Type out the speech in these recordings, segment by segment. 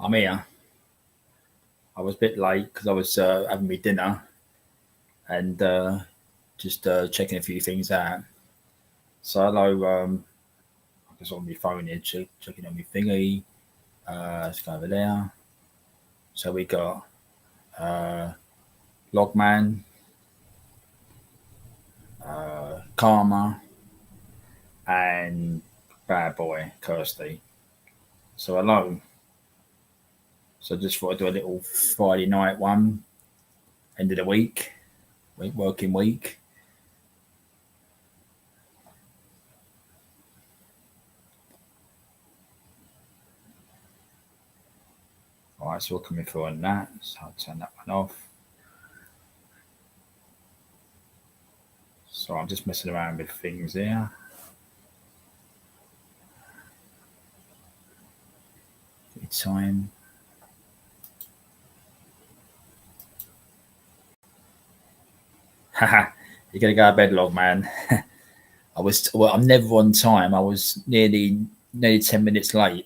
I'm here. I was a bit late because I was having my dinner and just checking a few things out. So hello, I was on my phone here, checking on my thingy. Let's go over there. So we got uh, Logman, Karma, and Bad Boy Kirsty. So hello. So just thought I'd do a little Friday night one, end of the working week. All right, so we're coming through on that. So I'll turn that one off. So I'm just messing around with things here. Time. Haha, you gotta go to bed, log man. I'm never on time. I was nearly 10 minutes late.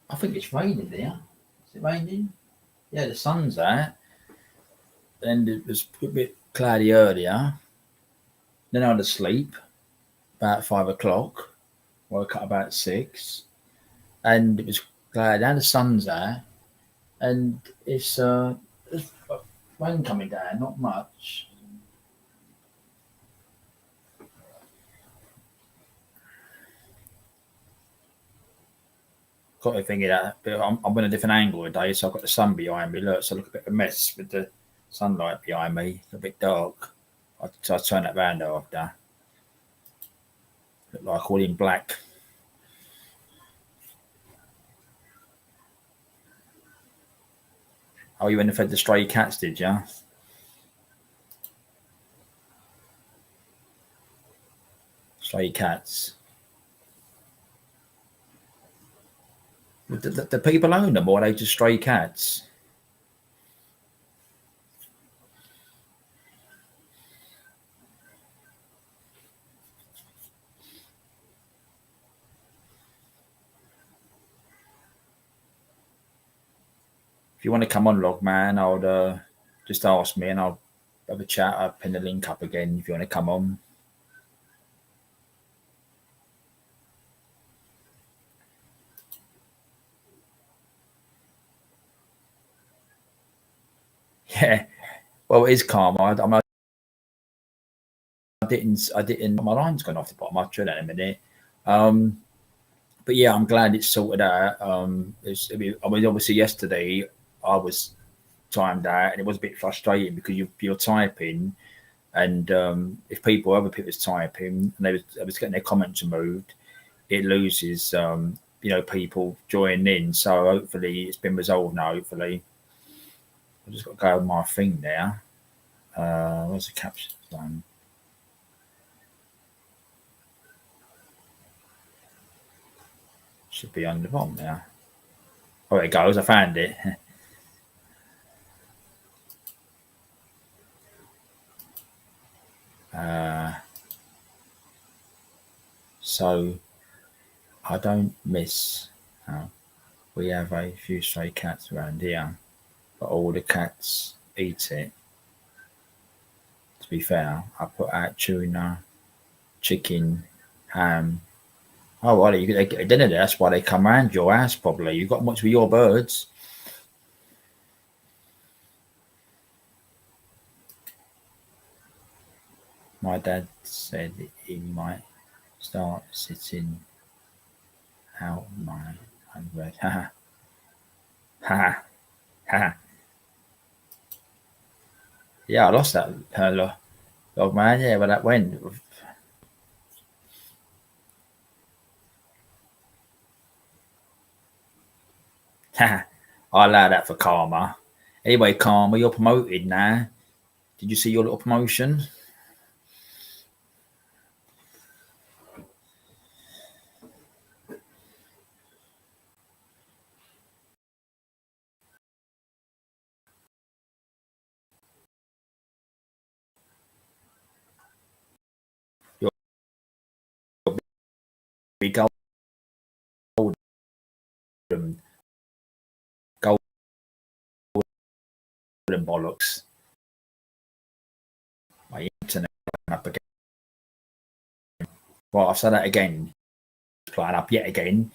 I think it's raining there. Is it raining? Yeah, the sun's out. And it was a bit cloudy earlier. Then I had to sleep about 5 o'clock. Woke up about 6. And it was cloudy. Now the sun's out. And it's rain coming down, not much. Got to think of that. But I'm on a different angle today, so I've got the sun behind me. Look, so I look a bit of a mess with the sunlight behind me. It's a bit dark. So I turn that round after. Look like all in black. Oh, you went and fed the stray cats, did you? Stray cats. The people own them, or are they just stray cats? If you want to come on, log man, I'll just ask me and I'll have a chat. I'll pin the link up again if you want to come on. Yeah. Well, it is calm. I didn't. My line's gone off the bottom. I'll try that in a minute. But yeah, I'm glad it's sorted out. Obviously yesterday I was timed out, and it was a bit frustrating because you're typing, and if other people was typing, and they was getting their comments removed, it loses people joining in. So hopefully it's been resolved now. Hopefully, I just got to go on my thing there. Where's the caption one? Should be on the bottom now. Oh, there it goes. I found it. So I don't miss. We have a few stray cats around here, but all the cats eat it. To be fair, I put out tuna, chicken, ham. Oh, well, you get dinner there. That's why they come round your house. Probably you've got much with your birds. My dad said he might start sitting out my unread. Ha ha ha. Yeah, I lost that log man. Yeah, but that went. Ha! I allow that for Karma. Anyway, Karma, you're promoted now. Did you see your little promotion? be golden, golden bollocks. My internet up again. Well, I'll say that again. Playing up yet again.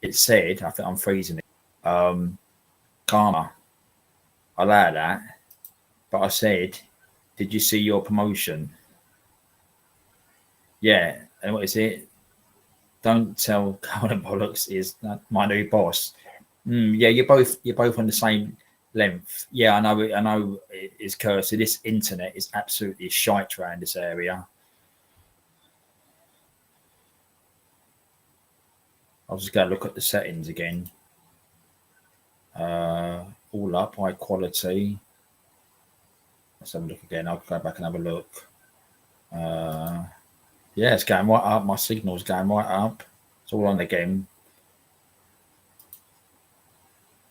It said, I think I'm freezing it. Karma. I allow that. But I said, did you see your promotion? Yeah. And what is it? Don't tell Golden Bollocks is my new boss. Yeah, you're both on the same length. Yeah, I know. I know it's cursed. This internet is absolutely shite around this area. I'll just go look at the settings again. All up, high quality. Let's have a look again. I'll go back and have a look. Yeah, it's going right up. My signal's going right up. It's all on again.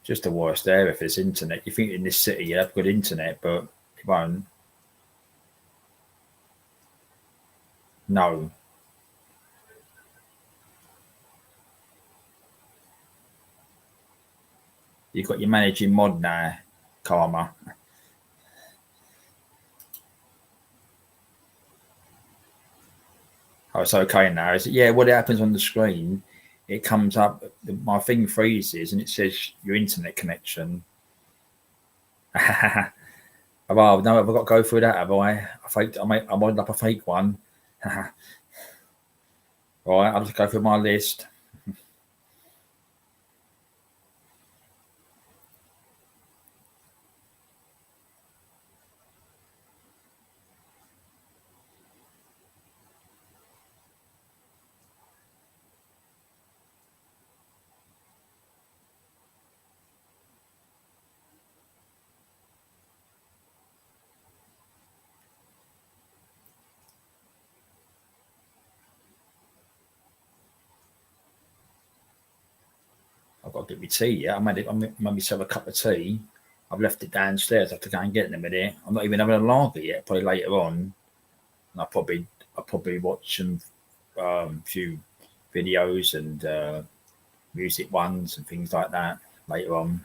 Just the worst there if it's internet. You think in this city you have good internet, but it won't. No. You've got your managing mod now, Karma. Oh, it's okay now. Is it? Yeah, what happens on the screen, it comes up, my thing freezes and it says your internet connection. Well, no, I've got to go through that, have I? I modded up a fake one. Right, I'll just go through my list. I've got to get my tea. Yeah, I made myself a cup of tea. I've left it downstairs. I have to go and get it in a minute. I'm not even having a lager yet. Probably later on. And I'll probably watch some few videos and music ones and things like that later on.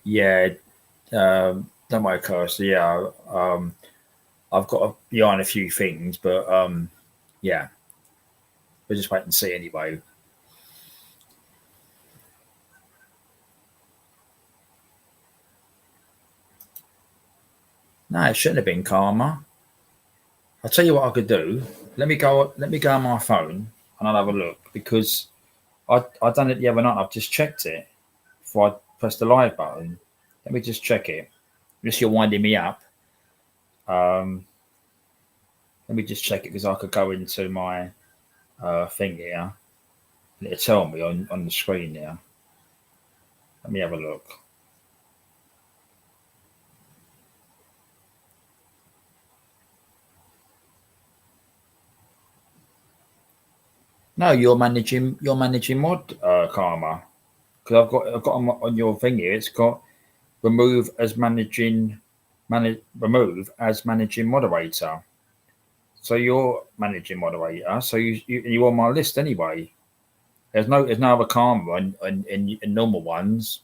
Yeah, don't worry, Kirsty. Yeah, I've got to be on a few things, but yeah, we'll just wait and see anyway. No, it shouldn't have been Karma. I'll tell you what I could do. Let me go on my phone and I'll have a look because I done it the other night. I've just checked it before I press the live button. Let me just check it. Unless you're winding me up. Um, Let me just check it because I could go into my thing here. It'll tell me on the screen here. Let me have a look. No, you're managing mod Karma because I've got on your thing here. It's got remove as managing moderator. So you're managing moderator. So you're on my list anyway. There's no other Karma in normal ones.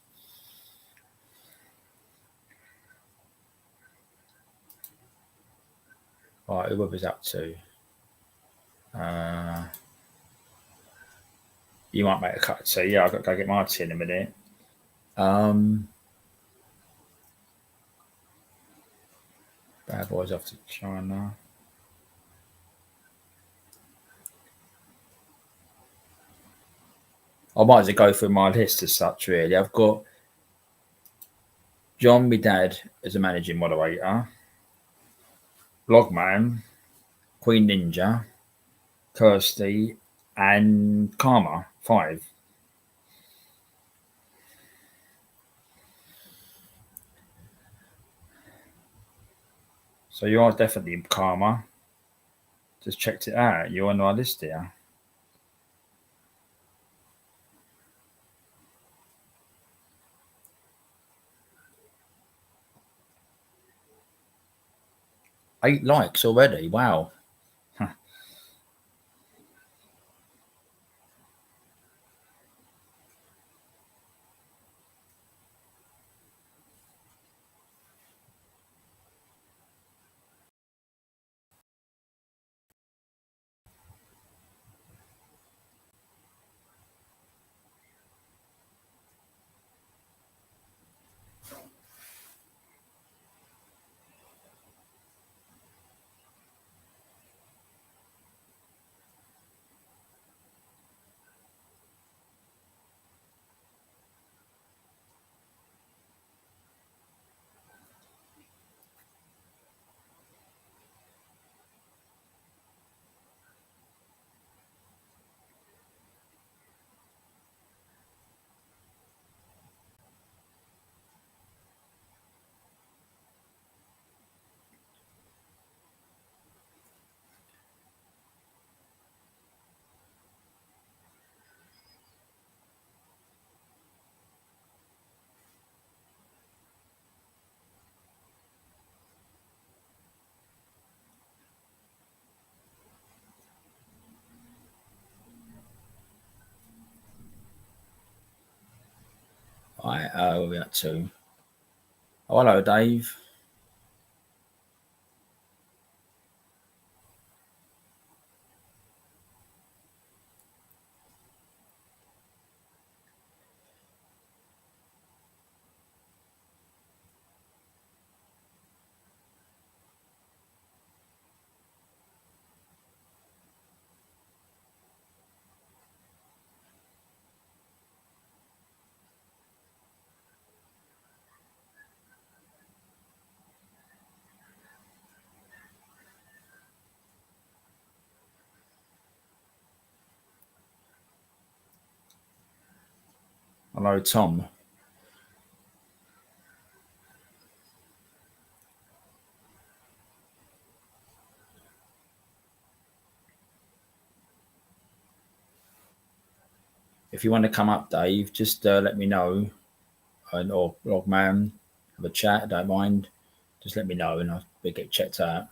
Right, whoever's up to. Uh, you might make a cut. So yeah, I've got to go get my tea in a minute. Bad boys off to China. I might as well go through my list as such. Really, I've got John, my dad, as a managing moderator. Logman, Queen Ninja, Kirsty, and Karma. 5. So you are definitely Karma. Just checked it out. You're on our list here. 8 likes already. Wow. Huh. Right, we got to. Oh, hello, Dave. Hello, Tom. If you want to come up, Dave, just let me know. Or log man, have a chat. I don't mind. Just let me know and I'll get checked out.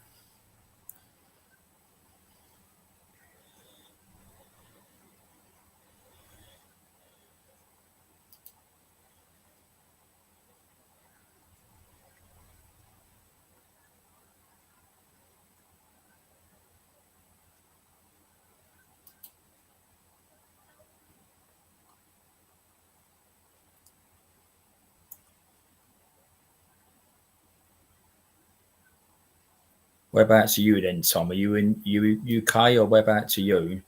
Whereabouts are you then, Tom? Are you in UK or whereabouts are you?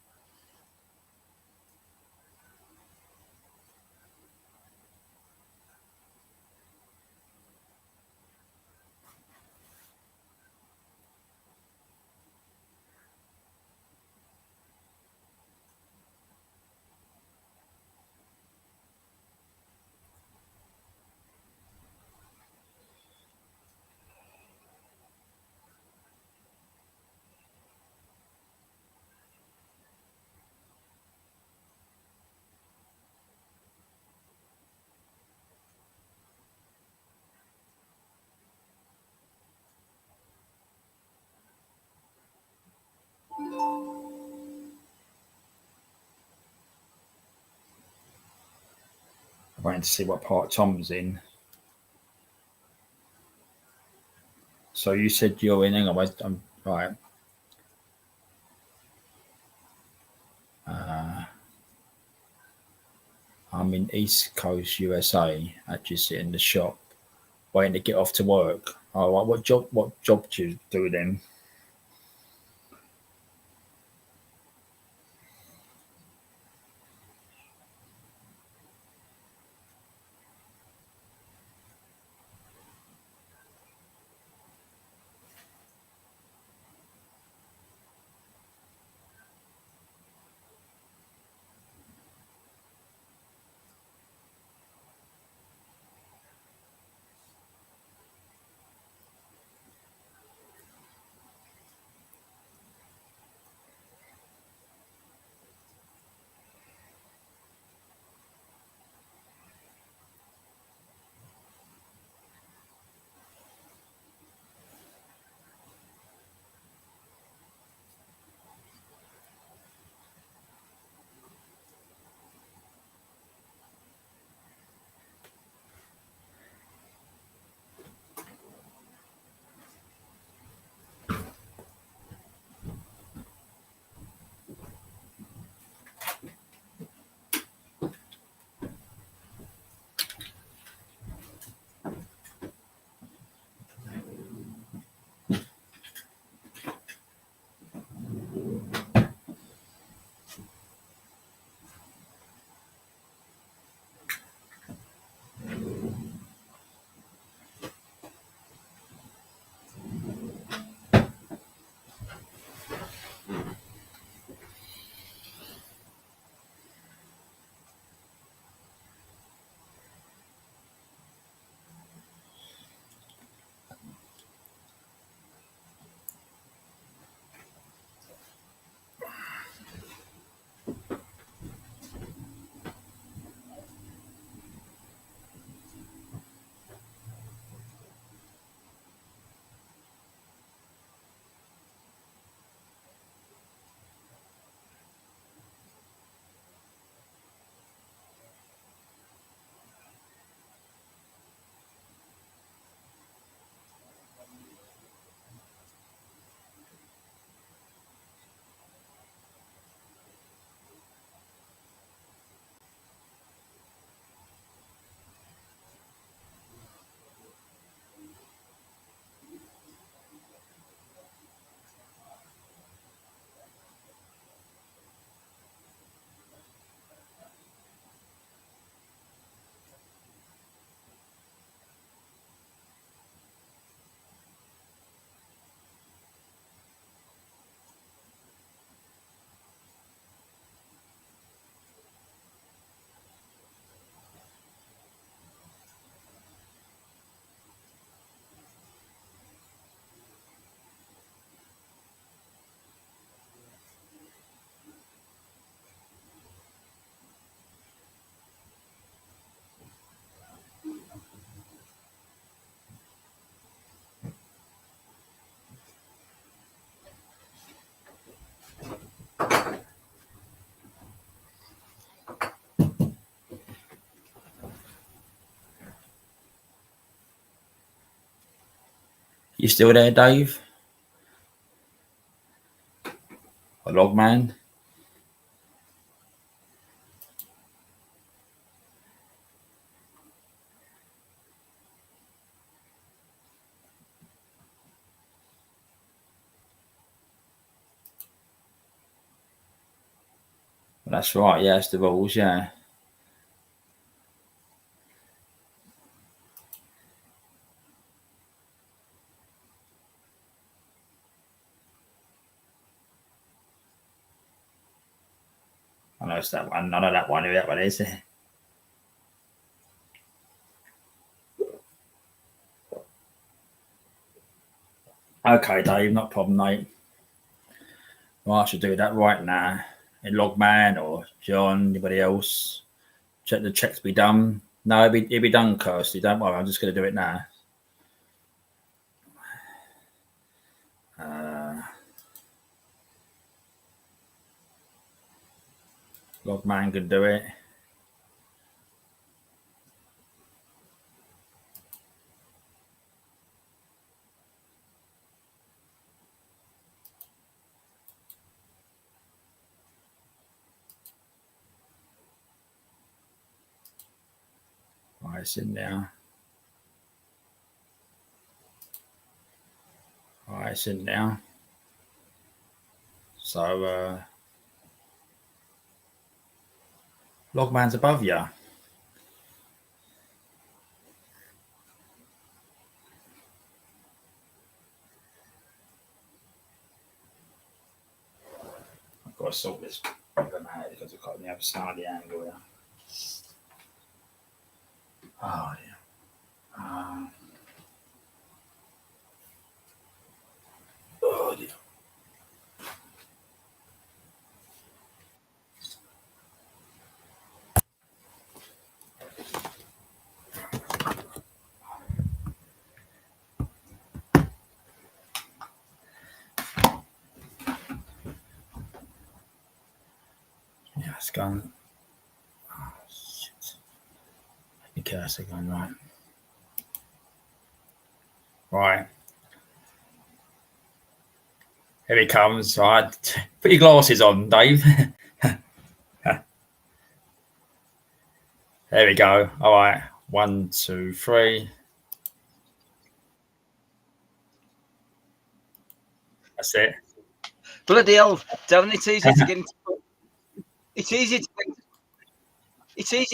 I'm waiting to see what part Tom's in. So you said you're in. Hang on, I'm right. Uh, I'm in East Coast, USA. Actually, sitting in the shop, waiting to get off to work. Oh, right. What job do you do then? You still there, Dave? A log man? That's right. Yeah, it's the rules. Yeah. I know it's that one. I know that one. Who that one is? Okay, Dave. Not a problem, mate. Well, I should do that right now. In Logman or John, anybody else? Check the checks be done. No, it'll be done, Kirsty. Don't worry. I'm just going to do it now. Logman can do it. Right, it's in now. Right, it's in now. So, Logman's above you. I've got to sort this problem out because I've got on the other side of the angle here. Oh, yeah. Oh, dear. Yeah, it's gone. Oh, shit. Okay, that's going right. Right. Here he comes. Right. Put your glasses on, Dave. There we go. All right. 1, 2, 3. That's it. Bloody hell, Darren, it's easy to get into. It's easy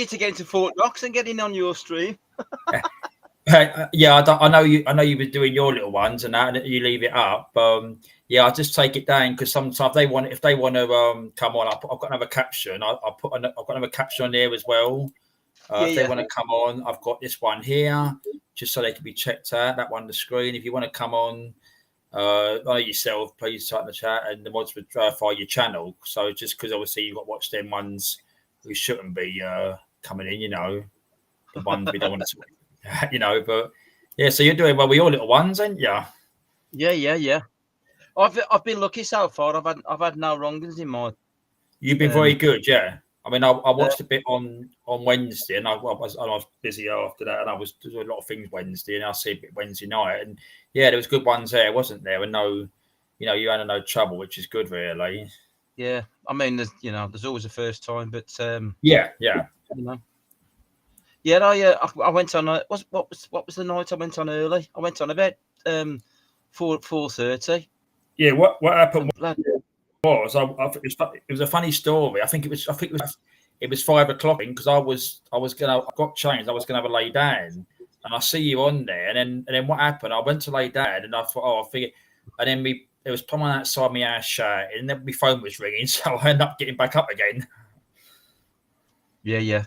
to get into Fort Knox and get in on your stream. Yeah, I know you. I know you were doing your little ones and that, and you leave it up. Yeah, I just take it down because sometimes if they want to come on, I've got another caption. I've got another caption on there as well. If they want to come on, I've got this one here, just so they can be checked out. That one on the screen. If you want to come on, know yourself, please type in the chat, and the mods would verify your channel. So just because obviously you've got to watch them ones who shouldn't be coming in, the ones we don't want to. But yeah, so you're doing well with your little ones, ain't you? Yeah. I've been lucky so far. I've had no wrongings in mine. You've been very good, yeah. I mean, I watched a bit on Wednesday, and I was busy after that, and I was doing a lot of things Wednesday, and I see a bit Wednesday night, and yeah, there was good ones there, wasn't there? And no, you had no trouble, which is good, really. Yeah, I mean, there's always a first time, but yeah. Yeah, I went on. What was the night I went on early? I went on about 4:30. Yeah, what happened was it was a funny story. I think it was 5 o'clock because I got changed. I was gonna have a lay down, and I see you on there, and then what happened? I went to lay down, and I thought, I figured, and then there was someone outside my house shouting, and then my phone was ringing, so I ended up getting back up again. Yeah.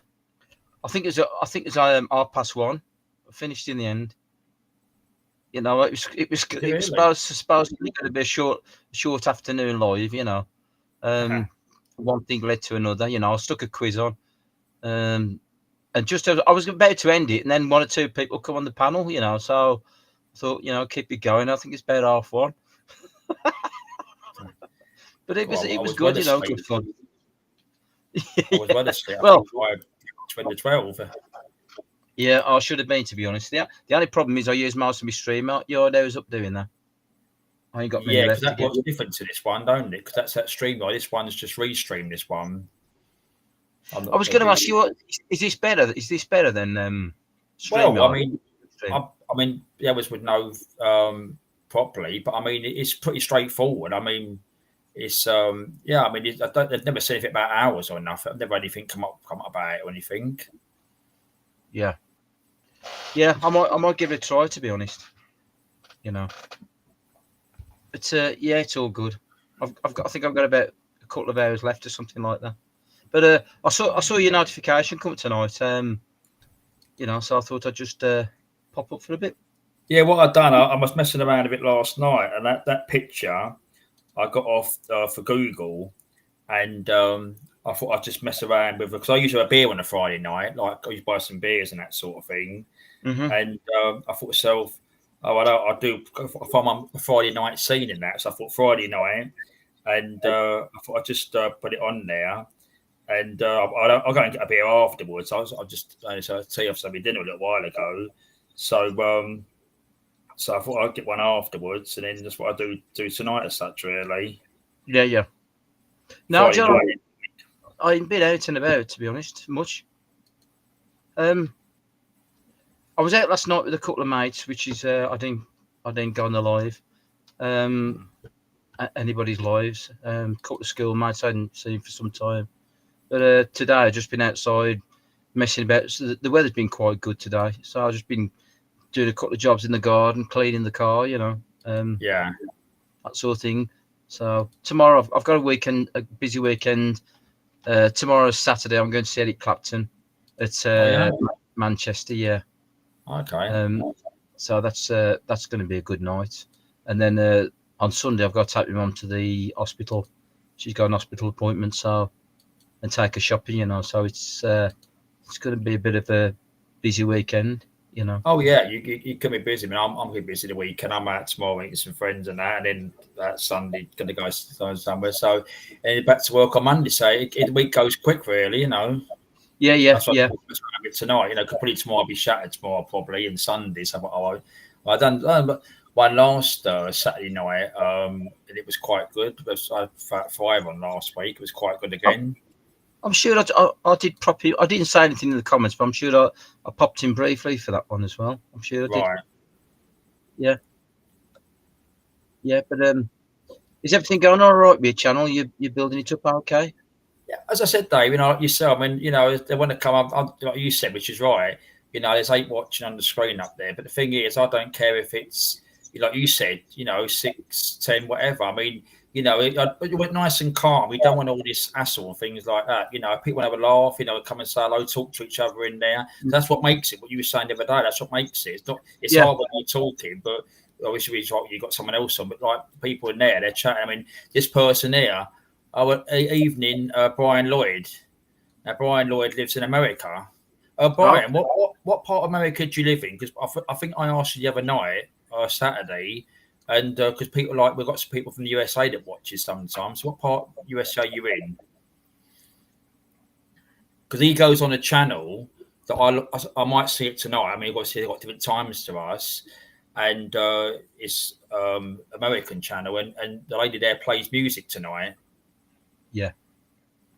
I think it was 1:30. I finished in the end. It was supposedly going to be a short afternoon live. One thing led to another. I stuck a quiz on, and just as I was about to end it, and then 1 or 2 people come on the panel. So I thought, keep it going. I think it's about 1:30. But it was good. Good fun. I was well asleep. Well, 20 to 12. Yeah, I should have been, to be honest. The only problem is I use most of my streamer. Your was up doing that. I ain't got many Yeah, because left to that get. was different to this one, don't it? Because that's that stream. Like this one's just restreamed. This one. I'm I not was going going to to ask be. you, what is this better? Is this better than Well, I StreamYard? mean, Stream? I mean, the others would know properly, but I mean, it's pretty straightforward. I mean, it's yeah. I mean, I've never said anything about hours or nothing. I've never had anything come up about it or anything. Yeah, yeah. I might give it a try, to be honest. You know, but yeah, it's all good. I think I've got about a couple of hours left or something like that. But I saw your notification come tonight. You know, so I thought I'd just pop up for a bit. Yeah, what I've done, I was messing around a bit last night, and that picture I got off for Google, and I thought I'd just mess around with it because I usually have a beer on a Friday night, like I used to buy some beers and that sort of thing. Mm-hmm. And I thought to myself, oh, I do if I'm on a Friday night scene in that, so I thought Friday night, and I thought I'd just put it on there. And I'll go and get a beer afterwards. I just so tea off something dinner a little while ago, so I thought I'd get one afterwards, and then that's what I do tonight as such, really. Yeah, yeah. Now, Friday John, night. I ain't been out and about, to be honest, much. I was out last night with a couple of mates, which is I didn't go on the live, anybody's lives. Couple of schoolmates I hadn't seen for some time, but today I've just been outside messing about. So the weather's been quite good today, so I've just been doing a couple of jobs in the garden, cleaning the car, Yeah. that sort of thing. So tomorrow I've got a busy weekend. Tomorrow's Saturday. I'm going to see Eric Clapton at Yeah. Manchester. Yeah. Okay. So that's going to be a good night. And then on Sunday I've got to take my mum to the hospital. She's got an hospital appointment, so and take her shopping. So it's going to be a bit of a busy weekend. Oh yeah, you can be busy. I mean, I'm going to be busy the weekend. I'm out tomorrow meeting some friends and that, and then that Sunday going to go somewhere. So and back to work on Monday. So the week goes quick, really. Yeah. That's what I'm get tonight. Probably tomorrow I'll be shattered tomorrow, probably, and Sunday. So I done one last Saturday night, and it was quite good. I had 5 on last week. It was quite good again. I'm sure I did properly. I didn't say anything in the comments, but I'm sure I popped in briefly for that one as well. I'm sure I did. Right. Yeah. Yeah, but is everything going all right with your channel? You're building it up okay? Yeah, as I said, Dave, like yourself, I mean, they want to come up, like you said, which is right. There's 8 watching on the screen up there. But the thing is, I don't care if it's, like you said, 6, 10, whatever. I mean, it went nice and calm. We don't want all this hassle and things like that. People have a laugh, come and say hello, talk to each other in there. That's what makes it. What you were saying the other day, that's what makes it. It's hard when you're talking, but obviously you've got someone else on. But like people in there, they're chatting. I mean, this person here, evening, Brian Lloyd. Now, Brian Lloyd lives in America. Brian, what part of America do you live in? Because I think I asked you the other night, Saturday, and because we've got some people from the USA that watches sometimes. So what part of USA are you in? Because he goes on a channel that I might see it tonight. I mean, obviously they've got different times to us, and it's American channel, and the lady there plays music tonight. Yeah.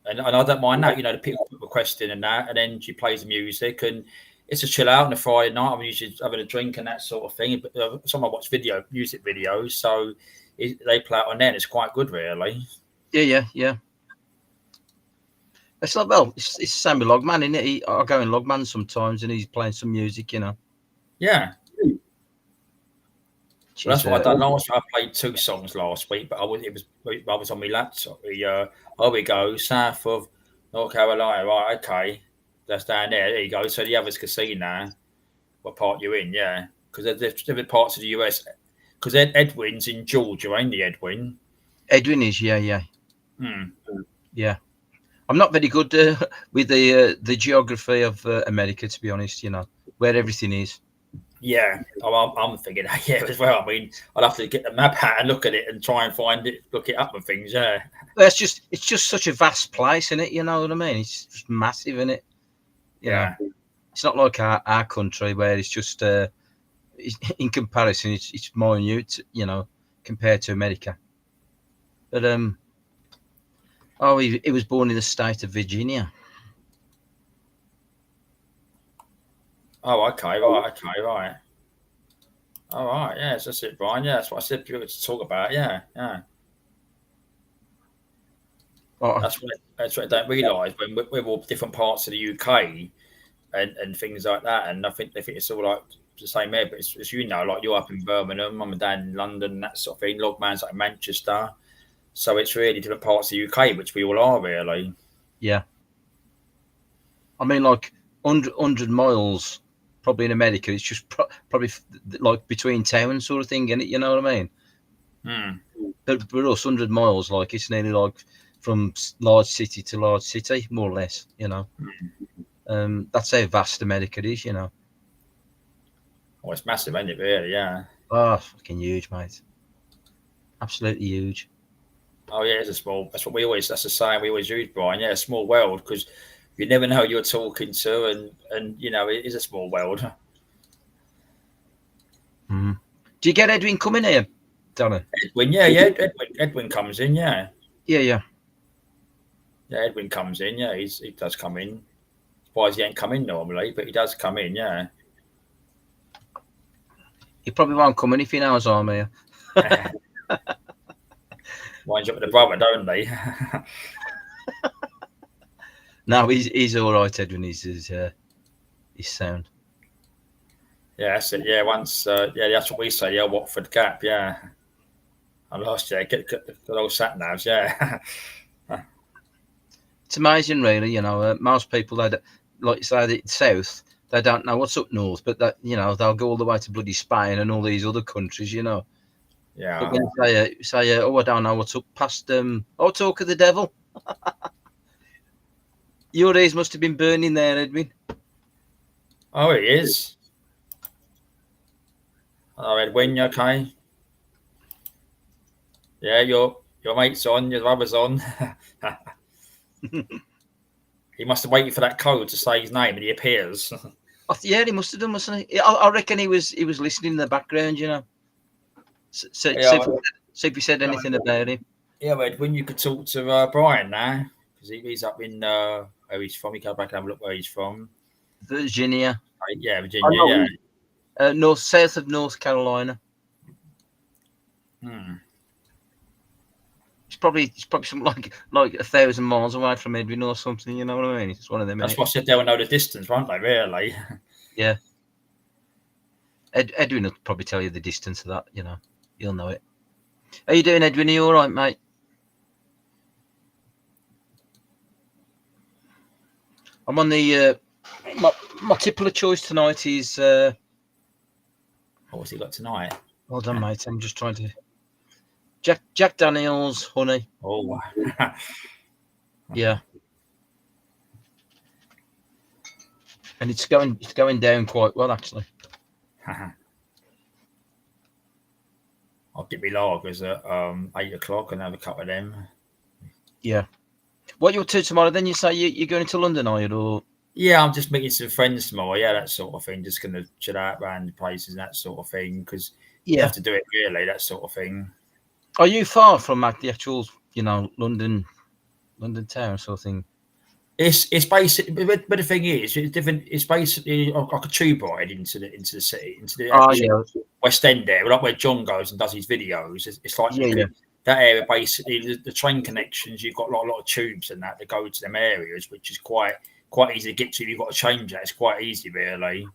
And I don't mind that, the people requesting and that, and then she plays the music, and it's a chill out on a Friday night. I'm usually having a drink and that sort of thing. But someone watch music videos, so they play it on there, and it's quite good, really. Yeah. It's like, well, it's the same with Logman, isn't it? I go in Logman sometimes, and he's playing some music, Yeah. Well, that's what I done last week. I played 2 songs last week, but I was on my laptop. Here we go, south of North Carolina. Right, okay, that's down there. There you go. So the others can see now what part you're in. Yeah, because there's different parts of the US. Because Edwin's in Georgia, ain't the Edwin? Edwin is, yeah. Yeah. I'm not very good with the geography of America, to be honest. Where everything is. Yeah, I'm thinking yeah as well. I mean, I'd have to get the map out and look at it and try and find it, look it up and things. Yeah, well, it's just such a vast place, isn't it? You know what I mean? It's just massive, isn't it? Yeah. It's not like our country where it's just in comparison, it's minute, compared to America. But he was born in the state of Virginia. Oh, okay, right, All right, yeah, that's it, Brian. Yeah, that's what I said people to talk about. Yeah, yeah. Oh, That's what I don't realise when we're all different parts of the UK and things like that. And I think they think it's all like the same here. But as you know, like you're up in Birmingham, mum and dad in London, that sort of thing. Logman's like in Manchester. So it's really different parts of the UK, which we all are really. yeah. I mean, like 100 miles, probably in America, it's just probably like between towns sort of thing, innit? You know what I mean? But for us, 100 miles, like it's nearly like from large city to large city, more or less, That's how vast America is, Well, it's massive, isn't it, really? Yeah. Oh, fucking huge, mate. Absolutely huge. Oh, yeah, it's a small, that's the saying we always use, Brian. Yeah, a small world, because you never know who you're talking to, and it is a small world. Mm. Do you get Edwin coming here, Donna? Edwin, Edwin comes in, yeah. Yeah. Yeah, Edwin comes in, yeah, he does come in. Surprised he ain't come in normally, but he does come in, yeah. He probably won't come in if he knows I'm here. Winds up with the brother, don't they? No, he's all right, Edwin. He's sound. Yeah, that's it. Yeah, that's what we say. Yeah, Watford Gap. Yeah, I lost. Yeah, get the old sat navs. Yeah. It's amazing, really. Most people that, like you say, the south, they don't know what's up north, but that they'll go all the way to bloody Spain and all these other countries. Yeah. But when you say, oh, I don't know what's up past talk of the devil. Your ears must have been burning there, Edwin. Oh, it is. Oh, Edwin, you okay? Yeah, your mate's on, your brother's on. He must have waited for that code to say his name, and he appears. Yeah, he must have done, mustn't he? I reckon he was listening in the background, So, Yeah, see if he said anything about him. Yeah, Edwin, you could talk to Brian now, because he's up in where he's from. You go back and have a look where he's from. Virginia. Yeah, Virginia. Yeah. South of North Carolina. It's probably something like 1,000 miles away from Edwin or something. You know what I mean? It's one of them. That's what I said. They'll know the distance, won't they? Really? Yeah. Edwin will probably tell you the distance of that. You'll know it. How you doing, Edwin? Are you all right, mate? I'm on the my tipple of choice tonight is. What's he got tonight? Well done, mate. I'm just trying to. Jack Daniels, honey. Oh. Yeah. And it's going down quite well, actually. I'll get me lagers at 8:00 and have a couple of them. Yeah. What you up to tomorrow? Then you say you're going to London, are you? Or yeah, I'm just meeting some friends tomorrow. Yeah, that sort of thing. Just gonna chill out around the places and that sort of thing. Because you have to do it really, that sort of thing. Are you far from the actual, London town sort of thing? It's basically, but the thing is, it's different. It's basically like a tube ride into the city, into the West End there, like where John goes and does his videos. It's like that area. Basically, the train connections. You've got a lot of tubes and that go to them areas, which is quite easy to get to. You've got to change that. It's quite easy, really.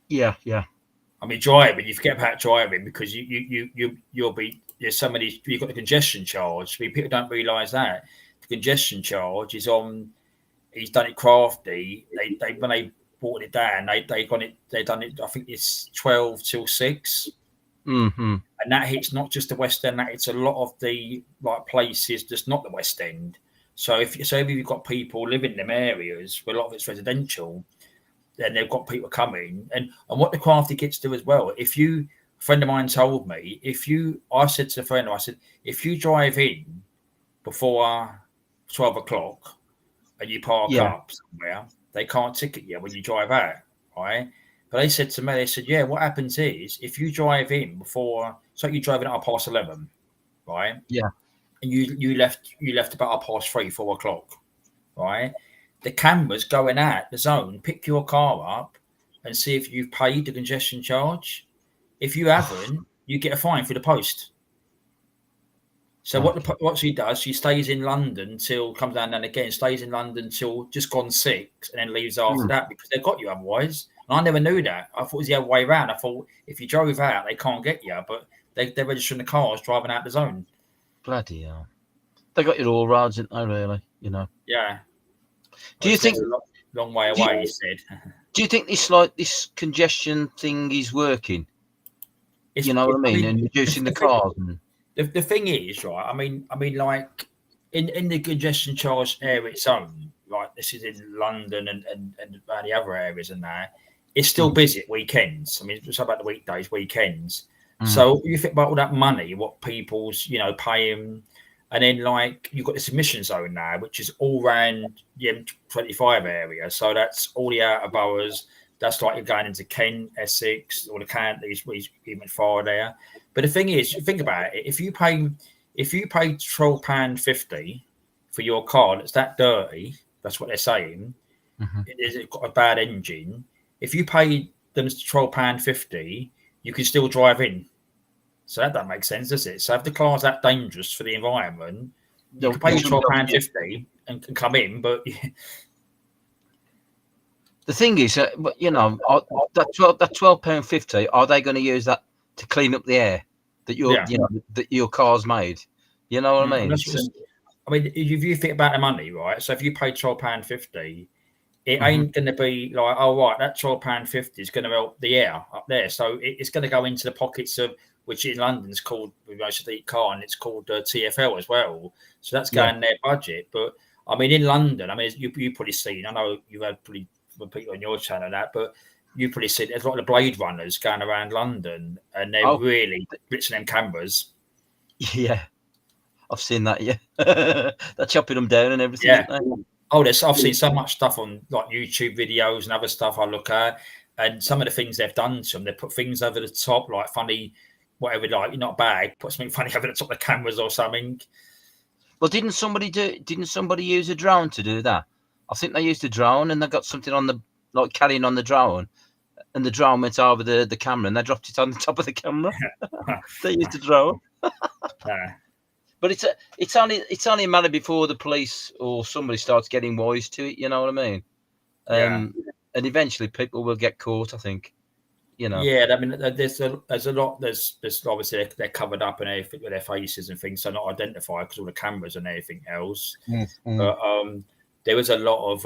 Yeah. I mean, driving. You forget about driving because you'll be. There's so many. You've got the congestion charge. People don't realise that the congestion charge is on. He's done it crafty. They when they brought it down, they done it. I think it's 12 till 6, and that hits not just the West End. That hits a lot of the places, just not the West End. So if you've got people living in them areas where a lot of it's residential, then they've got people coming. And what the crafty kids do as well. A friend of mine told me, I said to a friend, I said, if you drive in before 12 o'clock. And you park up somewhere, they can't ticket you when you drive out, right? But they said to me, they said, yeah, what happens is if you drive in before, so you're driving at 11:30, right? Yeah. And you left about 3:30, 4 o'clock, right? The cameras going out the zone, pick your car up and see if you've paid the congestion charge. If you haven't, you get a fine for the post. So what she does, she stays in London till comes down and again, stays in London till just gone 6 and then leaves after that because they've got you otherwise. And I never knew that. I thought it was the other way around. I thought if you drove out, they can't get you, but they're registering the cars driving out the zone. Bloody hell. They got you all roads, didn't they, really? You know. Yeah. Do you think long way away, he said. Do you think this congestion thing is working? You know what I mean? And reducing the cars. The thing is, right? I mean, like in the congestion charge area its own, like this is in London and the other areas and that, it's still busy at weekends. I mean, it's about the weekdays, weekends. So you think about all that money, what people's paying, and then like you've got this emission zone now, which is all around the M25 area. So that's all the outer boroughs. That's like you're going into Kent, Essex, or the counties, even far there. But the thing is, think about it. If you pay £12.50 for your car that's that dirty, that's what they're saying. It's got a bad engine. If you pay them £12.50, you can still drive in. So that doesn't make sense, does it? So if the car's that dangerous for the environment, you can pay £12.50 and come in, but. The thing is, that £12.50, are they going to use that to clean up the air that your car's made? You know what I mean? I mean, if you think about the money, right? So if you pay £12.50, it ain't going to be like, oh right, that £12.50 is going to help the air up there. So it's going to go into the pockets of, which in London is called, with most of the car, and it's called TfL as well. So that's going in their budget. But I mean, in London, I mean, you probably seen. I know you've had pretty. People on your channel that, but you probably see there's a lot of Blade Runners going around London, and they're really blitzing them cameras. Yeah, I've seen that. Yeah, they're chopping them down and everything. Yeah. I've seen so much stuff on like YouTube videos and other stuff I look at, and some of the things they've done to them, they put things over the top, like funny, whatever, like you're not bad, put something funny over the top of the cameras or something. Well, didn't somebody use a drone to do that? I think they used a drone and they got something on carrying on the drone, and the drone went over the camera and they dropped it on the top of the camera. They used a drone. But it's only a matter before the police or somebody starts getting wise to it. You know what I mean? And eventually people will get caught, I think. You know. Yeah, I mean, there's a lot. There's obviously they're covered up and everything with their faces and things, so not identified because all the cameras and everything else. But there was a lot of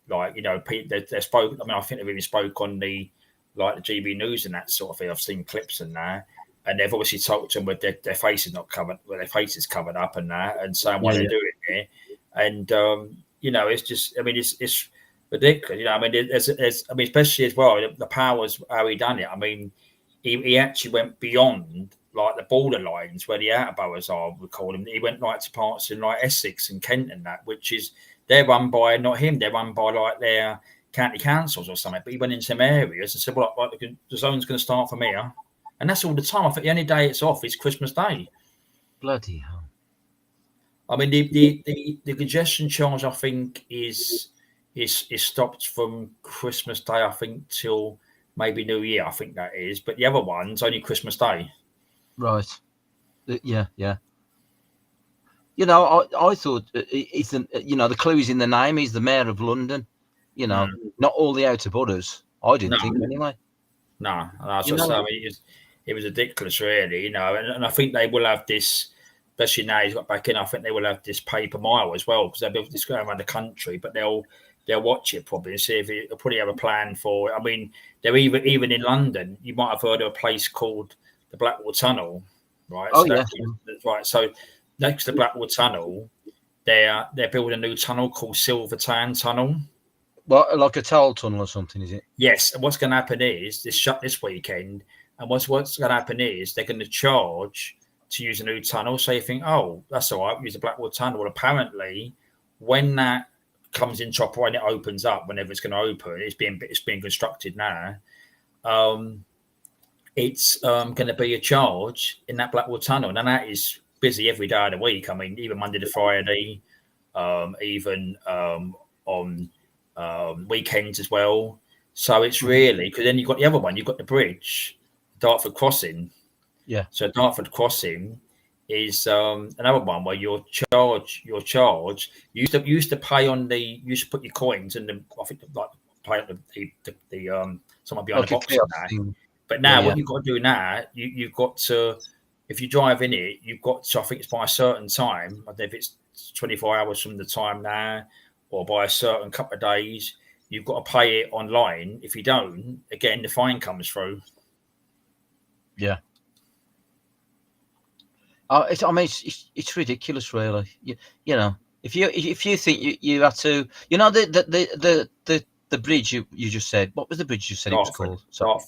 they spoke. I mean, I think they've even spoke on the GB News and that sort of thing. I've seen clips and that, and they've obviously talked to them with their faces not covered, with their faces covered up and that, and saying why they're doing it. And it's just, I mean, it's ridiculous. I mean, especially as well the powers how he done it. I mean, he actually went beyond like the border lines where the outer boroughs are, we call them. He went like to parts in like Essex and Kent and that, which is they're run by not him, they're run by like their county councils or something. But he went into some areas and said, well, like the zone's going to start from here, and that's all the time. I think the only day it's off is Christmas Day. Bloody hell! I mean, the congestion charge I think is stopped from Christmas Day, I think, till maybe New Year. I think that is, but the other one's only Christmas Day. Right. Yeah. You know, I thought it's the clue is in the name. He's the mayor of London. You know, not all the outer boroughs. I didn't think anyway. No, it was ridiculous, really. You know, and I think they will have this, especially now he's got back in. I think they will have this paper mile as well because they'll be just going around the country, but they'll watch it probably and see if they'll probably have a plan for it. I mean, they're even in London. You might have heard of a place called the Blackwall Tunnel, right? Oh, that's right. So next to the Blackwall Tunnel, they're building a new tunnel called Silver Tan Tunnel. Well, like a toll tunnel or something, is it? Yes. And what's going to happen is it's shut this weekend, and what's going to happen is they're going to charge to use a new tunnel. So you think, oh, that's all right, use the Blackwall Tunnel. Well, apparently, when that comes into operation, it opens up whenever it's going to open. It's being constructed now. It's going to be a charge in that Blackwall Tunnel, and that is busy every day of the week. I mean, even Monday to Friday, even on weekends as well. So it's really, because then you've got the other one, you've got the bridge, Dartford Crossing. Yeah. So Dartford Crossing is another one where your charge you used to pay on the, you used to put your coins and then I think like pay at the someone behind the box and that. But now what you've got to do now, you've got to, if you drive in it, you've got to, I think it's by a certain time, I don't know if it's 24 hours from the time now or by a certain couple of days, you've got to pay it online. If you don't, again, the fine comes through. Yeah. It's ridiculous, really. You know, if you think you had to, you know, the bridge you just said. What was the bridge you said Dartford, it was called?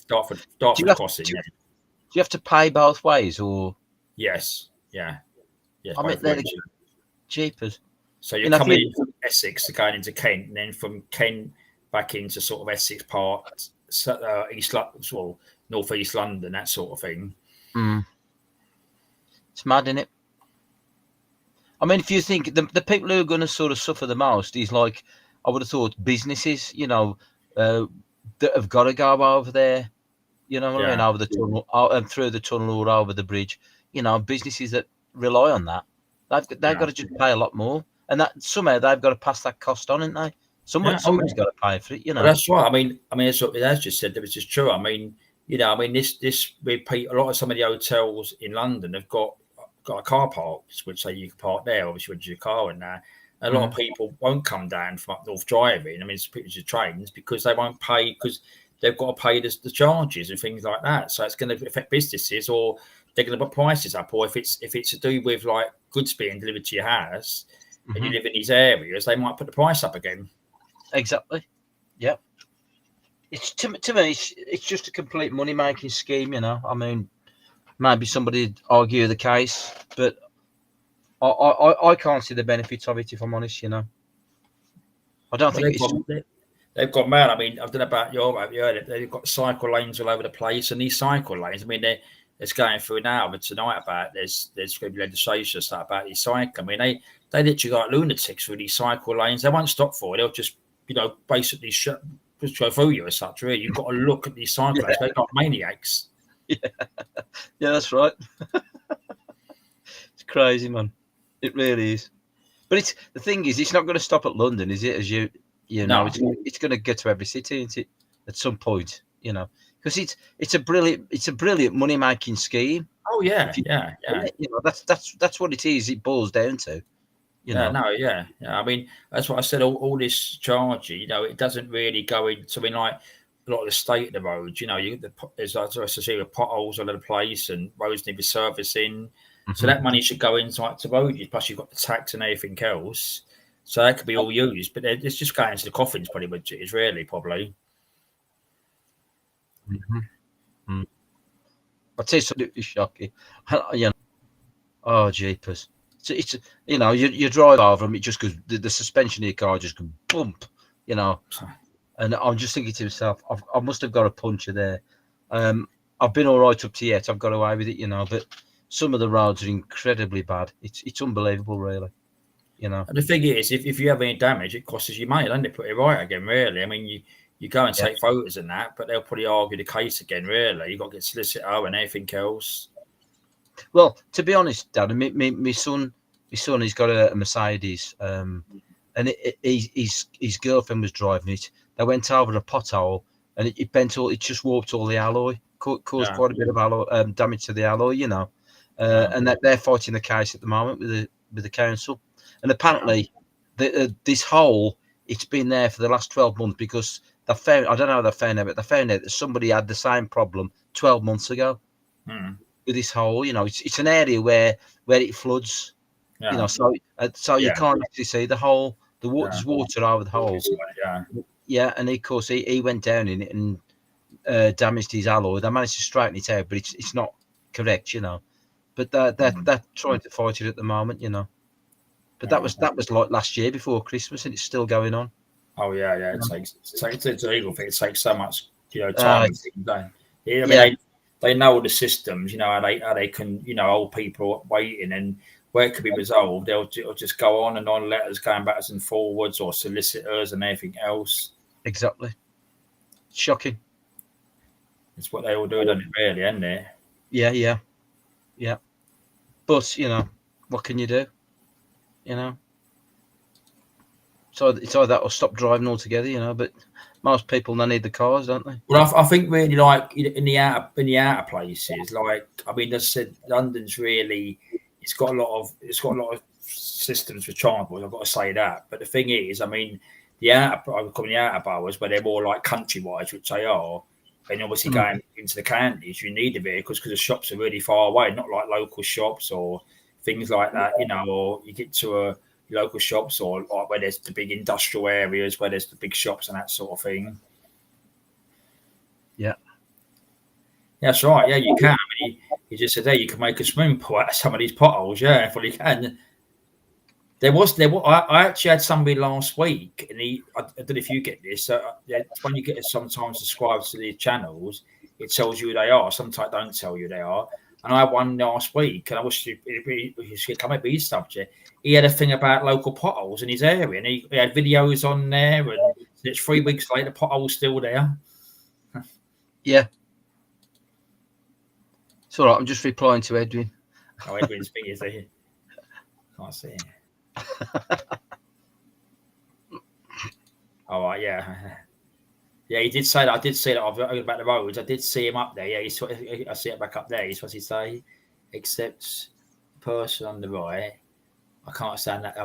Dartford Crossing. Do you have to pay both ways, or? Yes. Yeah. Yes. I mean, they're cheapers. So you're coming in from Essex to going into Kent, and then from Kent back into sort of Essex part, East London, well, North East London, that sort of thing. Mm. It's mad, isn't it? I mean, if you think the people who are going to sort of suffer the most is like, I would have thought businesses, you know, that have got to go over there, you know what I mean, over the tunnel, and through the tunnel or over the bridge. You know, businesses that rely on that, they've got to just pay a lot more, and that somehow they've got to pass that cost on, haven't they? Somebody's got to pay for it, you know. Well, that's right. I mean, that's whatAz just said. That was just true. I mean, you know, this repeat. A lot of some of the hotels in London have got a car park, which say you can park there. Obviously, with your car in there. A lot of people won't come down from up north driving. I mean, it's people's trains because they won't pay because they've got to pay the charges and things like that. So it's going to affect businesses, or they're going to put prices up. Or if it's to do with like goods being delivered to your house and you live in these areas, they might put the price up again. Exactly. Yeah. It's to me, it's just a complete money making scheme. You know, I mean, maybe somebody'd argue the case, but I can't see the benefits of it, if I'm honest. You know, I don't think they've got man. I mean, I don't know about they've got cycle lanes all over the place, and these cycle lanes. I mean, it's going through now. But tonight about there's going to be legislation about these cycle. I mean, they literally got lunatics through these cycle lanes. They won't stop for it. They'll just basically just go through you as such. Really, you've got to look at these cycle lanes. They're not maniacs. Yeah, that's right. It's crazy, man. It really is. But the thing is, it's not going to stop at London, is it? As you know, it's going to get to every city, isn't it? At some point, you know, because it's a brilliant money making scheme. Oh yeah. You know, that's what it is. It boils down to. You know? I mean, that's what I said. All this charge, you know, it doesn't really go into. I mean, like a lot of the state of the roads, you know, there's like I see with potholes all over the place, and roads need resurfacing. So that money should go into like to roads. Plus, you've got the tax and everything else. So that could be all used, but it's just going into the coffins, pretty much. It is really probably. I'd say something shocking. You know, oh jeepers! It's you know, you drive over them, it just goes. The suspension of your car just goes bump. You know, and I'm just thinking to myself, I must have got a puncher there. I've been all right up to yet. I've got away with it, you know, but some of the roads are incredibly bad. It's unbelievable, really. You know. And the thing is, if you have any damage, it costs you money, doesn't it? Put it right again, really. I mean, you go and take photos and that, but they'll probably argue the case again, really. You've got to get solicitor and everything else. Well, to be honest, Dad, my son, he's got a Mercedes, and his girlfriend was driving it. They went over a pothole, and it bent all. It just warped all the alloy, caused quite a bit of alloy damage to the alloy, you know. And they're fighting the case at the moment with the council. And apparently, this hole, it's been there for the last 12 months because they found. I don't know how they found out, but they found out that somebody had the same problem 12 months ago with this hole. You know, it's an area where it floods. You know, so you can't actually see the hole. There's water over the hole. Yeah, and of course he went down in it and damaged his alloy. They managed to straighten it out, but it's not correct, you know. But they're trying to fight it at the moment, you know. But that was like last year before Christmas, and it's still going on. Oh yeah. It's a legal thing. It takes so much, Uh, time and things, don't it? I mean, yeah, they know all the systems, how they can, old people waiting, and where it could be resolved, it'll just go on and on, letters going backwards and forwards, or solicitors and everything else. exactly. Shocking. It's what they all do, doesn't it? Really, isn't it? Yeah. But what can you do? So it's either that or stop driving altogether. But most people they need the cars, don't they? Well, I think really, like in the outer places, like I mean, as I said, London's really it's got a lot of systems for transport. I've got to say that. But the thing is, I mean, I would call the outer boroughs where they're more like countrywide, which they are. And obviously going into the counties, you need the vehicles because the shops are really far away, not like local shops or things like that, or you get to a local shops or like where there's the big industrial areas where there's the big shops and that sort of thing. Yeah. That's right. Yeah, you can. I mean, you just said there you can make a swimming pool out of some of these potholes. Yeah, if you can. I actually had somebody last week, and I don't know if you get this. When you get sometimes subscribed to these channels, it tells you who they are. Sometimes don't tell you who they are. And I had one last week, and I wish he should come up with his subject. He had a thing about local potholes in his area, and he had videos on there. And it's 3 weeks later, potholes still there. Yeah. It's all right. I'm just replying to Edwin. Oh, Edwin's thing is there. I see. All right, yeah. Yeah, he did say that. I did see that about the roads. I did see him up there. Yeah, I see it back up there. He's supposed to say, except the person on the right. I can't stand that.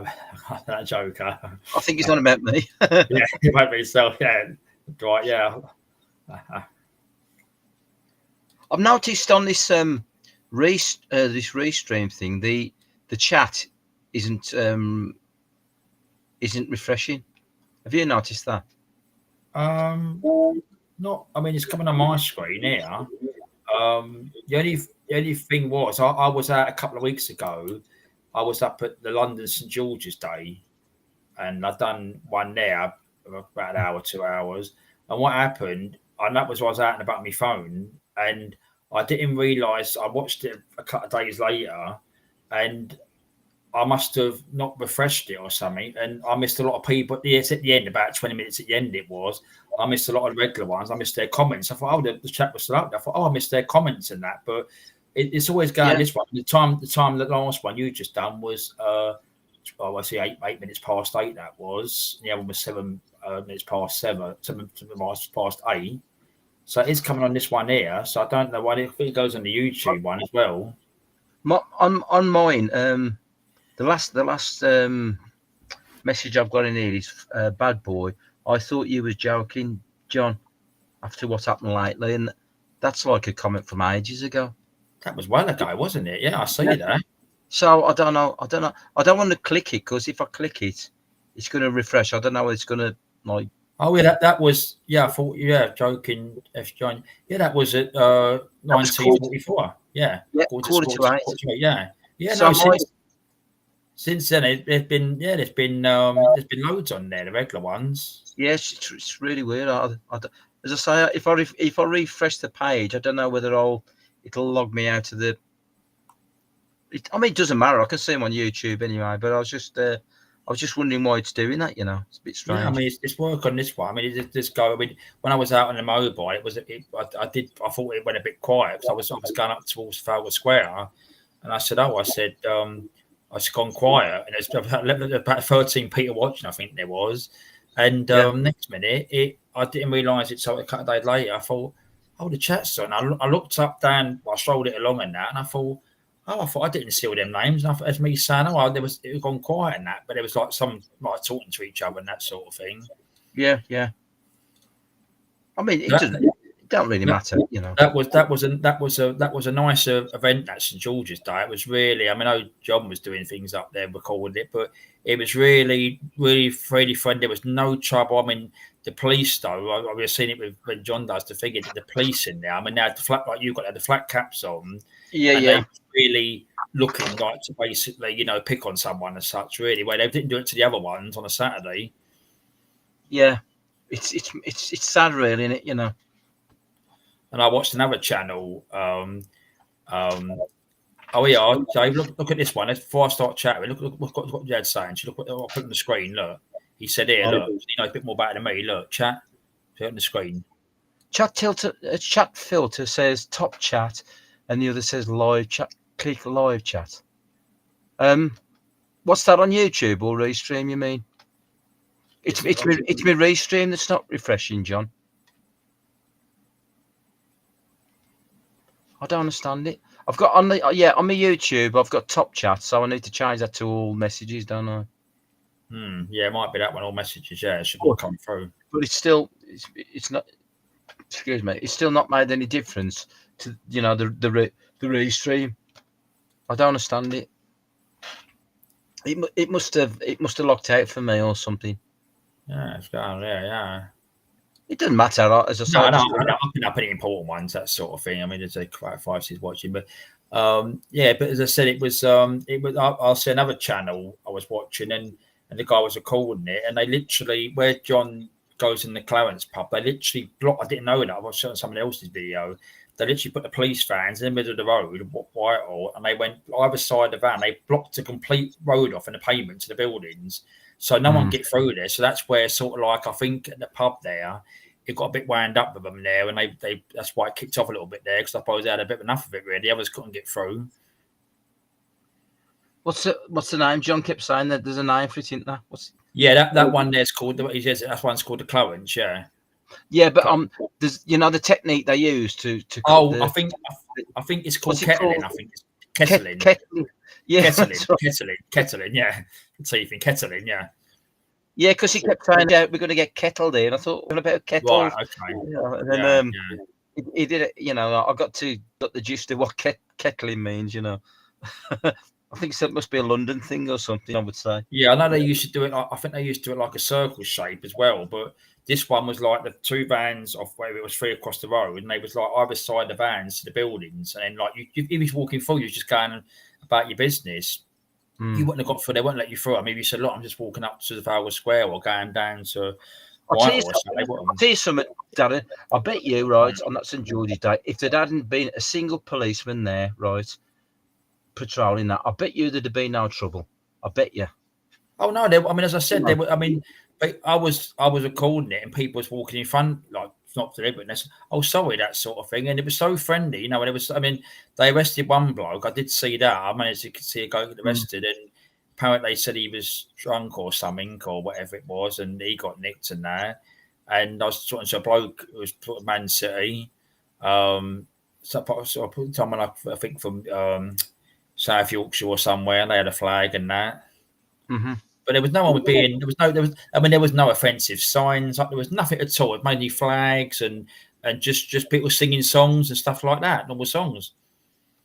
That joker. I think he's on about me. Yeah, it might be so. Yeah, right. Yeah. I've noticed on this this restream thing, the chat isn't refreshing. Have you noticed that? Not. I mean, it's coming on my screen here. The only thing was, I was out a couple of weeks ago. I was up at the London St George's Day, and I've done one there about an hour, 2 hours. And what happened? And that was I was out and about my phone, and I didn't realise. I watched it a couple of days later, and I must have not refreshed it or something, and I missed a lot of people. It's at the end, about 20 minutes at the end. It was. I missed a lot of the regular ones. I missed their comments. I thought, oh, the chat was still up. I thought, oh, I missed their comments and that. But it's always going this way. The time the last one you just done was, I see 8 minutes past 8. That was. The other one was 7 minutes past 7. 7 minutes past 8. So it's coming on this one here. So I don't know why it goes on the YouTube one as well. On mine, the last message I've got in here is bad boy. I thought you was joking, John, after what happened lately, and that's like a comment from ages ago. That was well ago, wasn't it? Yeah, I see that. So I don't know. I don't want to click it because if I click it, it's going to refresh. I don't know. It's going to like. Oh yeah, that was I thought joking. John. Yeah, that was at 1944. Yeah, quarter to 8. Yeah. So since then, there's been loads on there, the regular ones. Yes, it's really weird. As I say, if I refresh the page, I don't know whether it'll log me out of the. It doesn't matter. I can see them on YouTube anyway. But I was just wondering why it's doing that. It's a bit strange. Yeah, I mean, it's work on this one. I mean, just go. I mean, when I was out on the mobile, I thought it went a bit quiet because I was going up towards Trafalgar Square, and I said, it's gone quiet, and it's about 13 people watching, I think there was. And next minute, I didn't realise it. So a couple of days later, I thought, oh, the chat's on. I looked up, down, I strolled it along and that, and I thought I didn't see all them names. And as me saying, it was gone quiet and that, but there was like some like talking to each other and that sort of thing. Yeah. I mean, it don't really matter, That was a nice event at St George's Day. It was really. I mean, I know John was doing things up there, recording it, but it was really, really friendly. There was no trouble. I mean, the police though. I've seen it when John does the figure. The police in there. I mean, they had the flat like you got the flat caps on. Yeah. Really looking like to basically, pick on someone as such, really, where they didn't do it to the other ones on a Saturday. Yeah, it's sad, really, isn't it? And I watched another channel. Oh yeah, Dave, look at this one. Before I start chatting, look what Jed's saying. Look what I put on the screen. Look, he said here. Look, he knows a bit more about it than me. Look, chat. Put it on the screen. Chat filter says top chat, and the other says live chat. Click live chat. What's that on YouTube or restream? You mean? It's my restream that's not refreshing, John. I don't understand it. I've got on my YouTube. I've got top chat, so I need to change that to all messages, don't I? Yeah, it might be that one. All messages. Yeah, it should all come through. But it's not. Excuse me. It's still not made any difference to the restream. I don't understand it. It must have locked out for me or something. Yeah, it's going there. Yeah. It doesn't matter, as I say. No, I think up any important ones, that sort of thing. I mean, there's a quite five she's watching, but yeah. But as I said, it was. I'll see another channel I was watching, and the guy was recording it, and they literally where John goes in the Clarence pub, they literally blocked. I didn't know that. I was showing someone else's video. They literally put the police vans in the middle of the road, Whitehall, and they went either side of the van. They blocked the complete road off and the pavement to the buildings, so no one get through there. So that's where sort of like I think at the pub there, it got a bit wound up with them there, and they that's why it kicked off a little bit there because I suppose they had a bit enough of it. Really, the others couldn't get through. What's the name? John kept saying that there's a name for it, isn't there? That one there's called. He says that one's called the Clarence. Yeah. Yeah, but there's the technique they use to. I think it's called kettling. I think it's kettling. Yeah, kettling. Yeah, so you think kettling? Yeah. Yeah, because he kept saying, "Yeah, we're going to get kettled in." I thought, "What about kettle?" Right, okay. And then he did it. I got the gist of what kettling means. I think it must be a London thing or something. I would say. Yeah, I know they used to do it. I think they used to do it like a circle shape as well, but this one was like the two vans off where it was three across the road, and they was like either side of the vans to the buildings, and like you was walking through, you was just going about your business. You wouldn't have got through. They wouldn't let you through. I mean, if you said, "Look, I'm just walking up to the Trafalgar Square or going down to." I'll tell you something, Darren. I bet you, right, on that St George's Day, if there hadn't been a single policeman there, right, patrolling that, I bet you there'd have been no trouble. I bet you. Oh no! I mean, as I said, I was recording it, and people was walking in front, like not deliberate. Oh, sorry, that sort of thing, and it was so friendly, And it was. I mean, they arrested one bloke. I did see that. I managed to see a guy get arrested, and apparently they said he was drunk or something or whatever it was, and he got nicked and that. And I was talking to a bloke who was Man City. So I put someone up, I think from South Yorkshire or somewhere, and they had a flag and that. Mm-hmm. But there was no one being. There was no offensive signs. There was nothing at all. It made any flags and just people singing songs and stuff like that. Normal songs.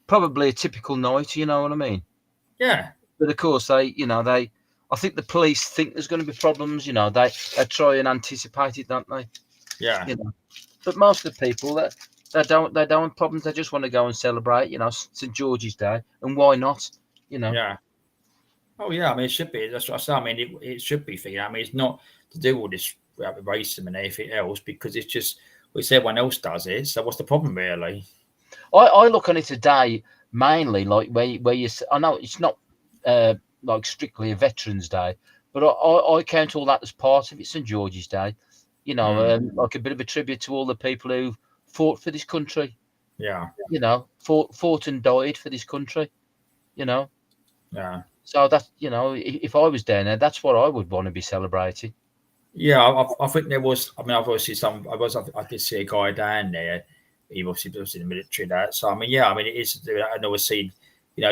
Probably a typical night. You know what I mean? Yeah. But of course, I think the police think there's going to be problems. They try and anticipate it, don't they? Yeah. But most of the people they don't have problems. They just want to go and celebrate. St George's Day, and why not? Yeah. Oh yeah, I mean it should be. That's what I say. I mean it should be for you. I mean it's not to do all this racism and anything else because it's just everyone else does it. So what's the problem really? I look on it today mainly like where you. I know it's not like strictly a Veterans Day, but I count all that as part of it. St George's Day, like a bit of a tribute to all the people who fought for this country. Yeah. Fought and died for this country. Yeah. So that if I was down there, that's what I would want to be celebrating. Yeah, I think there was. I mean, I've obviously I did see a guy down there. He obviously was in the military. That so I mean, yeah, I mean it is. I know we've seen.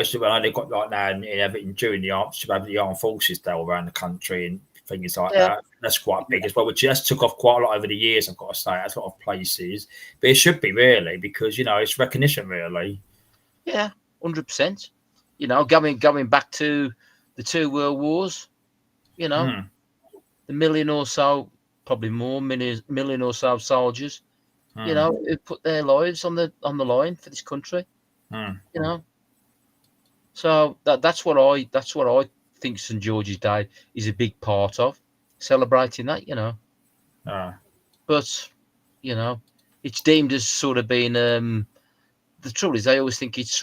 So when they've got like now in Everton during the armed forces day all around the country and things like that. That's quite big as well, which has took off quite a lot over the years. I've got to say, that's a lot of places, but it should be really because it's recognition really. Yeah, 100%. Going back to the 2 World Wars, the million or so, probably more, million or so soldiers, who put their lives on the line for this country, So that's what I think St George's Day is a big part of, celebrating that, But it's deemed as sort of being the trouble is, I always think it's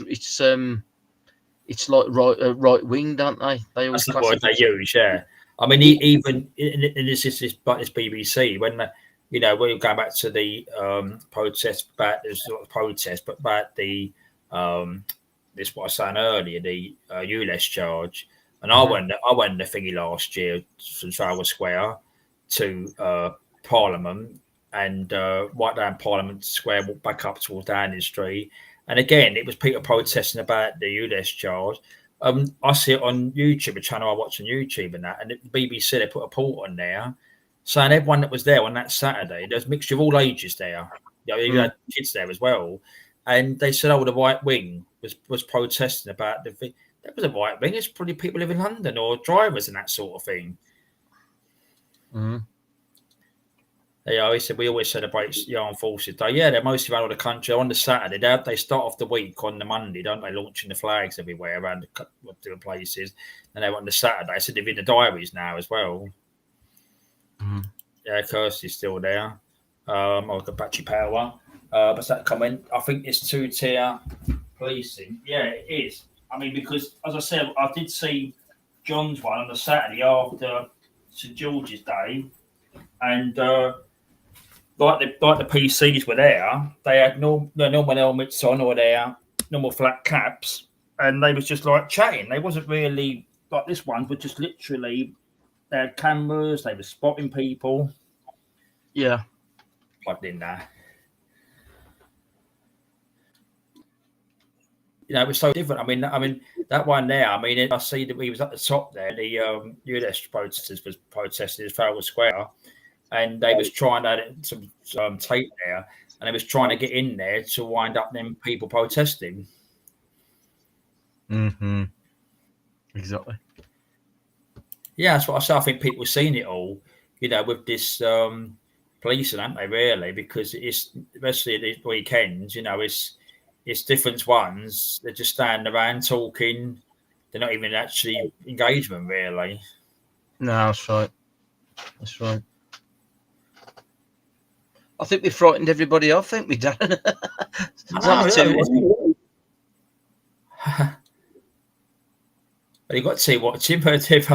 like right wing, don't they? They always That's the class word it they as use, yeah. I mean, even in this BBC, when we're going back to the protest about this sort of protest, but about the this what I was saying earlier, the ULEZ charge, and I went the thingy last year from Trafalgar Square to Parliament, and right down Parliament Square, walked back up towards Downing Street, and again it was people protesting about the ULEZ charge. I see it on YouTube, a channel I watch on YouTube, and the BBC, they put a report on there saying everyone that was there on that Saturday, there's a mixture of all ages there. You had kids there as well, and they said, "Oh, the right wing was protesting about the thing." That was a right wing. It's probably people live in London or drivers and that sort of thing. He said we always celebrate the Armed Forces Day. Yeah, they're mostly around all the country on the Saturday. They start off the week on the Monday, don't they? Launching the flags everywhere around the different places, and they on the Saturday. So they're in the diaries now as well. Yeah, Kirsty's still there. I'll go back to power. But that comment, I think it's two-tier policing. Yeah, it is. I mean, because as I said, I did see John's one on the Saturday after St George's Day, and like the PCs were there, they had the normal helmets on or their normal flat caps, and they was just like chatting. They wasn't really like this one, but just literally they had cameras. They were spotting people. Yeah, plugged in there. It was so different. I mean that one there. I mean, I see that he was at the top there. The ULEZ protesters was protesting at Trafalgar Square, and they was trying to some tape there, and they was trying to get in there to wind up them people protesting. Exactly. Yeah, that's what I say. I think people have seen it all, with this policing, haven't they? Really, because it's especially these weekends. It's different ones. They're just standing around talking. They're not even actually engagement, really. No, that's right. That's right. I think we frightened everybody off, think we, Darren? But you've got to see what Timber if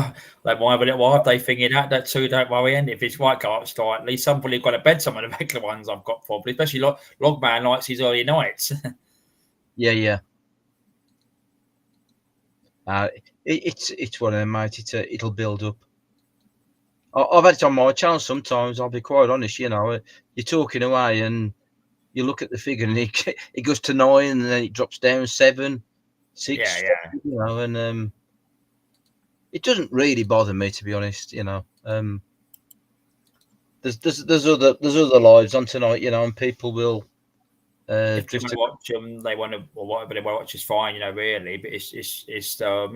like why would it why they thinking that too, don't worry, and if it's right go up slightly, somebody got to bed some of the regular ones I've got probably, especially Logman likes his early nights. Yeah. It's one of them, mate. It'll build up. I've had it on my channel sometimes. I'll be quite honest. You're talking away, and you look at the figure, and it goes to 9, and then it drops down 7, 6. Yeah. And it doesn't really bother me, to be honest. There's other lives on tonight, and people will. If they want to watch them, they want to, or whatever they want to watch is fine, really. But it's so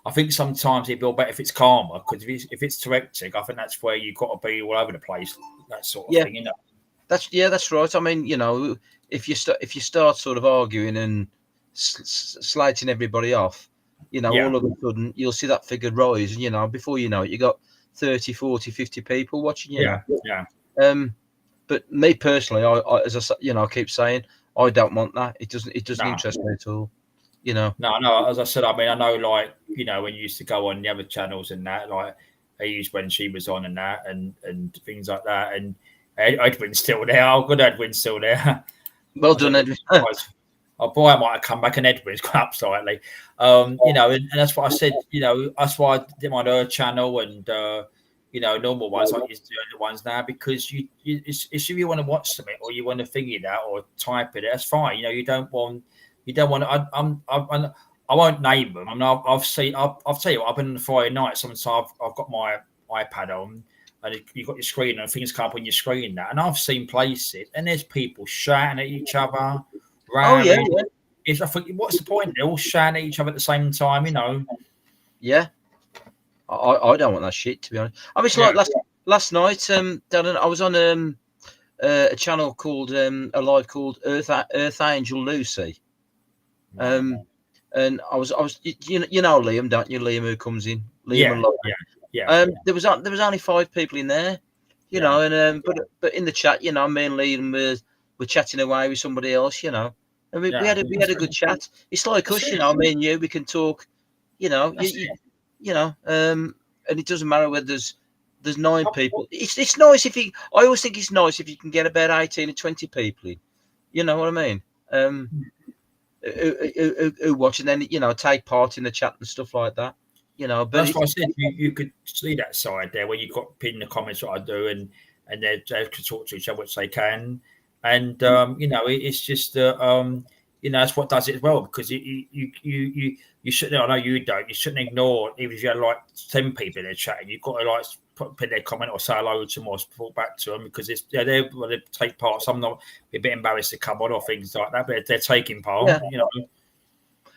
I think sometimes it'd be better if it's calmer, because if it's too hectic, I think that's where you've got to be all over the place, that sort of thing, That's right. I mean, if you start sort of arguing and slating everybody off, all of a sudden you'll see that figure rise, and before you know it, you got 30, 40, 50 people watching you. Yeah. But me personally, I as I keep saying, I don't want that. It doesn't interest me at all. No. As I said, I mean, I know, like, when you used to go on the other channels and that, like, I used when she was on and that, and things like that, and Edwin's still there. Oh, good, Edwin's still there. Well done, Edwin. Oh boy, I might have come back and Edwin's gone up slightly. And that's what I said. That's why I did my other channel and normal ones like you do the ones now, because it's if you want to watch something or you want to figure it out or type it, that's fine. You don't want. I won't name them. I mean, I'll tell you what. I've been on the Friday night. Sometimes I've got my iPad on, and you've got your screen and things come up on your screen now. And I've seen places, and there's people shouting at each other. Oh yeah. I think, what's the point? They're all shouting at each other at the same time, Yeah. I don't want that shit, to be honest. I mean, it's like last night, Darren, I was on a channel called a live called Earth Angel Lucy, and and I was you know Liam, don't you? Liam who comes in, Liam Yeah, and Lauren. yeah. There was only 5 people in there, you know, and but in the chat, you know, me and Liam were chatting away with somebody else, you know, and we had a good chat. It's like us, you know, me and you, we can talk, you know, you know, and it doesn't matter whether there's 9 people. It's nice if you. I always think it's nice if you can get about 18 or 20 people in. You know what I mean? Who watch and then, you know, take part in the chat and stuff like that. You know, but that's what I said. You could see that side there where you've got pinned the comments what I do, and they can talk to each other, which they can, and you know, it's just you know, that's what does it as well, because you shouldn't. I know you don't. You shouldn't ignore, even if you had like 10 people in the chat. You've got to like put their comment or say hello to them or talk back to them, because it's they take part. Some not be a bit embarrassed to come on or things like that, but they're taking part. You know.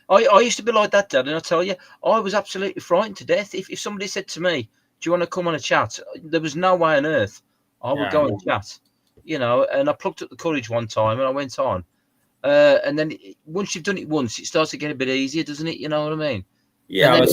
I used to be like that, Dad, and I tell you, I was absolutely frightened to death. If somebody said to me, "Do you want to come on a chat?" There was no way on earth I would go and chat. You know, and I plucked up the courage one time and I went on. And then once you've done it once, it starts to get a bit easier, doesn't it? You know what I mean? Yeah, I've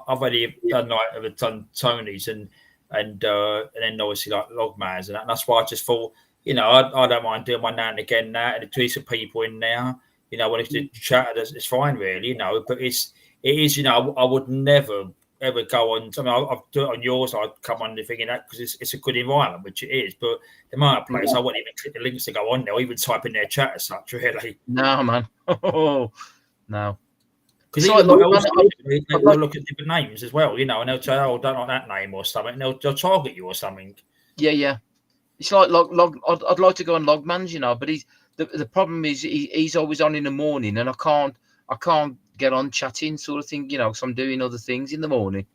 already done like I've done Tony's and then obviously like Logman's and that's why I just thought, you know, I don't mind doing one now and again now, and there's some people in there, you know, when it's chat, it's fine really, you know, but it is, you know, I would never ever go on. I mean, I'll do it on yours. I'd come on the thing in that because it's a good environment, which it is. But the amount of place, I wouldn't even click the links to go on there, or even type in their chat as such. Really, no, man, oh no. Because even like they'll look at different names as well, you know, and they'll say, "Oh, don't like that name" or something, and they'll target you or something. Yeah. It's like log. I'd like to go on Logman's, you know, but the problem is he's always on in the morning, and I can't get on chatting sort of thing, you know, because I'm doing other things in the morning,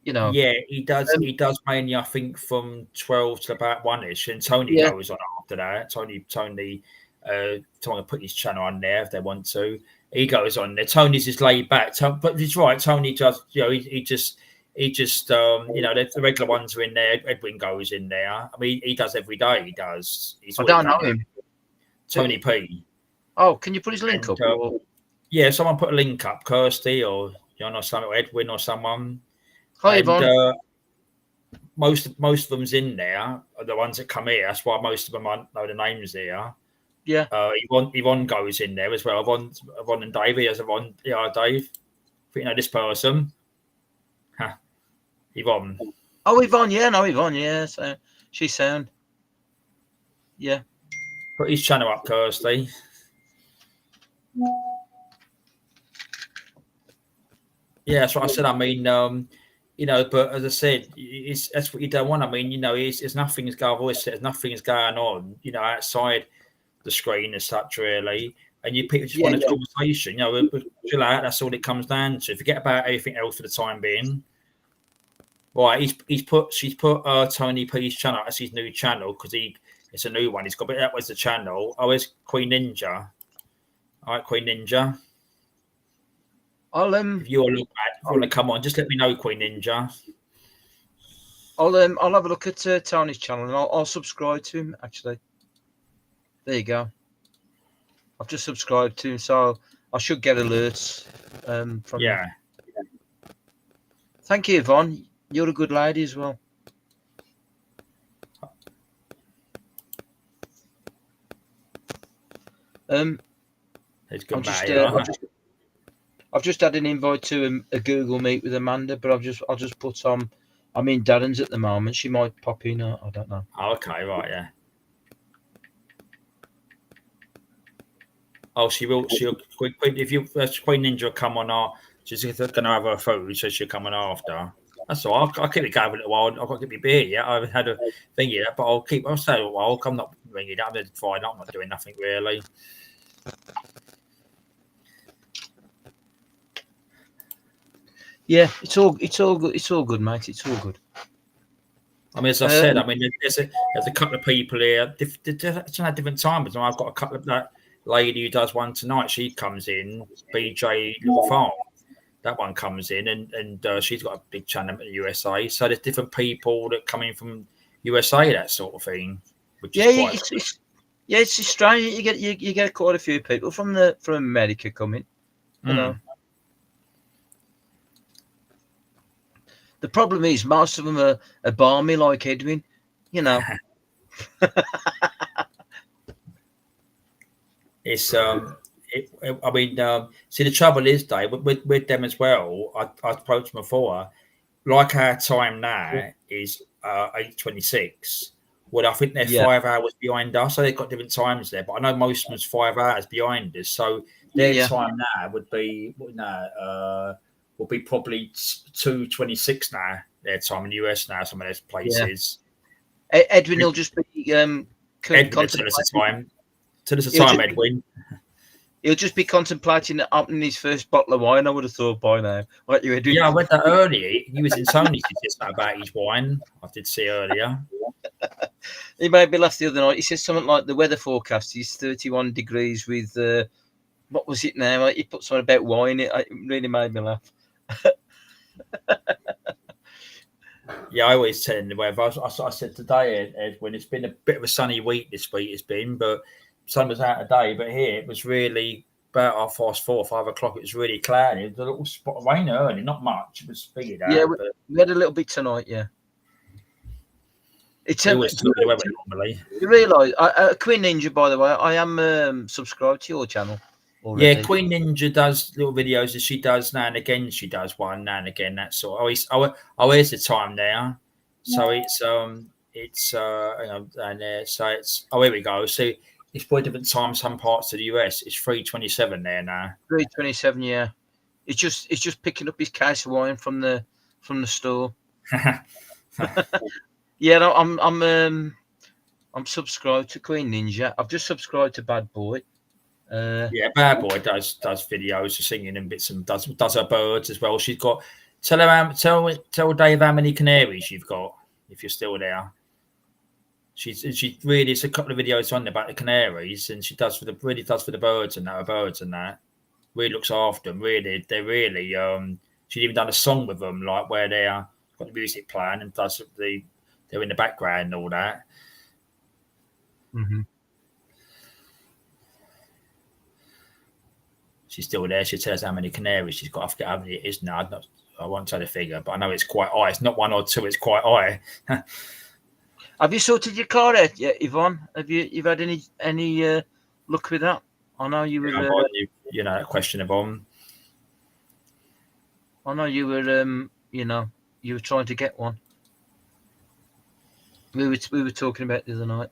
you know. Yeah, he does. He does mainly, I think, from 12 to about 1ish, and Tony goes on after that. Tony, to put his channel on there if they want to. He goes on there. Tony's just laid back, but it's right. Tony does, you know, he just, you know, the regular ones are in there. Edwin goes in there. I mean, he does every day. He does. I don't know him. Tony P. Oh, can you put his link up? Yeah, someone put a link up, Kirsty or you know, someone, or Edwin or someone. Hi, Yvonne. Most of them's in there are the ones that come here. That's why most of them I know the names here. Yeah. Yvonne goes in there as well. Yvonne and Dave. He has Yvonne. Yeah, Dave. I think you know this person. Huh. Yvonne. Oh, Yvonne. Yeah, no, Yvonne. Yeah, so she's sound. Yeah. Put his channel up, Kirsty. Yeah, that's what I said. I mean, you know, but as I said, that's what you don't want. I mean, you know, it's nothing's going. I've always said there's nothing's going on, you know, outside the screen as such, really. And you people just want a conversation, you know, chill out. That's all it comes down to. Forget about everything else for the time being. Right, she's put Tony P's channel as his new channel because it's a new one. He's got, but that was the channel. Oh, it's Queen Ninja. All right, Queen Ninja. If you want to come on, just let me know, Queen Ninja. I'll have a look at Tony's channel and I'll subscribe to him. Actually, there you go. I've just subscribed to him, so I should get alerts from him. Thank you, Yvonne. You're a good lady as well. It's good. I've just had an invite to a Google Meet with Amanda, but I'll just put on. I'm in Darren's at the moment. She might pop in. I don't know. Oh, okay, right, yeah. Oh, she will. If Queen Ninja come on, she's going to have her food, so she'll come on after. That's all. I'll keep it going for a little while. I've got to get my beer yet. I haven't had a thing yet, but I'll stay a while. I'm not ringing up. I'm fine. I'm not doing nothing really. Yeah, it's all good. It's all good, mate. It's all good. I mean, as I said, I mean, there's a couple of people here. Different times. I've got a couple of that lady who does one tonight. She comes in, BJ Little Farm. That one comes in, and she's got a big channel in the USA. So there's different people that come in from USA, that sort of thing. Which is it's strange. You get quite a few people from America coming. You know. The problem is most of them are balmy like Edwin, you know. It's I mean, see, the trouble is, Dave, with them as well. I approached them before. Like our time now is 8:26. Well, I think they're Yeah, 5 hours behind us, so they've got different times there. But I know most of them's 5 hours behind us, so their yeah. time now would be probably 2:26 now. Their time in the US now, some of those Yeah. places. Edwin will just be Edwin, will tell us the contemplating. time. Tell us the He'll time, just Edwin. he'll just be contemplating opening his first bottle of wine. I would have thought by now, like you, Edwin. Yeah, I read that earlier. He was in Sony's just about his wine. I did see earlier. He made me laugh the other night. He said something like the weather forecast is 31 degrees with what was it now? He put something about wine. It really made me laugh. Yeah, I always tell him the weather. I said today, Edwin, it's been a bit of a sunny week this week. It's been, but sun was out today. But here it was really about 4:30, 5 o'clock. It was really cloudy. It was a little spot of rain early, not much. It was figured Yeah, out, but we had a little bit tonight. Yeah, it's we always tell the weather normally. you realise, Queen Ninja, by the way, I am subscribed to your channel already. Yeah, Queen Ninja does little videos, and she does now and again. She does one now and again. That sort. Here's the time now. So it's and so it's here we go. So it's probably different time. Some parts of the US, it's 3:27 there now. 3:27. Yeah, it's just picking up his case of wine from the store. Yeah, no, I'm subscribed to Queen Ninja. I've just subscribed to Bad Boy. Yeah, Bad Boy does videos of singing and bits and does her birds as well. She's got tell Dave how many canaries you've got if you're still there. She really it's a couple of videos on there about the canaries and she does for the birds and that. Really looks after them. Really, they're really she's even done a song with them like where they're got the music playing and they're in the background and all that. Mm-hmm. She's still there. She tells us how many canaries she's got. I forget how many it is now. I won't tell the figure, but I know it's quite high. It's not one or two. It's quite high. Have you sorted your car out yet, Yvonne? You've had any luck with that? I know you were. You know that question of on. I know you were. You were trying to get one. We were talking about the other night.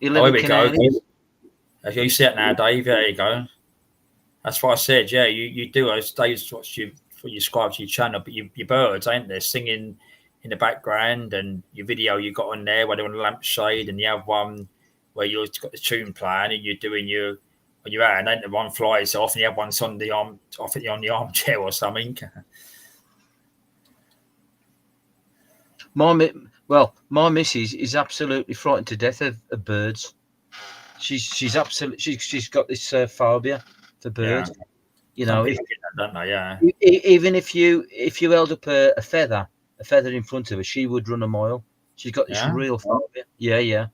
11 here we go. As you see it now, Dave. There you go. That's what I said. Yeah, you do. As Dave's what you subscribe to your channel, but your birds, ain't they, singing in the background, and your video you got on there where they're on a lampshade, and you have one where you've got the tune playing and you're doing your on your hand, and the one flies off, and you have one on the arm, I think on the armchair or something. My missus is absolutely frightened to death of birds. She's got this phobia for birds. Yeah. You know, don't they? Yeah. Even if you held up a feather in front of her, she would run a mile. She's got this real phobia. Yeah,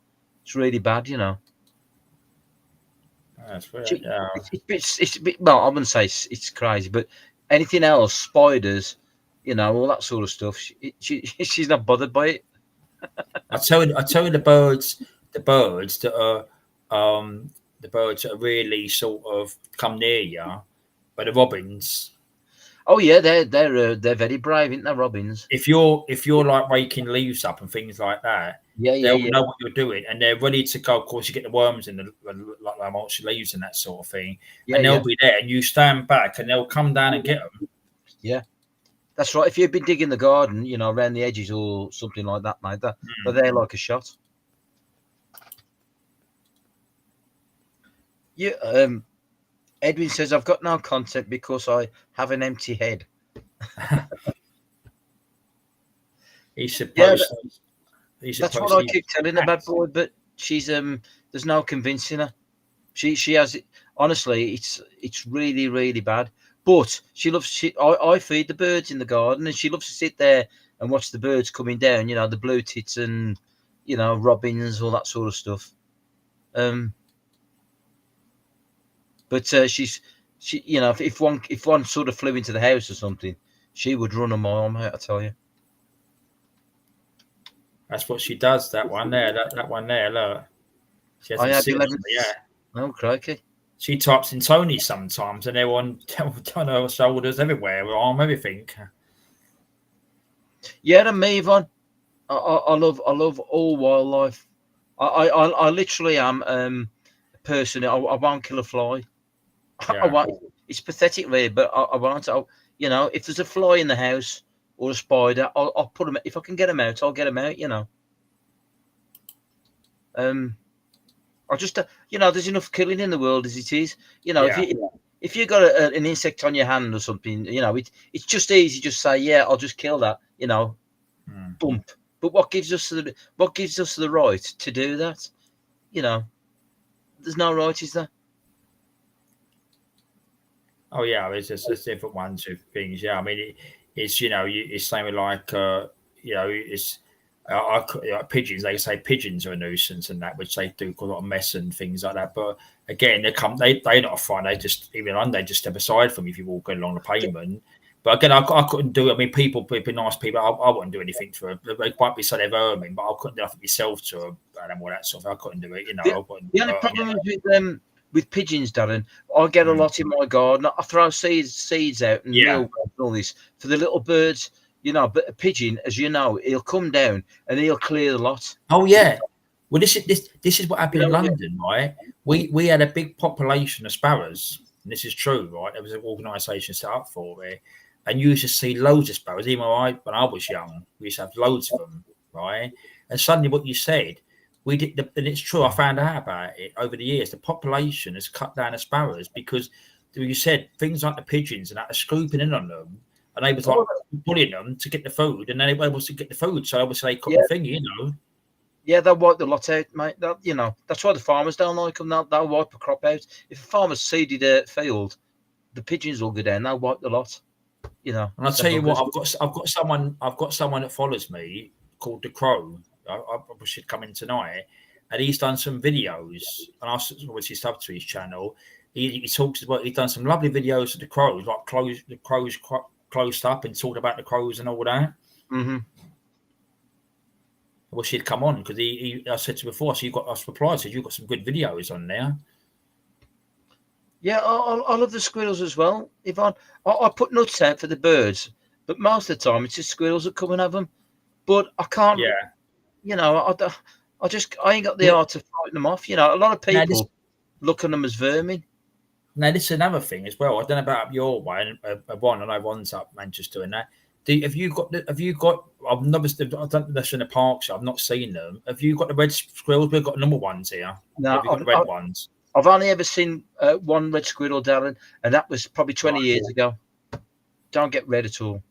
it's really bad, you know. That's weird. Yeah. It's a bit, well, I wouldn't say it's crazy, but anything else, spiders, you know, all that sort of stuff. She's not bothered by it. I tell you, the birds that are really sort of come near you, but the robins. Oh yeah, they're very brave, aren't they, robins? If you're like raking leaves up and things like that, they'll know what you're doing and they're ready to go. Of course, you get the worms in the like mulch leaves and that sort of thing, and they'll be there, and you stand back, and they'll come down and get them. Yeah. That's right. If you've been digging the garden, you know, around the edges or something like that, mate, but they're like a shot. Yeah. Edwin says, I've got no content because I have an empty head. He's supposed that's what I keep telling the Bad Boy, but she's there's no convincing her. She has it. Honestly, it's really, really bad. But she loves. I feed the birds in the garden, and she loves to sit there and watch the birds coming down. You know, the blue tits and robins, all that sort of stuff. But she if one sort of flew into the house or something, she would run a mile, mate. I tell you. That's what she does. That one there. That one there. Look, she has I them had sitting 11. on there. Yeah. Oh, crikey. She types in Tony sometimes, and they're on her shoulders everywhere, her arm, everything. Yeah, and me, Yvonne. I love all wildlife. I literally am a person. I won't kill a fly. I Yeah. won't. It's pathetic, really, but I won't. You know, if there's a fly in the house or a spider, I'll put them. If I can get them out, I'll get them out. You know. I just, there's enough killing in the world as it is. You know, Yeah. if you got an insect on your hand or something, it's just easy. Just say, yeah, I'll just kill that. Bump. But what gives us the right to do that? You know, there's no right, is there? Oh yeah, there's different ones with things. Yeah, I mean it's it's same like it's like pigeons. They say pigeons are a nuisance and that, which they do a lot of mess and things like that. But again, they're not a fine. They just they just step aside from you if you're walking along the pavement. But again, I couldn't do it. I mean, people, be nice people. I wouldn't do anything to her. They might be so they're vermin, but I couldn't do nothing myself to her and all that stuff. I couldn't do it. The, I couldn't the only hurt 'em, problem is with pigeons, Darren. I get a lot in my garden. I throw seeds out and Yeah. milk and all this for the little birds. But a pigeon, as you know, he'll come down and he'll clear the lot. Oh yeah. Well, this is what happened in Yeah. London, right? We had a big population of sparrows, and this is true, right? There was an organisation set up for it, and you used to see loads of sparrows. Even when I was young, we used to have loads of them, right? And suddenly, what you said, we did, and it's true. I found out about it over the years. The population has cut down the sparrows because you said things like the pigeons and that are scooping in on them, and they was like bullying them to get the food, and then they were able to get the food. So obviously they cut the thing, Yeah, they'll wipe the lot out, mate. That's why the farmers don't like them. They'll wipe a crop out. If a farmer's seeded a field, the pigeons will go down. They'll wipe the lot. And I'll tell you what, I've got someone that follows me called the Crow. I should come in tonight, and he's done some videos, and I obviously sub to his channel. He talks about he's done some lovely videos of the crows, like the crows closed up, and talked about the crows and all that. Mm-hmm. I wish he'd come on because I said to him before, so I replied, said you've got some good videos on there. Yeah, I love the squirrels as well, Yvonne. I put nuts out for the birds, but most of the time it's the squirrels that come and have them. But I can't. Yeah. I ain't got the art to fight them off. A lot of people look at them as vermin. Now this is another thing as well. I don't know about up your way. One, I know one's up Manchester and that. Have you got? I've never. I don't know that's in the parks. I've not seen them. Have you got the red squirrels? We've got number ones here. No, have you got the red ones? I've only ever seen one red squirrel, Darren, and that was probably 20 years ago. Don't get red at all.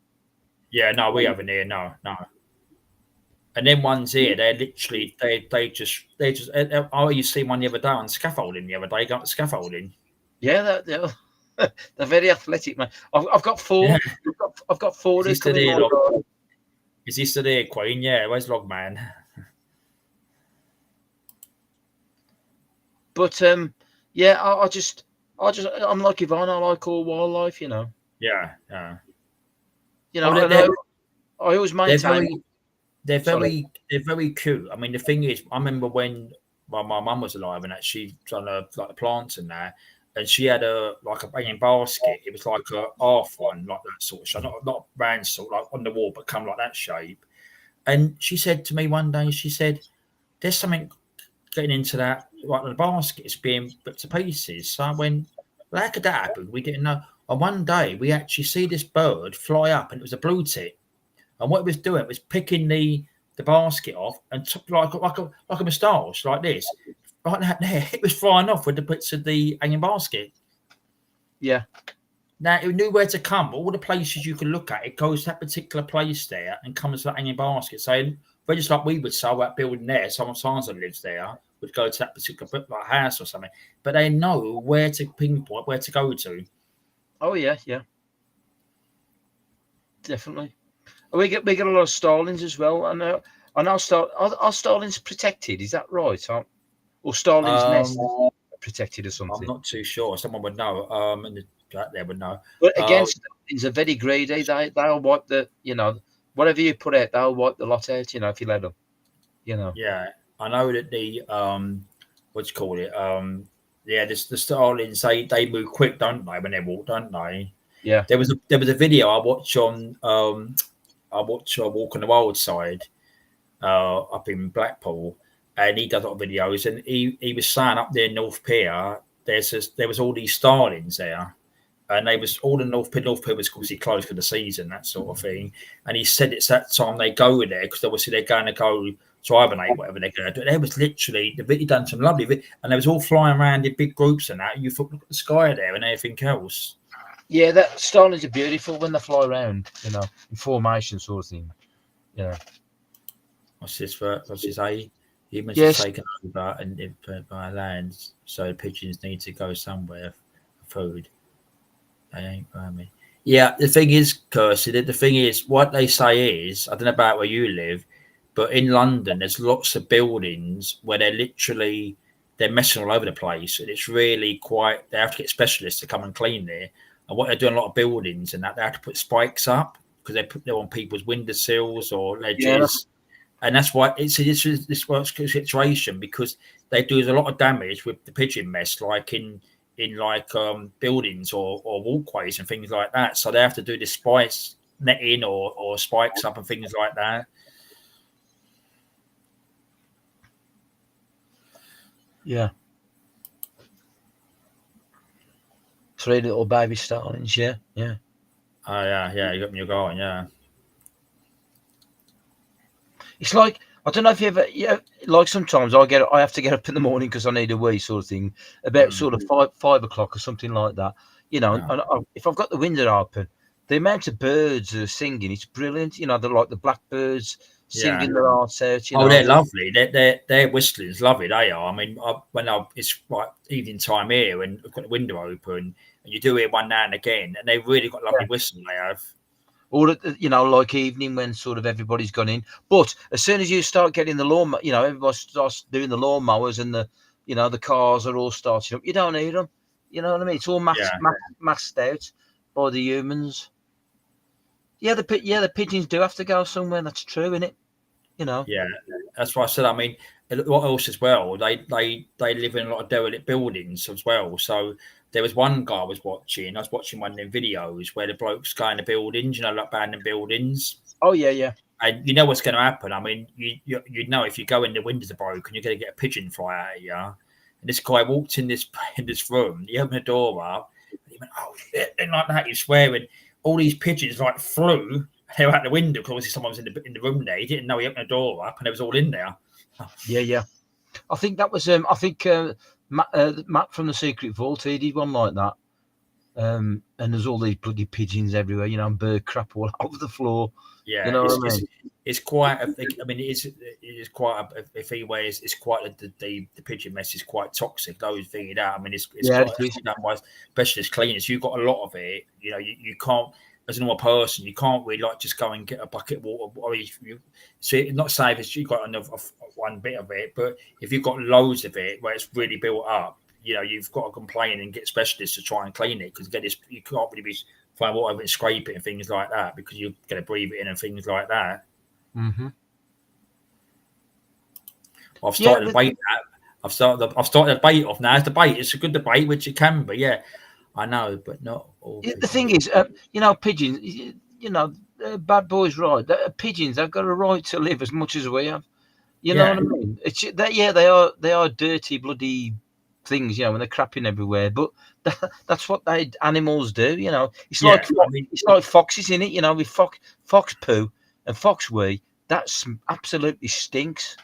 Yeah, no, we haven't here. No. And then ones here, they're literally they just. Oh, you seen one the other day on scaffolding the other day. Got the scaffolding. Yeah, they're very athletic, man. I've got four. Yeah. I've got four. Is he still there, Queen? Yeah, where's Logman? But I'm like Yvonne. I like all wildlife, Yeah. I always maintain. They're very cute. I mean, the thing is, I remember when my mum was alive and actually done like the plants and that. And she had a hanging basket. It was like a half one, like that sort of shape, not round sort, like on the wall, but come like that shape. And she said to me one day, she said, "There's something getting into that, like the basket is being put to pieces." So I went, "Well, how could that happen? We didn't know." And one day we actually see this bird fly up, and it was a blue tit. And what it was doing was picking the basket off and took like a moustache, like this. Right there, it was flying off with the bits of the hanging basket. Yeah. Now it knew where to come. All the places you can look at, it goes to that particular place there and comes to that hanging basket. So, just like we would sell that building there, someone that lives there would go to that particular like house or something. But they know where to pinpoint, where to go to. Oh yeah. Definitely. We get a lot of starlings as well. And are starlings protected? Is that right? Or starling's nest protected or something? I'm not too sure. Someone would know. And there would know. But again, starlings are very greedy. They'll wipe whatever you put out, they'll wipe the lot out. If you let them. You know. Yeah, I know that the what do you call it? Yeah, the starlings they move quick, don't they? When they walk, don't they? Yeah. There was a video I watched on I watched Walk on the Wild Side up in Blackpool, and he does a lot of videos, and he was saying up there in North Pier, there was all these starlings there, and they was all in North Pier. North Pier was obviously closed for the season, that sort of thing. And he said it's that time they go there because obviously they're going to go to hibernate, whatever they're going to do. There was literally the video done some lovely, and they was all flying around in big groups and that. You thought, look at the sky there and everything else. Yeah, that starlings are beautiful when they fly around, you know, in formation sort of thing. Yeah. What's his A? Humans Yes. are taken over and by land, so pigeons need to go somewhere for food. They ain't by me. Yeah, the thing is, Kirsty, the thing is, what they say is, I don't know about where you live, but in London, there's lots of buildings where they're messing all over the place, and it's really quite. They have to get specialists to come and clean there. And what they're doing, a lot of buildings and that they have to put spikes up because they're on people's windowsills or ledges, and that's why it's this situation because they do a lot of damage with the pigeon mess, like in buildings or walkways and things like that. So they have to do this spice netting or spikes up and things like that. Yeah. 3 little baby starlings, yeah. Oh yeah, you got me going, yeah. It's like I don't know if you ever, yeah, like sometimes I have to get up in the morning because I need a wee sort of thing, about sort of 5 o'clock or something like that. You know, Yeah. and if I've got the window open, the amount of birds that are singing, it's brilliant. You know, they're like the blackbirds singing their hearts out. You Oh, know, they're lovely. Their whistling's lovely. They are. I mean, it's like evening time here, and I've got the window open, and you do hear one now and again, and they've really got lovely whistling. They have. or you know, like evening when sort of everybody's gone in. But as soon as you start getting the lawn, you know, everybody starts doing the lawn mowers and the cars are all starting up. You don't need them. You know what I mean? It's all masked out by the humans. Yeah, the pigeons do have to go somewhere. That's true, isn't it? You know. Yeah, that's what I said. I mean, what else as well? They live in a lot of derelict buildings as well. So there was one guy I was watching. I was watching one of them videos where the blokes go in the buildings, you know, like abandoned buildings. Oh yeah. And you know what's going to happen. I mean, you know if you go in, the windows are broken, you're going to get a pigeon fly out at you. And this guy walked in this room. He opened the door up. And he went, "Oh shit!" And like that, he's swearing. All these pigeons like flew. They were out the window because obviously someone was in the room there. He didn't know he opened the door up, and it was all in there. Yeah. I think that was Matt from the Secret Vault. He did one like that. And there's all these bloody pigeons everywhere, you know, and bird crap all over the floor. Yeah, you know what I mean? It's quite. I mean, it is quite. If he weighs, it's quite the pigeon mess is quite toxic. Those figured out. I mean, it's done by specialist cleaners. You've got a lot of it. You know, you can't. As a normal person, you can't really like just go and get a bucket of water. Or not say if you've got enough of one bit of it, but if you've got loads of it where it's really built up, you know, you've got to complain and get specialists to try and clean it because you can't really be find water and scrape it and things like that because you're going to breathe it in and things like that. Mm-hmm. I've started a debate. I've started a debate off now. It's a debate. It's a good debate, which it can be. Yeah, I know, but not all. The thing is, you know, pigeons. You know, bad boys, right? Pigeons have got a right to live as much as we have. You know what I mean? They are dirty, bloody things, you know, when they're crapping everywhere. But that's what animals do, you know. It's like foxes in it, you know, with fox poo and fox wee. That's absolutely stinks.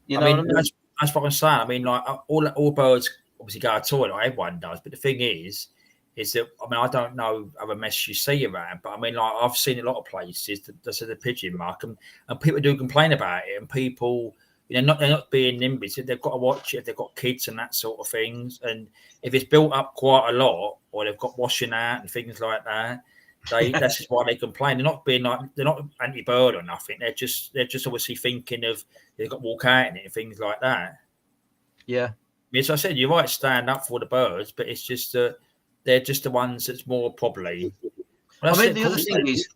You know what I mean? That's what I'm saying. I mean, like all birds obviously go to the toilet, like everyone does. But the thing is that I mean, I don't know other mess you see around, but I mean, like I've seen a lot of places that's the pigeon mark, and people do complain about it, and people. You know, they're not being NIMBYs. They've got to watch it if they've got kids and that sort of things. And if it's built up quite a lot, or they've got washing out and things like that, that's just why they complain. They're not anti-bird or nothing. They're just obviously thinking of they've got to walk out in it and things like that. Yeah. As I said, you're right, stand up for the birds, but it's just they're just the ones that's more probably. I mean, the other thing is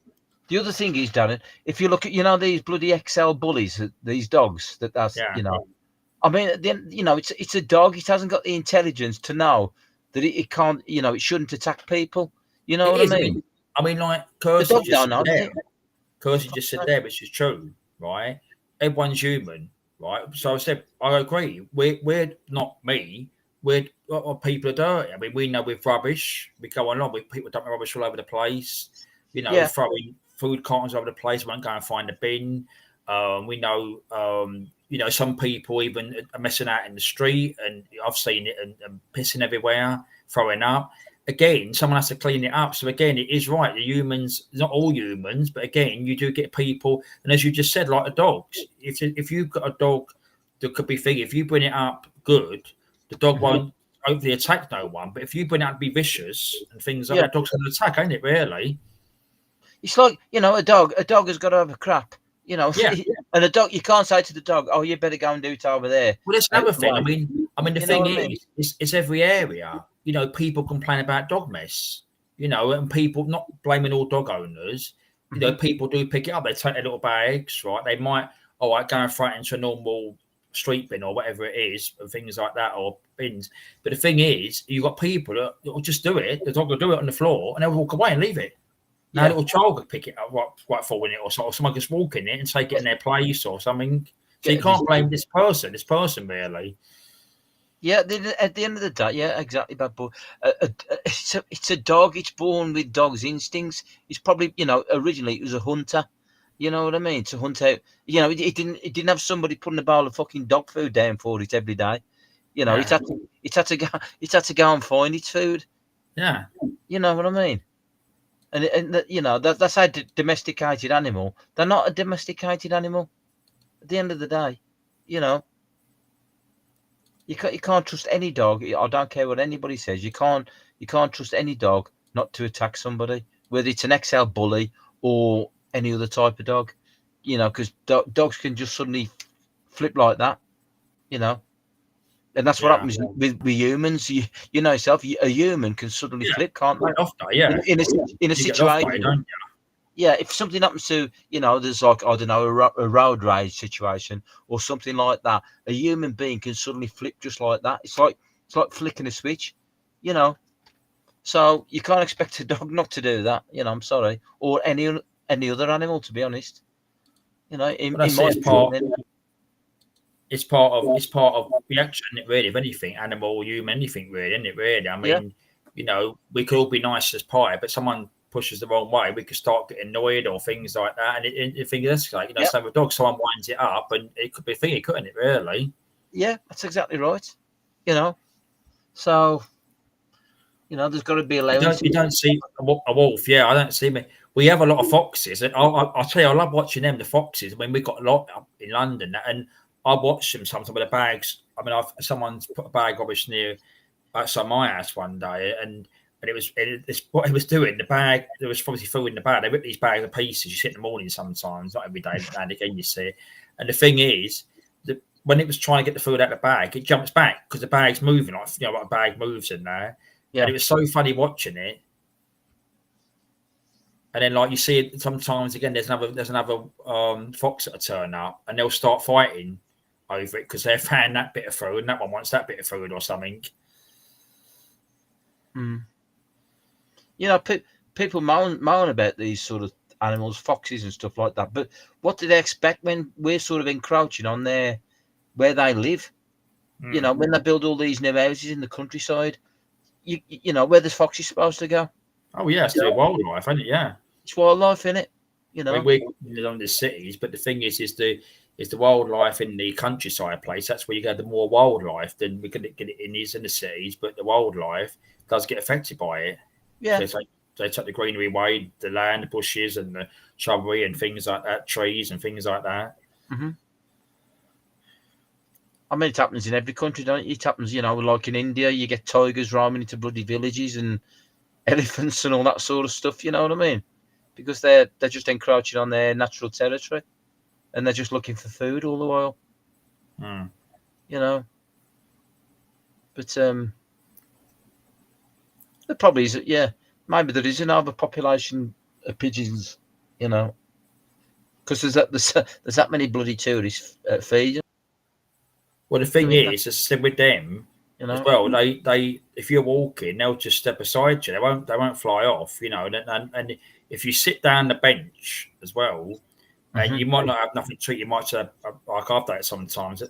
The other thing is, Darren, if you look at these bloody XL bullies, these dogs that's Yeah, I mean, then it's a dog. It hasn't got the intelligence to know that it can't, it shouldn't attack people. You know it what I is. mean? Like The Kirsty dog just don't said know, does there. it? Kirsty just said there, which is true, right? Everyone's human, right? So I said, I agree. We're not me. We're people are dirty. I mean, we know with rubbish. We go along with people dumping rubbish all over the place. Yeah, Throwing food cartons over the place. Won't go and find a bin. We know, some people even are messing out in the street, and I've seen it and pissing everywhere, throwing up. Again, someone has to clean it up. So again, it is right. The humans, not all humans, but again, you do get people, and as you just said, like the dogs. If you've got a dog that could be thinking, if you bring it up good, the dog won't hopefully attack no one. But if you bring it up to be vicious and things like yeah. that, dog's going to attack, ain't it? Really? It's like a dog. A dog has got to have a crap. Yeah. And a dog, you can't say to the dog, "Oh, you better go and do it over there." Well, that's Out another the thing. way. The You know thing what I mean? is, it's every area. People complain about dog mess. And people not blaming all dog owners. People do pick it up. They take their little bags, right? They might, all right, go and throw it into a normal street bin or whatever it is, and things like that, or bins. But the thing is, you've got people that will just do it. The dog will do it on the floor, and they'll walk away and leave it. Now, a little child could pick it up, right fall in it, or someone could walk in it and take it in their place or something. So you can't blame this person really. Yeah, at the end of the day, yeah, exactly. But it's a dog. It's born with dog's instincts. It's probably originally it was a hunter. You know what I mean? To hunt out. It didn't have somebody putting a bowl of fucking dog food down for it every day. Yeah. It had to go and find its food. Yeah. You know what I mean? And that's a domesticated animal. They're not a domesticated animal. At the end of the day, you know. You can't trust any dog. I don't care what anybody says. You can't trust any dog not to attack somebody, whether it's an XL bully or any other type of dog. Because dogs can just suddenly flip like that. And that's what happens with humans. You know yourself. A human can suddenly flip, can't they? Off day, yeah. In a You get off day, situation. don't you? Yeah, if something happens to, there's like, I don't know, a road rage situation or something like that, a human being can suddenly flip just like that. It's like flicking a switch, you know. So you can't expect a dog not to do that, I'm sorry, or any other animal, to be honest. In Well, that's my it. opinion, It's part of reaction, isn't it, really, of anything, animal, human, anything really, isn't it, really? I yeah, mean, we could all be nice as pie, but someone pushes the wrong way, we could start getting annoyed or things like that. And it things escalate, yeah, same with dogs, someone winds it up and it could be a thing, couldn't it, really? yeah, that's exactly right. So there's got to be allowance. You don't see a wolf, yeah, I don't see me. We have a lot of foxes, and I'll tell you, I love watching them, the foxes. I mean, we've got a lot up in London, and I watch them sometimes with the bags. I mean, someone's put a bag obviously near outside my house one day, and it's what he was doing. The bag, there was obviously food in the bag. They rip these bags to pieces. You see it in the morning sometimes, not every day, but now and again you see it. And the thing is, that when it was trying to get the food out of the bag, it jumps back because the bag's moving, like a bag moves in there. Yeah. And it was so funny watching it. And then, like you see it sometimes again, there's another fox that'll turn up, and they'll start fighting over it because they've found that bit of food, and that one wants that bit of food or something. Mm. People moan about these sort of animals, foxes and stuff like that. But what do they expect when we're sort of encroaching on where they live? When they build all these new houses in the countryside, where the fox is supposed to go. Oh yeah, it's the wildlife, isn't it? Yeah, it's wildlife, isn't it? We live on the cities, but the thing is the wildlife in the countryside place. That's where you get the more wildlife than we can get it in the cities. But the wildlife does get affected by it. Yeah, so they take the greenery away, the land, the bushes, and the shrubbery and things like that, trees and things like that. Mm-hmm. I mean, it happens in every country, don't it? It happens, like in India, you get tigers roaming into bloody villages and elephants and all that sort of stuff. You know what I mean? Because they're just encroaching on their natural territory, and they're just looking for food all the while. But there probably is, maybe there is an overpopulation of pigeons you know, because there's that many bloody tourists feeding. Well, the thing Doing that, is, as I said with them you as know. well, they if you're walking, they'll just step beside you. They won't fly off, you know. And if you sit down the bench as well, and Hmm. you might not have nothing to eat, you might have like I've done it sometimes.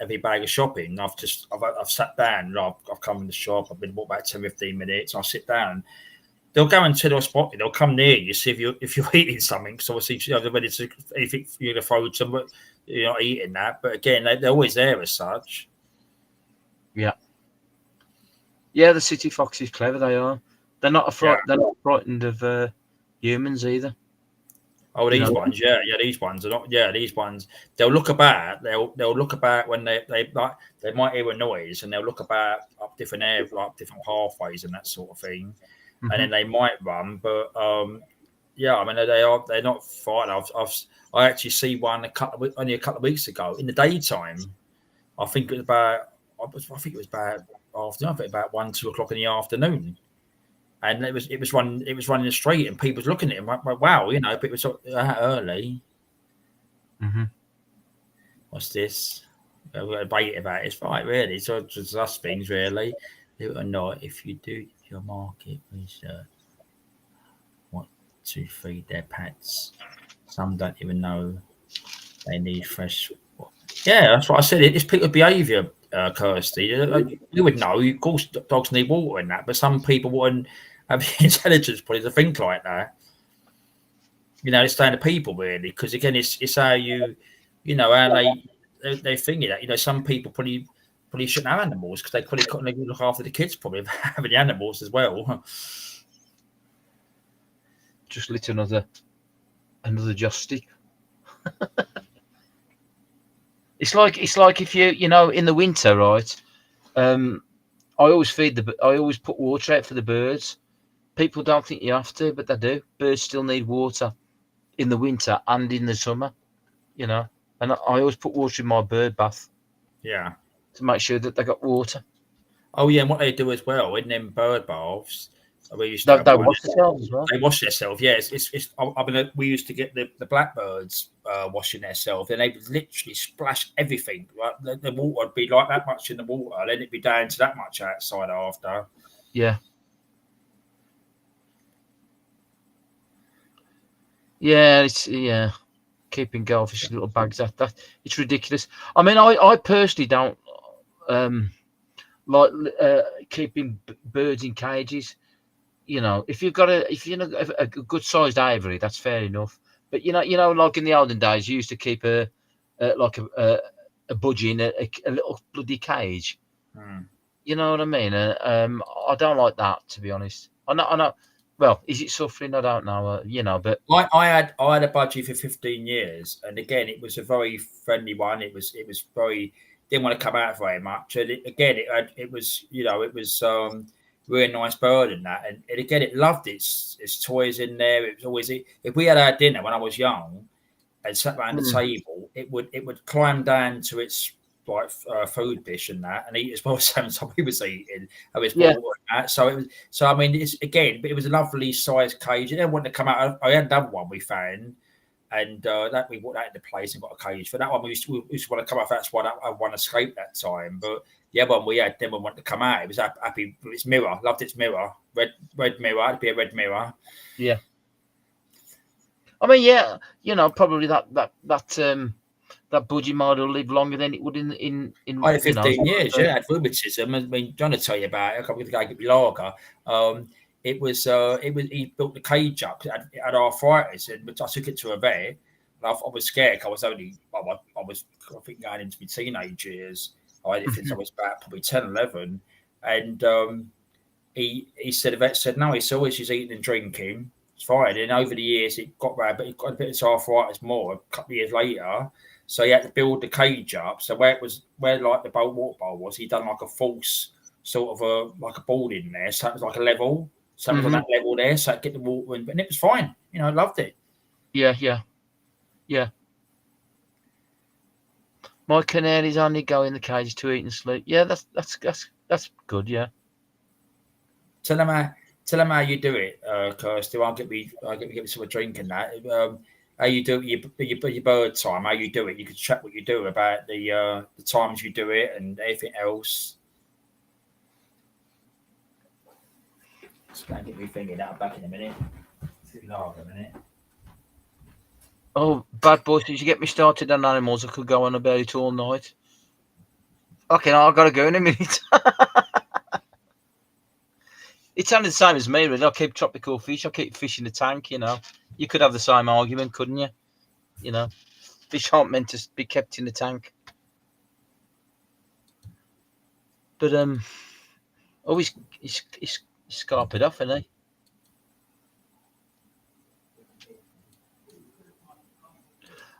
Every bag of shopping, I've sat down, and I've come in the shop. I've been walked about 10, 15 minutes. I sit down. They'll go into their spot. They'll come near you, see if you're eating something. Because obviously, they're ready to anything for you to throw to them, but you're not eating that. But again, they're always there as such. Yeah, yeah. The city fox is clever. They are. Yeah. They're not frightened of humans either. Oh, You these know. ones, yeah, these ones are not. Yeah, these ones. They'll look about. They'll look about when they like they might hear a noise and they'll look about up different areas, like different pathways and that sort of thing, and Hmm. then they might run. But yeah, I mean they're not frightened. I actually see one only a couple of weeks ago in the daytime. I think it was about I think it was about afternoon. I think about 1, 2 o'clock in the afternoon. And it was running the street, and people was looking at him like, wow, you know, but it was that early. Hmm. What's this? We've got a debate about it. It's right, really. So it's just us things, really. Believe it or not, if you do your market research, what to feed their pets, some don't even know they need fresh. Yeah, that's what I said. It's people's behaviour, Kirsty. You would know. Of course, dogs need water and that, but some people wouldn't have the intelligence probably to think like that. You know, it's down to people really, because again, it's how you know, how they think that. You know, some people probably shouldn't have animals because they probably couldn't look after the kids probably having the animals as well. Just lit another joystick. It's like if you know in the winter, right? Um, I always put water out for the birds. People don't think you have to, but they do. Birds still need water in the winter and in the summer, you know. And I always put water in my bird bath Yeah. to make sure that they got water. Oh yeah, and what they do as well in them bird baths, we used to have They one. wash themselves as well. They wash themselves. Yeah, I mean, we used to get the blackbirds washing themselves, and they would literally splash everything. Like the water would be like that much in the water, then it'd be down to that much outside after. Yeah, yeah. Keeping goldfish in little bags, that it's ridiculous. I mean, I personally don't um like keeping birds in cages. You know, if you know a good sized aviary, that's fair enough. But like in the olden days, you used to keep like a budgie in a little bloody cage. Hmm. You know what I mean? I don't like that, to be honest. I know. Well, is it suffering? I don't know. But I had a budgie for 15 years, and again, it was a very friendly one. It was very didn't want to come out very much, and it was it was really nice bird and that, and again, it loved its toys in there. It was always if we had our dinner when I was young and sat around the mm, table, it would climb down to its like food dish and that, and eat as well as same time he was eating, have his yeah, water and that. So it was. So I mean, it's again, but it was a lovely sized cage. It didn't want to come out. I had another one we found, and that we brought that into place and got a cage for that one. We used to want to come off. That's why I one escaped that time. But the other one we had, then we wanted to come out. It was happy with its mirror. Loved its mirror. Red mirror. It'd be a red mirror. yeah. I mean, yeah. Probably that budgie model live longer than it would I had you know. 15 years, yeah. I had rheumatism. I mean, trying to tell you about it. I can't go get me lager. He built the cage up. It had arthritis, and I took it to a vet. And I was scared. I was only, I think, going into my teenage years. I had it since I was about probably 10, 11. And he said, the vet said, no, he saw he's eating and drinking. It's fine. And over the years, it got bad, but it got a bit of arthritis more a couple of years later. So he had to build the cage up. So where like the water bowl was, he done like a false sort of like a board in there. So it was like a level. So it was on Hmm. that level there. So I'd get the water in, and it was fine. I loved it. Yeah, yeah, yeah. My canaries only go in the cage to eat and sleep. Yeah, that's good. Yeah. Tell them how tell them how you do it, Kirsty. I'll get me some drink and that. How you do it, your bird time, how you do it. You can chat what you do about the times you do it and everything else. Just going to get me thinking that back in a minute. It's a minute. Oh, bad boy, did you get me started on animals? I could go on about it all night. Okay, now I've got to go in a minute. It's only the same as me, really. I keep tropical fish. I keep fish in the tank, you know. You could have the same argument, couldn't you? You know, fish aren't meant to be kept in the tank. But, oh, he's scarpered off, isn't he?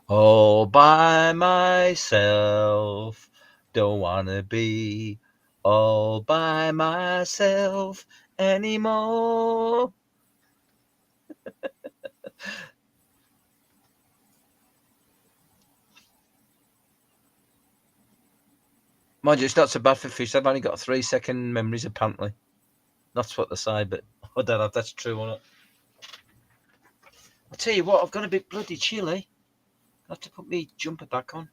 All by myself, don't wanna be all by myself anymore. Mind you, it's not so bad for fish. They've only got 3-second memories, apparently. That's what they say, but I don't know if that's true or not. I'll tell you what, I've got a bit bloody chilly. I have to put my jumper back on.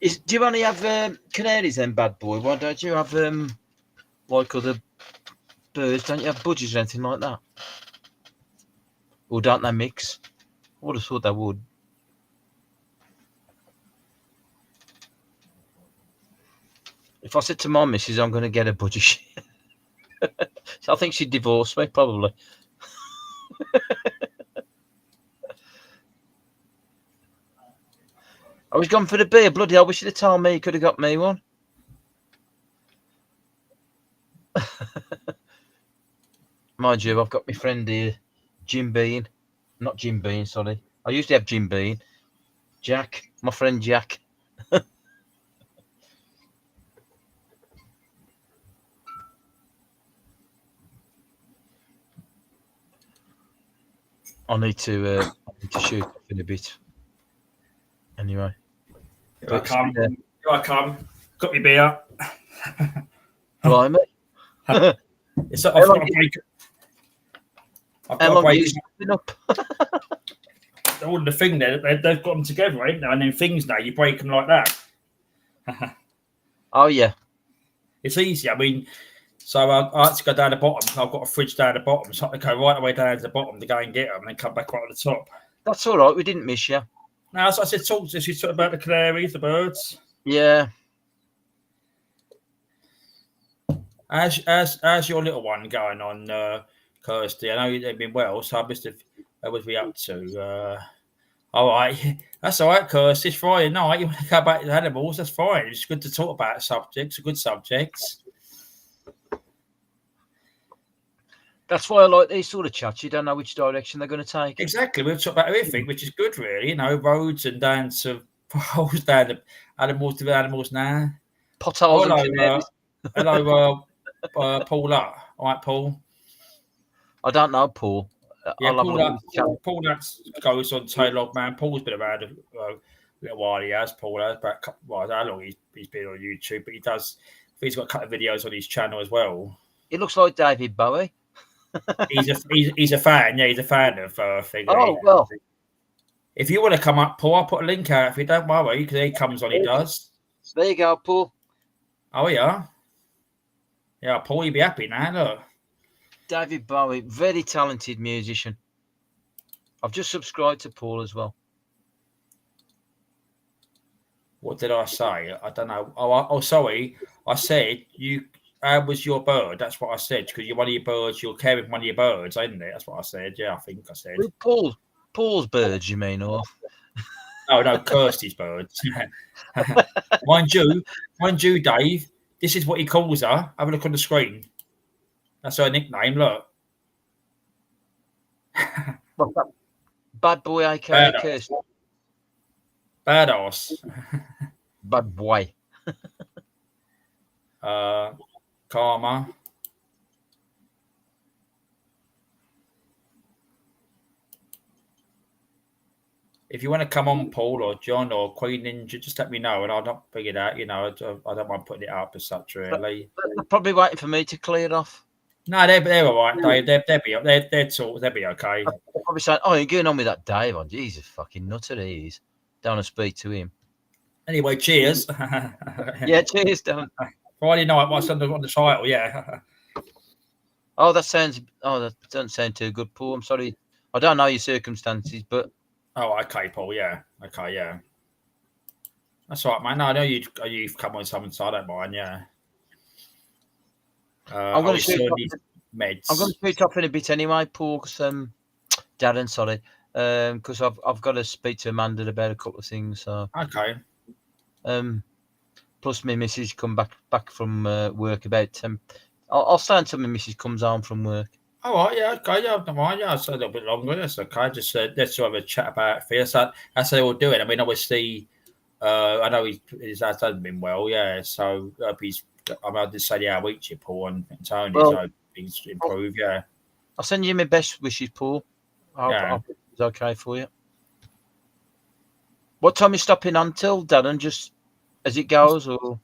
Do you only have canaries then, bad boy? Why don't you have like other birds? Don't you have budgies or anything like that? Or don't they mix? I would have thought they would. If I said to my missus I'm going to get a budgie, so I think she'd divorce me, probably. I was gone for the beer. Bloody hell, wish you'd have told me you could have got me one. Mind you, I've got my friend here, Jim Bean. Not Jim Bean, sorry. I used to have Jim Bean. Jack, my friend Jack. I need to shoot off in a bit. Anyway. Here I come. Got my beer. Blimey. It's I've got a break. I've got a break. Up? All the thing there, they've got them together, right? And then things now, you break them like that. Oh, yeah. It's easy. I mean, so I had to go down the bottom. I've got a fridge down the bottom, so I have to go right away down to the bottom to go and get them and then come back right at the top. That's all right. We didn't miss you. No, so I said, talk to us. You talk about the canaries, the birds. Yeah. How's your little one going on, Kirsty? I know they've been well, so I missed it. What was we up to? All right, that's all right, Kirsty. It's Friday night. You want to go back to animals? That's fine. It's good to talk about subjects, good subjects. That's why I like these sort of chats. You don't know which direction they're going to take. Exactly. We've talked about everything, which is good, really. You know, roads and down to poles, down to animals now. Potholes. Hello, Paula. All right, Paul. I don't know, Paul. Yeah, Paul that goes on Taylor Man. Paul's been around a little while. He has. Paul has about how long he's been on YouTube, but he's got a couple of videos on his channel as well. He looks like David Bowie. he's a fan. Yeah, he's a fan of things. Oh well. If you want to come up, Paul, I'll put a link out. If you don't worry, because he comes on, he does. There you go, Paul. Oh yeah, yeah, Paul, you'll be happy now. Look, David Bowie, very talented musician. I've just subscribed to Paul as well. What did I say? I don't know. Oh, sorry. I said you. How was your bird? That's what I said. Because you're one of your birds. You're caring for one of your birds, isn't it? That's what I said. Yeah, I think I said. Paul's birds, you mean, or? No, Kirsty's birds. Mind you, Dave. This is what he calls her. Have a look on the screen. That's her nickname. Look. What's that? Bad boy, aka Kirsty. Badass. Bad boy. Karma. if you want to come on, Paul or John or Queen Ninja, just let me know, and I'll not bring it out. You know, I don't mind putting it up as such, really. They're probably waiting for me to clear it off. No, they're all right. They'll be okay. They're probably saying, "Oh, you're going on with that Dave on? Jesus, fucking nutter he is." Don't want to speak to him. Anyway, cheers. Yeah, cheers, Dan. Friday night, what's on the title? Yeah. Oh, that doesn't sound too good, Paul. I'm sorry. I don't know your circumstances, but Oh, okay, Paul. Yeah. Okay, yeah. That's all right, man. No, I know you've come on something, so I don't mind. Yeah. I'm going to shoot off. Meds. I'm going to shoot off in a bit anyway, Paul. Because Darren, sorry, because I've got to speak to Amanda about a couple of things. So okay. Plus, my missus come back from work about 10. I'll stay until my missus comes home from work. All right, yeah, okay, yeah, don't mind. Yeah, it's a little bit longer. That's okay. Just let's have a chat about it for you. So that's how we'll do it. I mean, obviously, I know his dad hasn't been well. Yeah, so he's. I mean, I did say the week to Paul and Tony, so he's improved. Yeah, I'll send you my best wishes, Paul. I hope it's okay for you. What time are you stopping until, Darren? Just as it goes, or?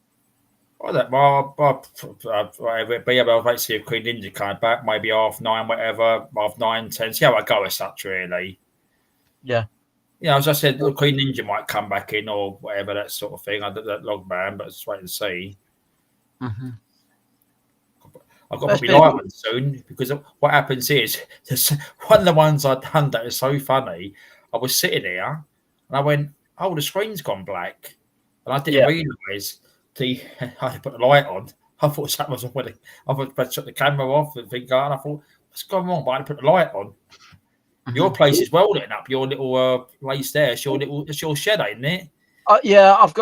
I don't know. Whatever it be, I'll wait to see if Queen Ninja came back, maybe 9:30, whatever, 9:30, 10. See how I go as such, really. Yeah. Yeah, as I said, Queen Ninja might come back in or whatever, that sort of thing. I did that log band, but just wait and see. Mm-hmm. I've got to put my light on soon because what happens is one of the ones I've done that is so funny. I was sitting here and I went, "Oh, the screen's gone black," and I didn't realise I had to put the light on. I thought that was already. I thought I shut the camera off and think, and I thought, "What's going on?" But I had to put the light on. Mm-hmm. Your place is well lit up. Your little place there. It's your shed, ain't it? Yeah, I've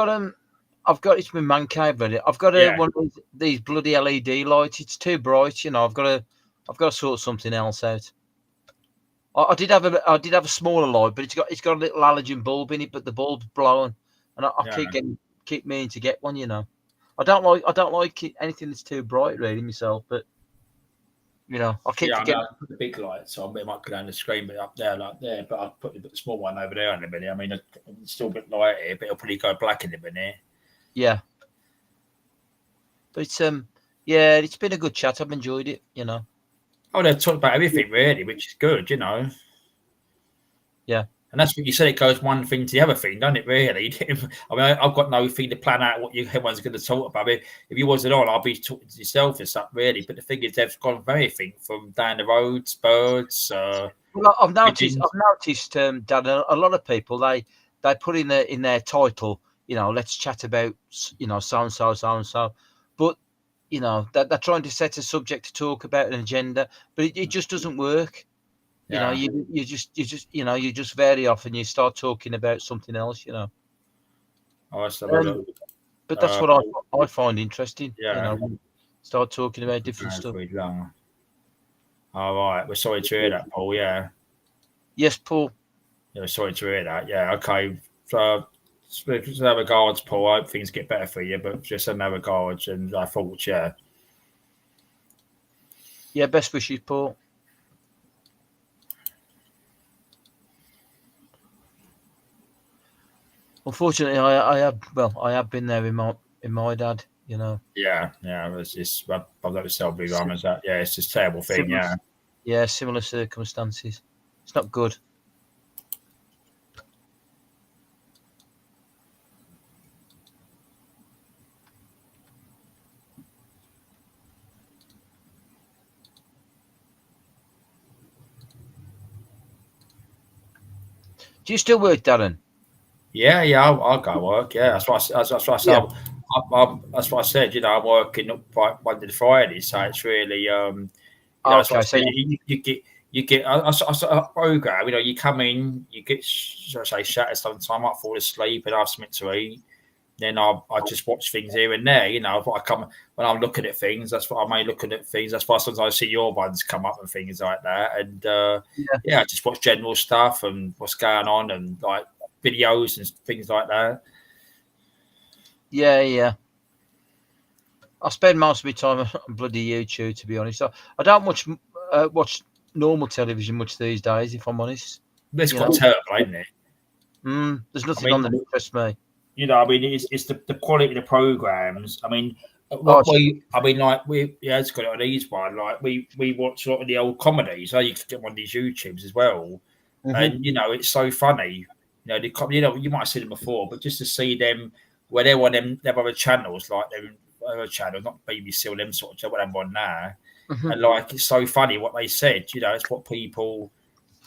got it's my man cave ready. I've got one of these bloody LED lights. It's too bright, you know. I've got to sort something else out. I did have a smaller light, but it's got a little halogen bulb in it, but the bulb's blown, and I keep meaning to get one, you know. I don't like anything that's too bright, really, myself. But you know, I keep forgetting. I put the big lights on, but it might go down the screen, but up there, like there. But I'll put the small one over there in a minute. I mean, it's still a bit light here, but it'll probably go black in a minute. Yeah. But it's been a good chat. I've enjoyed it, you know. Oh, they've talked about everything really, which is good, you know. Yeah. And that's what you said. It goes one thing to the other thing, doesn't it? Really. I mean, I've got no thing to plan out what everyone's going to talk about. If you wasn't on, I'll be talking to yourself and stuff, really. But the thing is, they've gone for everything from down the roads, birds. Well, I've noticed, Dad, a lot of people they put in their title, you know, let's chat about, you know, so and so, but you know they're trying to set a subject to talk about, an agenda, but it just doesn't work. Yeah. You know, you just very often you start talking about something else, you know. But that's what I find interesting. Yeah. You know, start talking about different stuff. All right. We're sorry to hear that, Paul. Yeah. Yes, Paul. Yeah, sorry to hear that. Yeah. Okay. So, just have regards, Paul. I hope things get better for you, but just have regards and I thought, yeah. Yeah. Best wishes, Paul. Unfortunately, I have been there in my dad, you know. Yeah, it's just I've got to still be wrong as that. Yeah, it's just a terrible thing. Similar circumstances. It's not good. Do you still work, Darren? Yeah, I'll go work. Yeah, that's what I said. Yeah. That's what I said. You know, I'm working up Monday to Friday, so it's really okay. So you get a program. You know, you come in, you get shattered sometime. I fall asleep and I have something to eat. Then I just watch things here and there. You know, I come when I'm looking at things. That's what I may looking at things. That's why sometimes I see your ones come up and things like that. And I just watch general stuff and what's going on and like videos and things like that. Yeah. I spend most of my time on bloody YouTube, to be honest. I don't watch normal television much these days, if I'm honest. It's quite terrible, isn't it? There's I nothing on mean, that interests me. I mean, it's the quality of the programs. I mean, Oh, it's got it on these one. Like we watch a lot of the old comedies. So you can get one of these YouTubes as well, and it's so funny. You might have seen them before, but just to see them where they're on them other channels, like them other channels, not BBC or them sort of whatever on now, and like it's so funny what they said. It's what people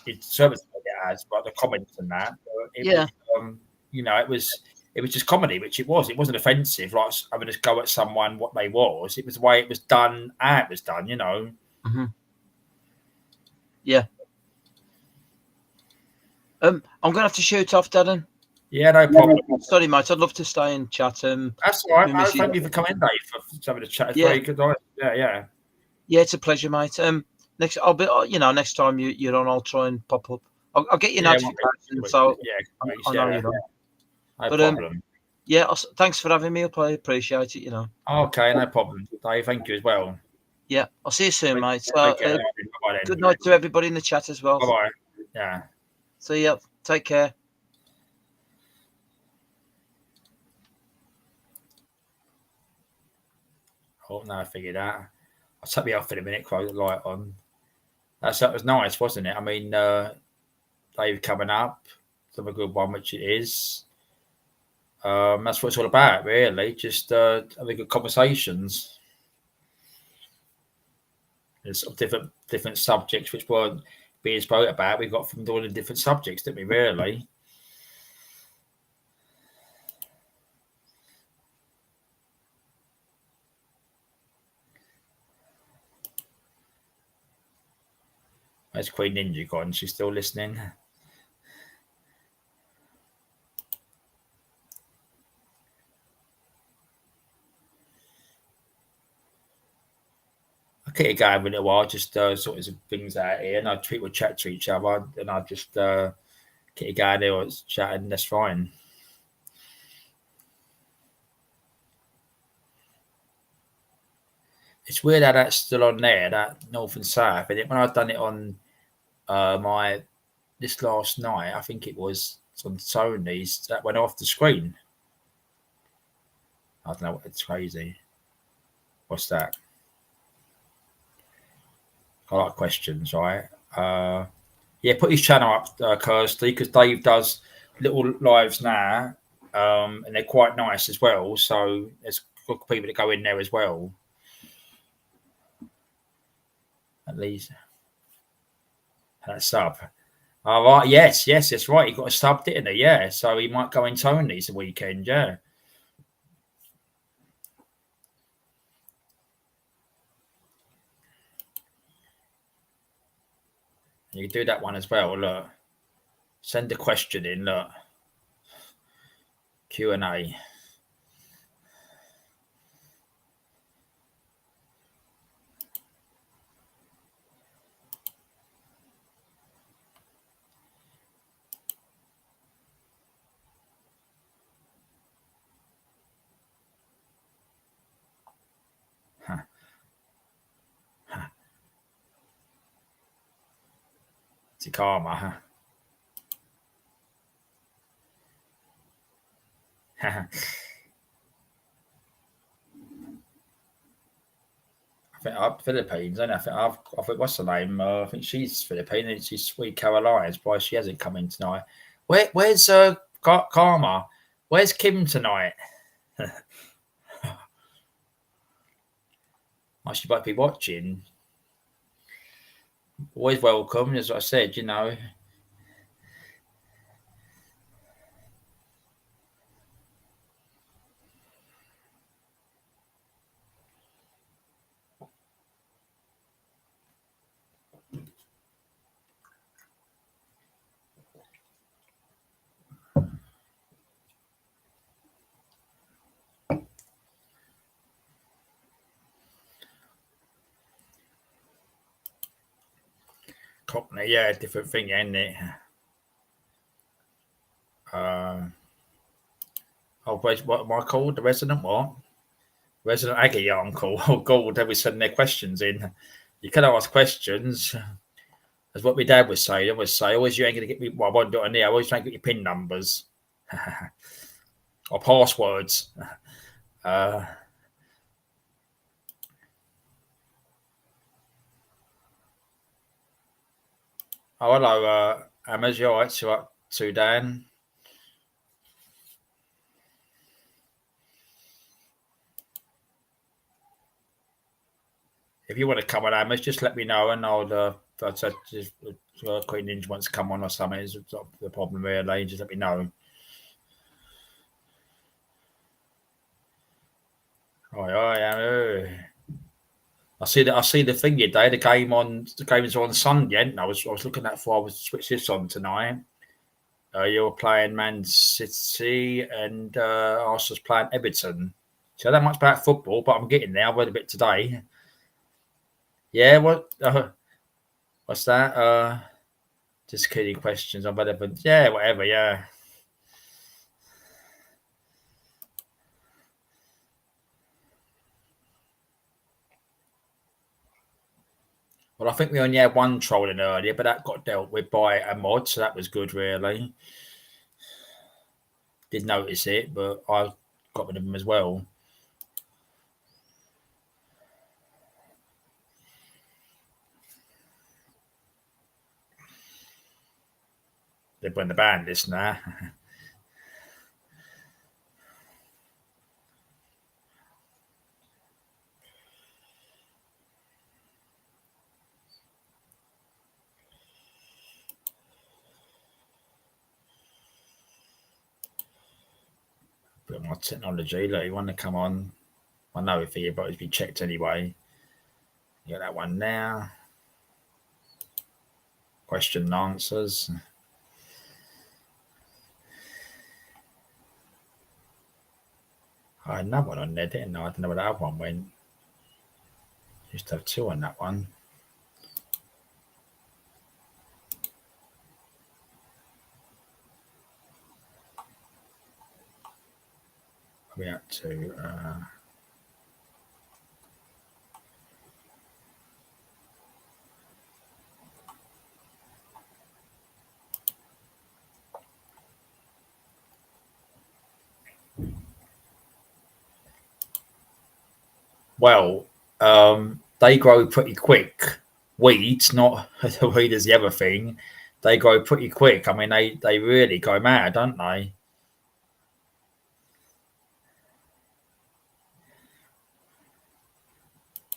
in service it as, but the comments and that. It was, yeah. it was just comedy, which it was. It wasn't offensive, like having to go at someone what they was. It was the way it was done, how it was done. Yeah. I'm gonna have to shoot off, Darren. Yeah, no problem. Sorry, mate. I'd love to stay and chat. That's all right. No, thank you for coming, Dave, for having a chat. It's very good. Yeah. Yeah, it's a pleasure, mate. Next time you're on, I'll try and pop up. I'll get your notification, so I know you're on. No problem. Thanks for having me up. I appreciate it. Okay, no problem, Dave. Thank you as well. Yeah, I'll see you soon, mate. So, good night to everybody in the chat as well. Bye. Yeah. See ya. Take care. Oh no, I figured that. I'll take me off in a minute. Close the light on. That was nice, wasn't it? I mean, Dave coming up, some a good one, which it is. That's what it's all about, really. Just having good conversations. There's sort of different subjects which weren't being spoke about. We got from doing the different subjects, didn't we? Really. Where's Queen Ninja gone? She's still listening. I'll keep it going for a little while, just sort of some things out here, and we'll chat to each other, and I'll just keep it going there, or it's chatting, that's fine. It's weird how that's still on there, that North and South. And when I've done it on this last night, I think it was on Sony's, that went off the screen. I don't know, it's crazy. What's that? I like questions, right? Yeah, put his channel up, Kirsty, because Dave does little lives now, and they're quite nice as well. So there's good people that go in there as well. At least that sub. All right, yes, that's right. He got a sub, didn't he? Yeah, so he might go in Tony's the weekend. Yeah. You can do that one as well. Look, send a question in. Look, Q&A. It's a karma, huh? I think Philippines, and I think what's her name? I think she's Philippine, and she's Sweet Caroline's. Why she hasn't come in tonight? Where's Karma? Where's Kim tonight? I should both be watching. Always welcome, as I said. Cockney, yeah, different thing, isn't it? What am I called? The resident what? Resident Aggie uncle. Oh God, they were sending their questions in. You can ask questions. That's what my dad would say. He always say, always you ain't going to get me. Well, I won't do it on there. I always try and get your PIN numbers or passwords. Uh, oh, hello, Ammers. You all right? So up to Dan. If you want to come on, Ammers, just let me know and I'll. Just Queen Ninja wants to come on or something. It's not the problem really. Just let me know. Oh, yeah. I see that. I see the thing today. The game on the game is on Sunday. And I was looking at before I was switch this on tonight. You're playing Man City and Arsenal's playing Everton. So I don't know much about football, but I'm getting there. I read a bit today. Yeah, what? What's that? Just kidding questions on relevant. Yeah, whatever. Yeah. Well, I think we only had one trolling earlier, but that got dealt with by a mod, so that was good, really. Did notice it, but I got rid of them as well. They're putting the band list now. Bit more technology. Look, you want to come on? I know if you, but it's been checked anyway. You got that one now. Question and answers. I had another one on there, didn't I? I don't know where the other one went. Used to have two on that one. We had to. Well, they grow pretty quick. Weeds, not the weed is the other thing. They grow pretty quick. I mean, they really go mad, don't they?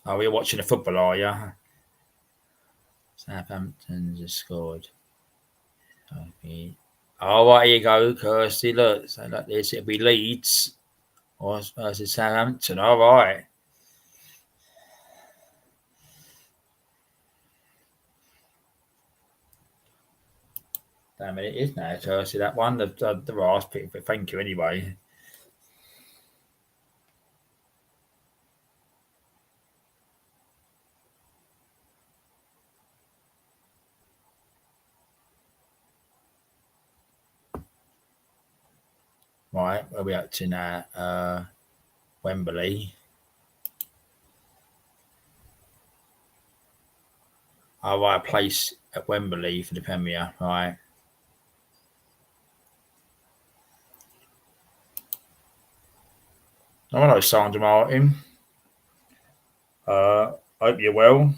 Oh, you're watching the football, are you? Southampton just scored. Okay. Oh, right, here you go, Kirsty. Look, so like this, it'll be Leeds or versus Southampton. All right. Damn it, it is now, Kirsty. That one, the last pick, but thank you anyway. Right, where are we up to now? Wembley. All right, place at Wembley for the Premier. Right. Oh, hello, Sandra Martin. Hope you're well.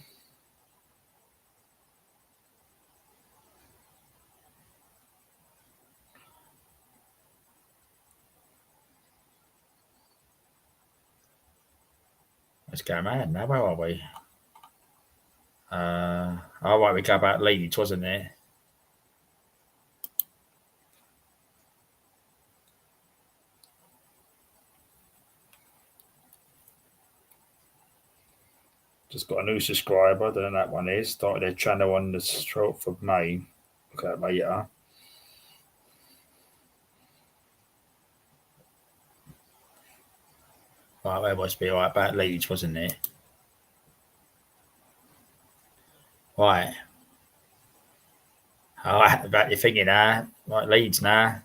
Let's go mad now. Where are we? All right, we go about Leeds, wasn't it? Just got a new subscriber. I don't know what that one is. Started their channel on the 12th of May. Look at that later. Right, that must be right about Leeds, wasn't it? Right. All right, about your thinking now. Right, Leeds now.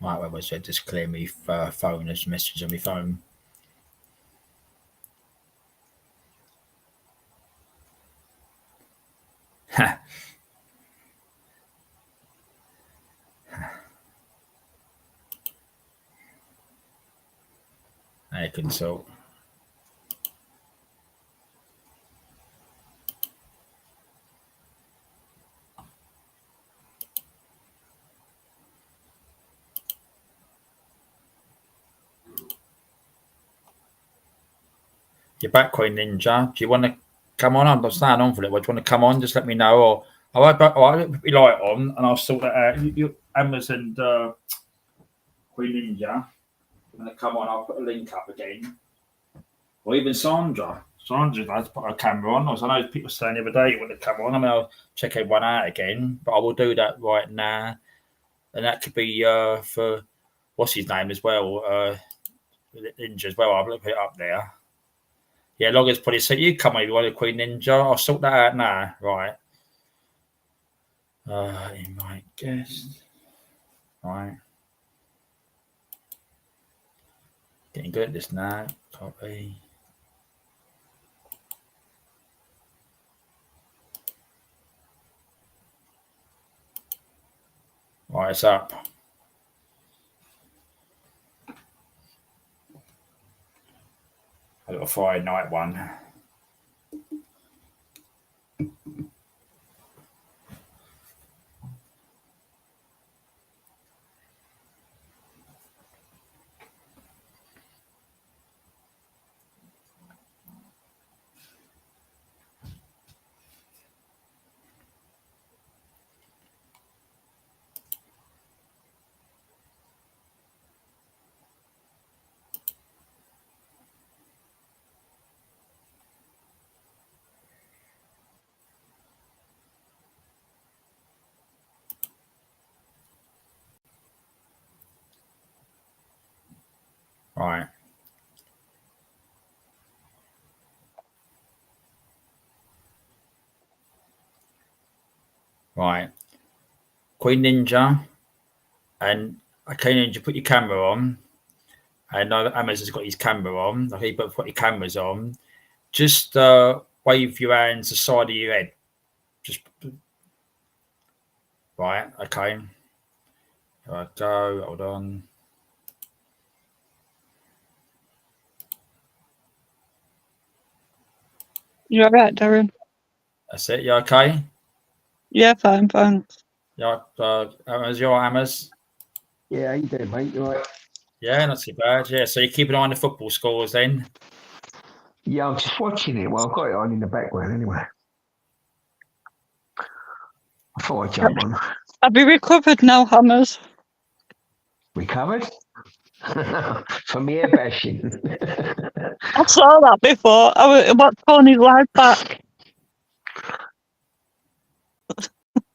Right, where was it? Just clear me phone. There's a message on my phone. I consult. You're back, Queen Ninja. Do you want to come on? I'm not staying on for it. What, do you want to come on? Just let me know. Or I'll put my light on and I'll sort that out. You Amazon Queen Ninja. When they come on, I'll put a link up again. Or even Sandra. Sandra does put her camera on. As I know people saying the other day when they come on. I mean, I'll check everyone out again, but I will do that right now. And that could be for what's his name as well, Ninja as well. I'll put it up there. Yeah, Loggers probably said you come on if you want a Queen Ninja. I'll sort that out now. Right. Invite guest. Right. Getting good at this now. Copy. Right, it's up. A little Friday night one. Right. Right. Queen Ninja and okay, Ninja, put your camera on. I know that Amazon's got his camera on. Okay, but put your cameras on. Just wave your hands to the side of your head. Just right, okay. Here I go, hold on. You alright, Darren? That's it, you okay? Yeah, fine, thanks. Yeah, Amas, you alright, Amas? Yeah, how you doing, mate? You right? Yeah, not too bad. Yeah, so you keep an eye on the football scores then? Yeah, I'm just watching it. Well, I've got it on in the background anyway. I thought I'd jump on. Have you recovered now, Hammers? Recovered? From the air bashing. I saw that before. I watched Tony's live back.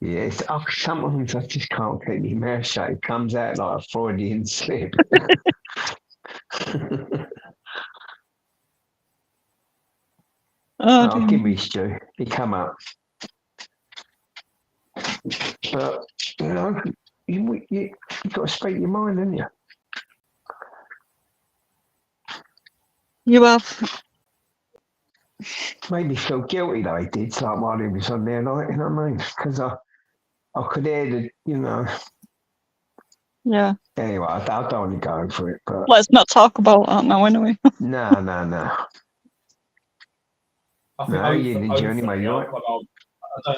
Yeah, sometimes I just can't keep my mouth shut. It comes out like a Freudian slip. Oh, give me Stu. He come up. But, you know, you got to speak your mind, haven't you? you have. Made me feel guilty that I did, so like while he was on there night, you know what I mean? Because I could hear the, you know. Yeah. Anyway, I don't want to go for it, but Let's not talk about that now, anyway. no. I think No, you didn't do anyway, you right? I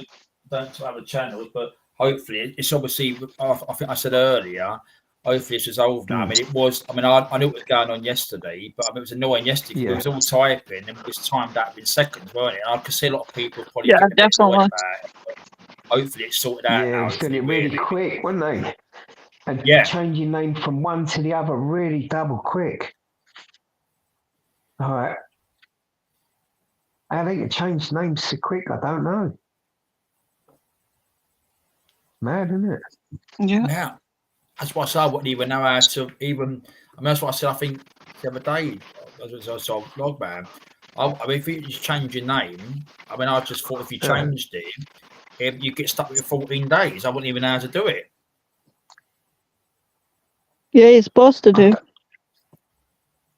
don't have a channel, but hopefully it's obviously. I think I said earlier. Hopefully it's resolved now. I mean, it was. I mean, I knew what was going on yesterday, but I mean, it was annoying yesterday. Yeah. It was all typing and it was timed out in seconds, weren't it? And I could see a lot of people probably Yeah, getting a bit annoyed definitely. about it. But hopefully it's sorted out Yeah, now. it's doing it really quick, weren't they? And Yeah. changing name from one to the other really double quick. All right. How they can change names so quick, I don't know. Mad, isn't it? Yeah. Yeah. That's why I said I wouldn't even know how to even. I mean, that's what I said. I think the other day, as I saw vlog man. I mean, if you just change your name, I mean, I just thought if you changed it, if you get stuck with 14 days, I wouldn't even know how to do it. Yeah, you're supposed to do.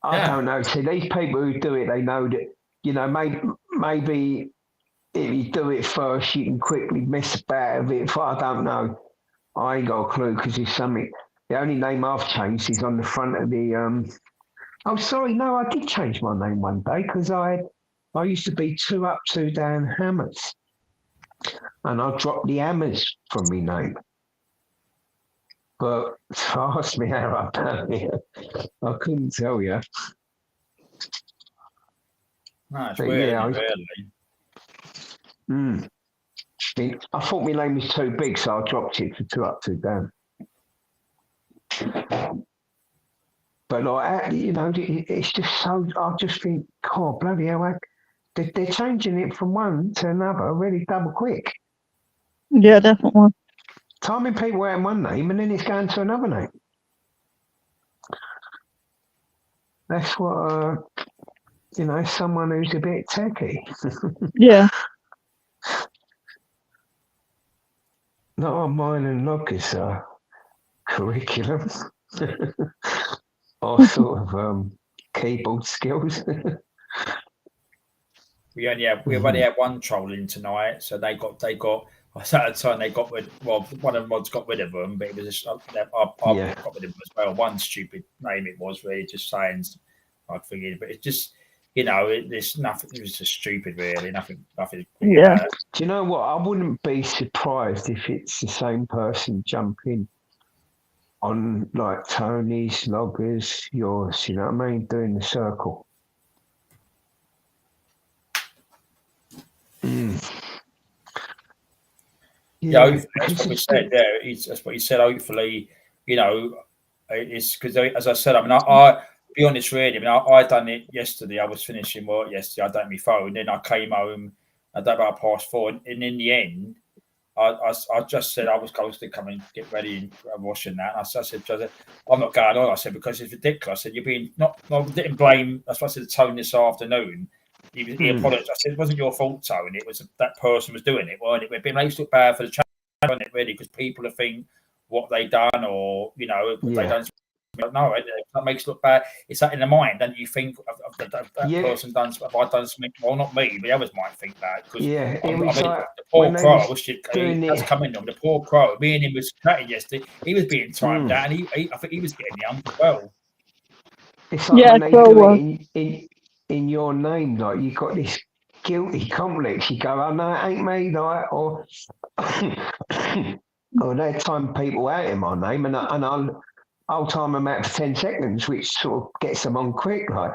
I don't know. See, these people who do it, they know that, maybe if you do it first, you can quickly miss about of it. I don't know. I ain't got a clue because it's something. The only name I've changed is on the front of the. Oh, sorry, no, I did change my name one day because I used to be 2 Up, 2 Down Hammers, and I dropped the hammers from my name. But ask me how I done it. I couldn't tell you. No, it's But weird, yeah, really. I thought my name was too big, so I dropped it to 2 Up, 2 Down. But it's just so. I just think, God, bloody hell, they're changing it from one to another really double quick. Yeah, definitely. Timing people out in one name and then it's going to another name. That's what someone who's a bit techie. Yeah. Not on mine and Locker's curriculum. Or sort of keyboard skills. We only had one trolling tonight, so they got. At the time they got rid. Well, one of the mods got rid of them, but it was just I got rid of them as well. One stupid name it was, really, just saying I figured, but it's just it's nothing. It was just stupid, really. Nothing. Yeah. Do you know what? I wouldn't be surprised if it's the same person jumping on like Tony's, Loggers, yours. You know what I mean? Doing the circle. Yeah, that's what we said. Yeah, that's what he said. Hopefully, it's because, as I said, I mean, I be honest, really. I mean, I done it yesterday. I was finishing work yesterday. I done my phone. Then I came home. I done about 4:30, and in the end, I just said I was going to come and get ready and washing that. And I said, I'm not going on. I said because it's ridiculous. I said you're being not. I didn't blame. That's what I said to Tony this afternoon. He apologised. I said it wasn't your fault, Tony. It was that person was doing it, weren't it? It makes it look bad for the channel, wasn't it, really? Because people will think what they done, or they done. No, that makes it look bad. It's that in the mind, and you think of that person done. Have I done something? Well, not me, but the others might think that. Because the poor crow. I wish he has come in on the poor crow. Me and him was chatting yesterday. He was being timed out, and I think he was getting the ump as well. It's like when they do it in your name, like you got this guilty complex. You go, oh no, it ain't me, like, or they time people out in my name, and I'll time them out for 10 seconds, which sort of gets them on quick, like.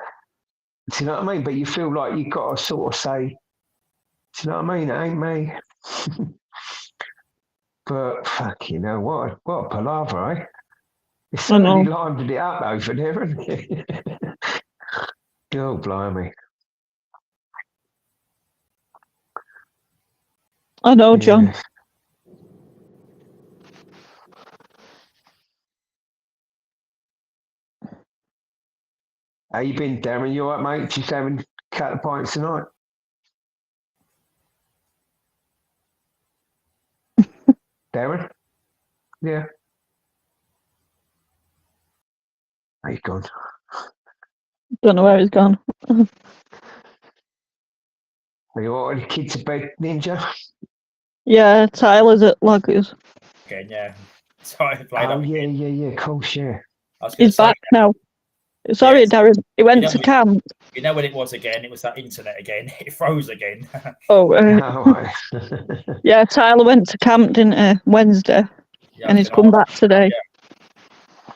Do you know what I mean? But you feel like you've got to sort of say, do you know what I mean? It ain't me. But fuck, what a palaver, eh? It's certainly livened it up over there, isn't it? Oh, blimey. I know, John. How you been, Darren? You all right, mate? Just having a couple of pints tonight? Darren? Yeah. He's gone. Don't know where he's gone. Are you all right? The kids to bed, Ninja? Yeah, Tyler's at Loggers. Okay, yeah. Sorry, yeah, of course, yeah. He's back now. Sorry, Darren. He went to camp. You know what it was again? It was that internet again. It froze again. Yeah, Tyler went to camp, didn't he, Wednesday? Yeah, and he's come back today. Yeah.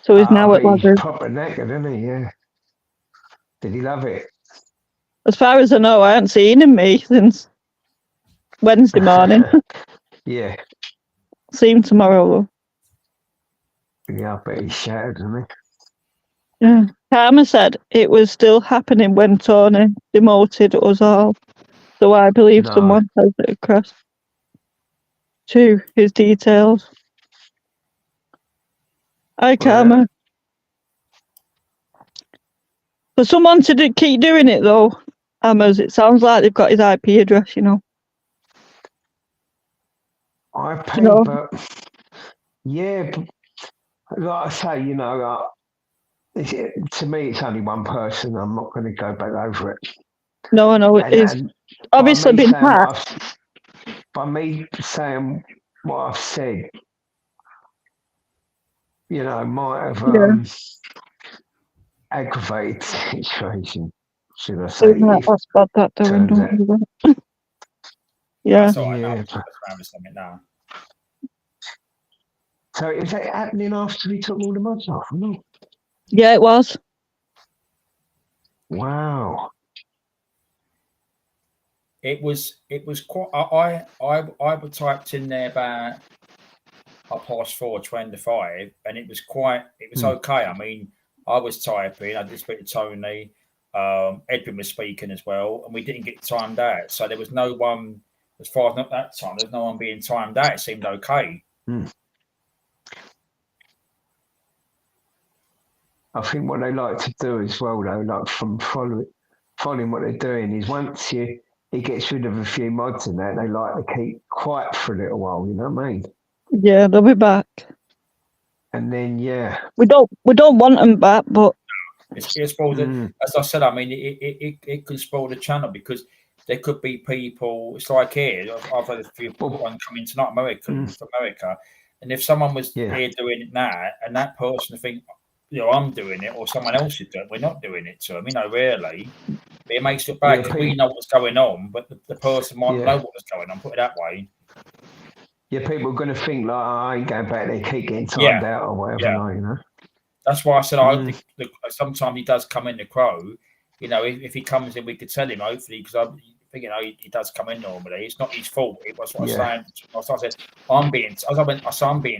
So he's now at Loggers. He's proper naked, isn't he? Yeah. Did he love it? As far as I know, I haven't seen him since Wednesday morning. Yeah. See him tomorrow, though. Yeah, I bet he's shattered, isn't he? Yeah. Karma said it was still happening when Tony demoted us all. So I believe someone has it across to his details. Hi, Karma. For someone to keep doing it, though, Hammers, it sounds like they've got his IP address, IP, but yeah, like I say, you know, to me, it's only one person. I'm not going to go back over it. No, I know it is. And Obviously been hacked. by me saying what I've said, you know, might have aggravated the situation, should I say? That's bad, that doing, don't do that. Yeah. That's all right. No, just around something now. So is that happening after he took all the mods off? No. Yeah, it was. Wow. It was quite. I typed in there about 4:25, and it was okay. I mean, I was typing. I did speak to Tony. Edwin was speaking as well, and we didn't get timed out. So there was no one, as far as not that time, there's no one being timed out. It seemed okay. I think what they like to do as well, though, like from following what they're doing, is once he gets rid of a few mods and that, they like to keep quiet for a little while. You know what I mean? Yeah, they'll be back. And then we don't want them back, but it spoils it. As I said, I mean, it can spoil the channel because there could be people. It's like here. I've had a few people coming tonight, from America, and if someone was here doing it now, and that person think, you know, I'm doing it, or someone else is doing it, we're not doing it to them, you know, really. But it makes it bad because we know what's going on, but the person might know what's going on. Put it that way. Yeah, people are going to think like, I ain't going back. They keep getting timed out or whatever, like, you know. That's why I said I hope sometimes he does come in the Crow. You know, if he comes in, we could tell him hopefully because I think, you know, he does come in normally. It's not his fault. It was what I was saying. I said I'm being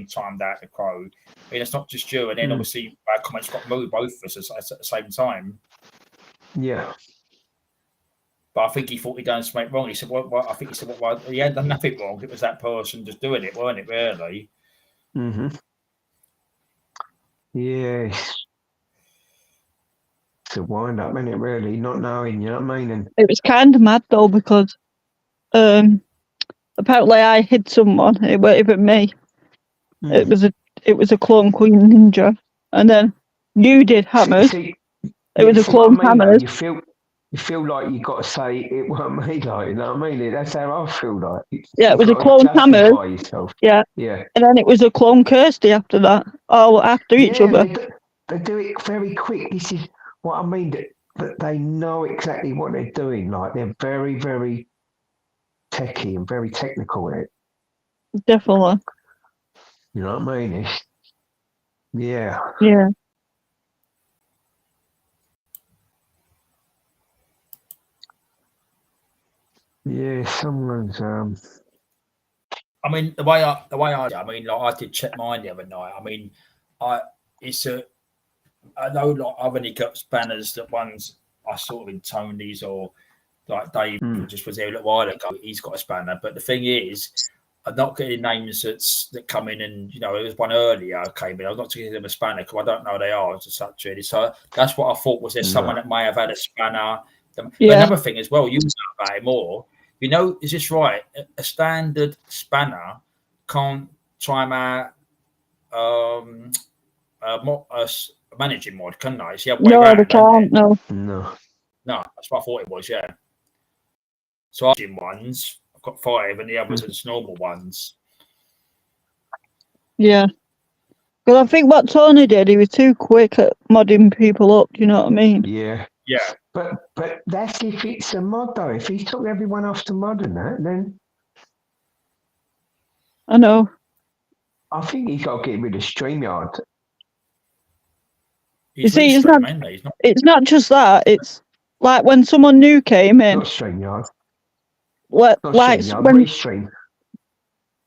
timed out the Crow. I mean, it's not just you. And then obviously our comments got moved both of us at the same time. Yeah. But I think he thought he'd done something wrong. He said, "Well, I think he said, well, he hadn't done nothing wrong. It was that person just doing it, weren't it? Really." Yes. It's a wind up, isn't it? Really, not knowing. You know what I mean? And it was kind of mad though because apparently I hid someone. It wasn't even me. It was a clone Queen Ninja, and then you did Hammers. It was a clone Hammers. You feel like you got to say it weren't me, like, you know what I mean? That's how I feel like. Yeah, it was a clone Hammers. Yeah, and then it was a clone Kirsty after that, all after each other. They do it very quick. This is what I mean. That they know exactly what they're doing. Like they're very, very techy and very technical at it. Definitely. You know what I mean? Yeah. Yeah, someone's. I mean, the way I mean, like I did check mine the other night. I mean, I know like I've only got spanners that ones I sort of in Tony's or like Dave just was there a little while ago. He's got a spanner, but the thing is, I'm not getting names that come in, and you know, there was one earlier came in. I was not giving them a spanner because I don't know who they are as such really. So that's what I thought was there someone that may have had a spanner. But another thing as well, you know about it more. You know, is this right? A standard spanner can't time out a managing mod, can they? It's the other way no, around, they can't. No, that's what I thought it was. Yeah. So I've ones. I've got 5, and the others are just normal ones. Yeah. Because I think what Tony did, he was too quick at modding people up. Do you know what I mean? Yeah. Yeah. But that's if it's a mod though. If he took everyone off the mod and that, then I know. I think he's got to get rid of StreamYard. You see, it's not just that. It's like when someone new came in. Not StreamYard. Like Restream.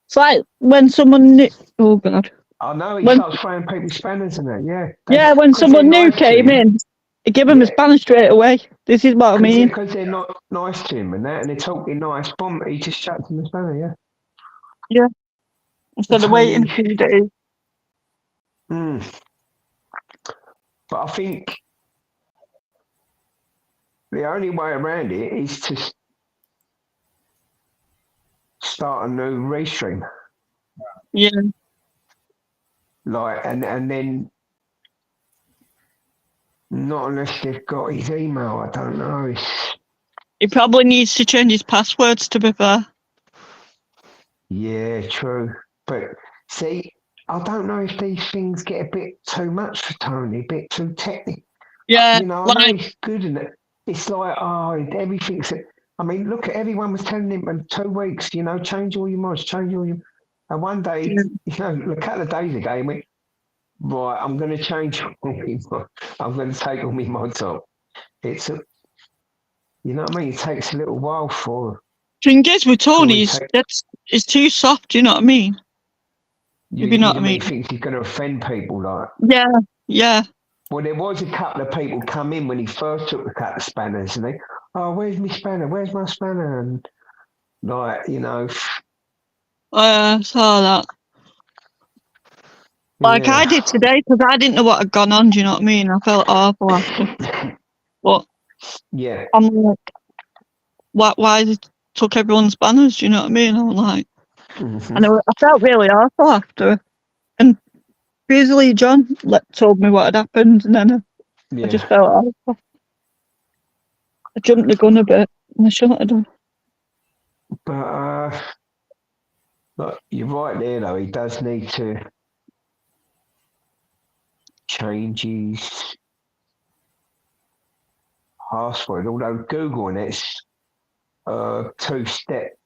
It's like when someone new. Oh God. I know he starts throwing people spanners in it. Yeah. Yeah, when someone new came in, he give him a spanner straight away. This is what I mean. Because they're not nice to him and that, and they're talking nice. Boom, he just shuts them the spanner. Yeah. Yeah. Instead of waiting a few days. But I think the only way around it is to start a new restream. Yeah. Like, and then not unless they've got his email. I don't know. He probably needs to change his passwords, to be fair. Yeah, true. But see, I don't know if these things get a bit too much for Tony, a bit too technical. Yeah, You know, I know he's good in it. It's like, everything's. I mean, look at everyone was telling him in 2 weeks, you know, change all your mods, change all your. And one day, you know, a couple of days ago, he went, right, I'm going to change all my mods. I'm going to take all my mods off. You know what I mean? It takes a little while for. Thing is with Tony, it's too soft, you know what I mean? You know what I mean? He thinks he's going to offend people, like. Yeah. Well, there was a couple of people come in when he first took the couple of spanners, and they, where's my spanner? Where's my spanner? And like, you know. I saw that. Like I did today, because I didn't know what had gone on, do you know what I mean? I felt awful after. But yeah. I'm like, why they took everyone's banners, do you know what I mean? I'm like, and I felt really awful after. And Beasley John told me what had happened, and then I just felt awful. I jumped the gun a bit, and I shouldn't have done. But look, you're right there, though. He does need to change his password. Although Google and it's 2-step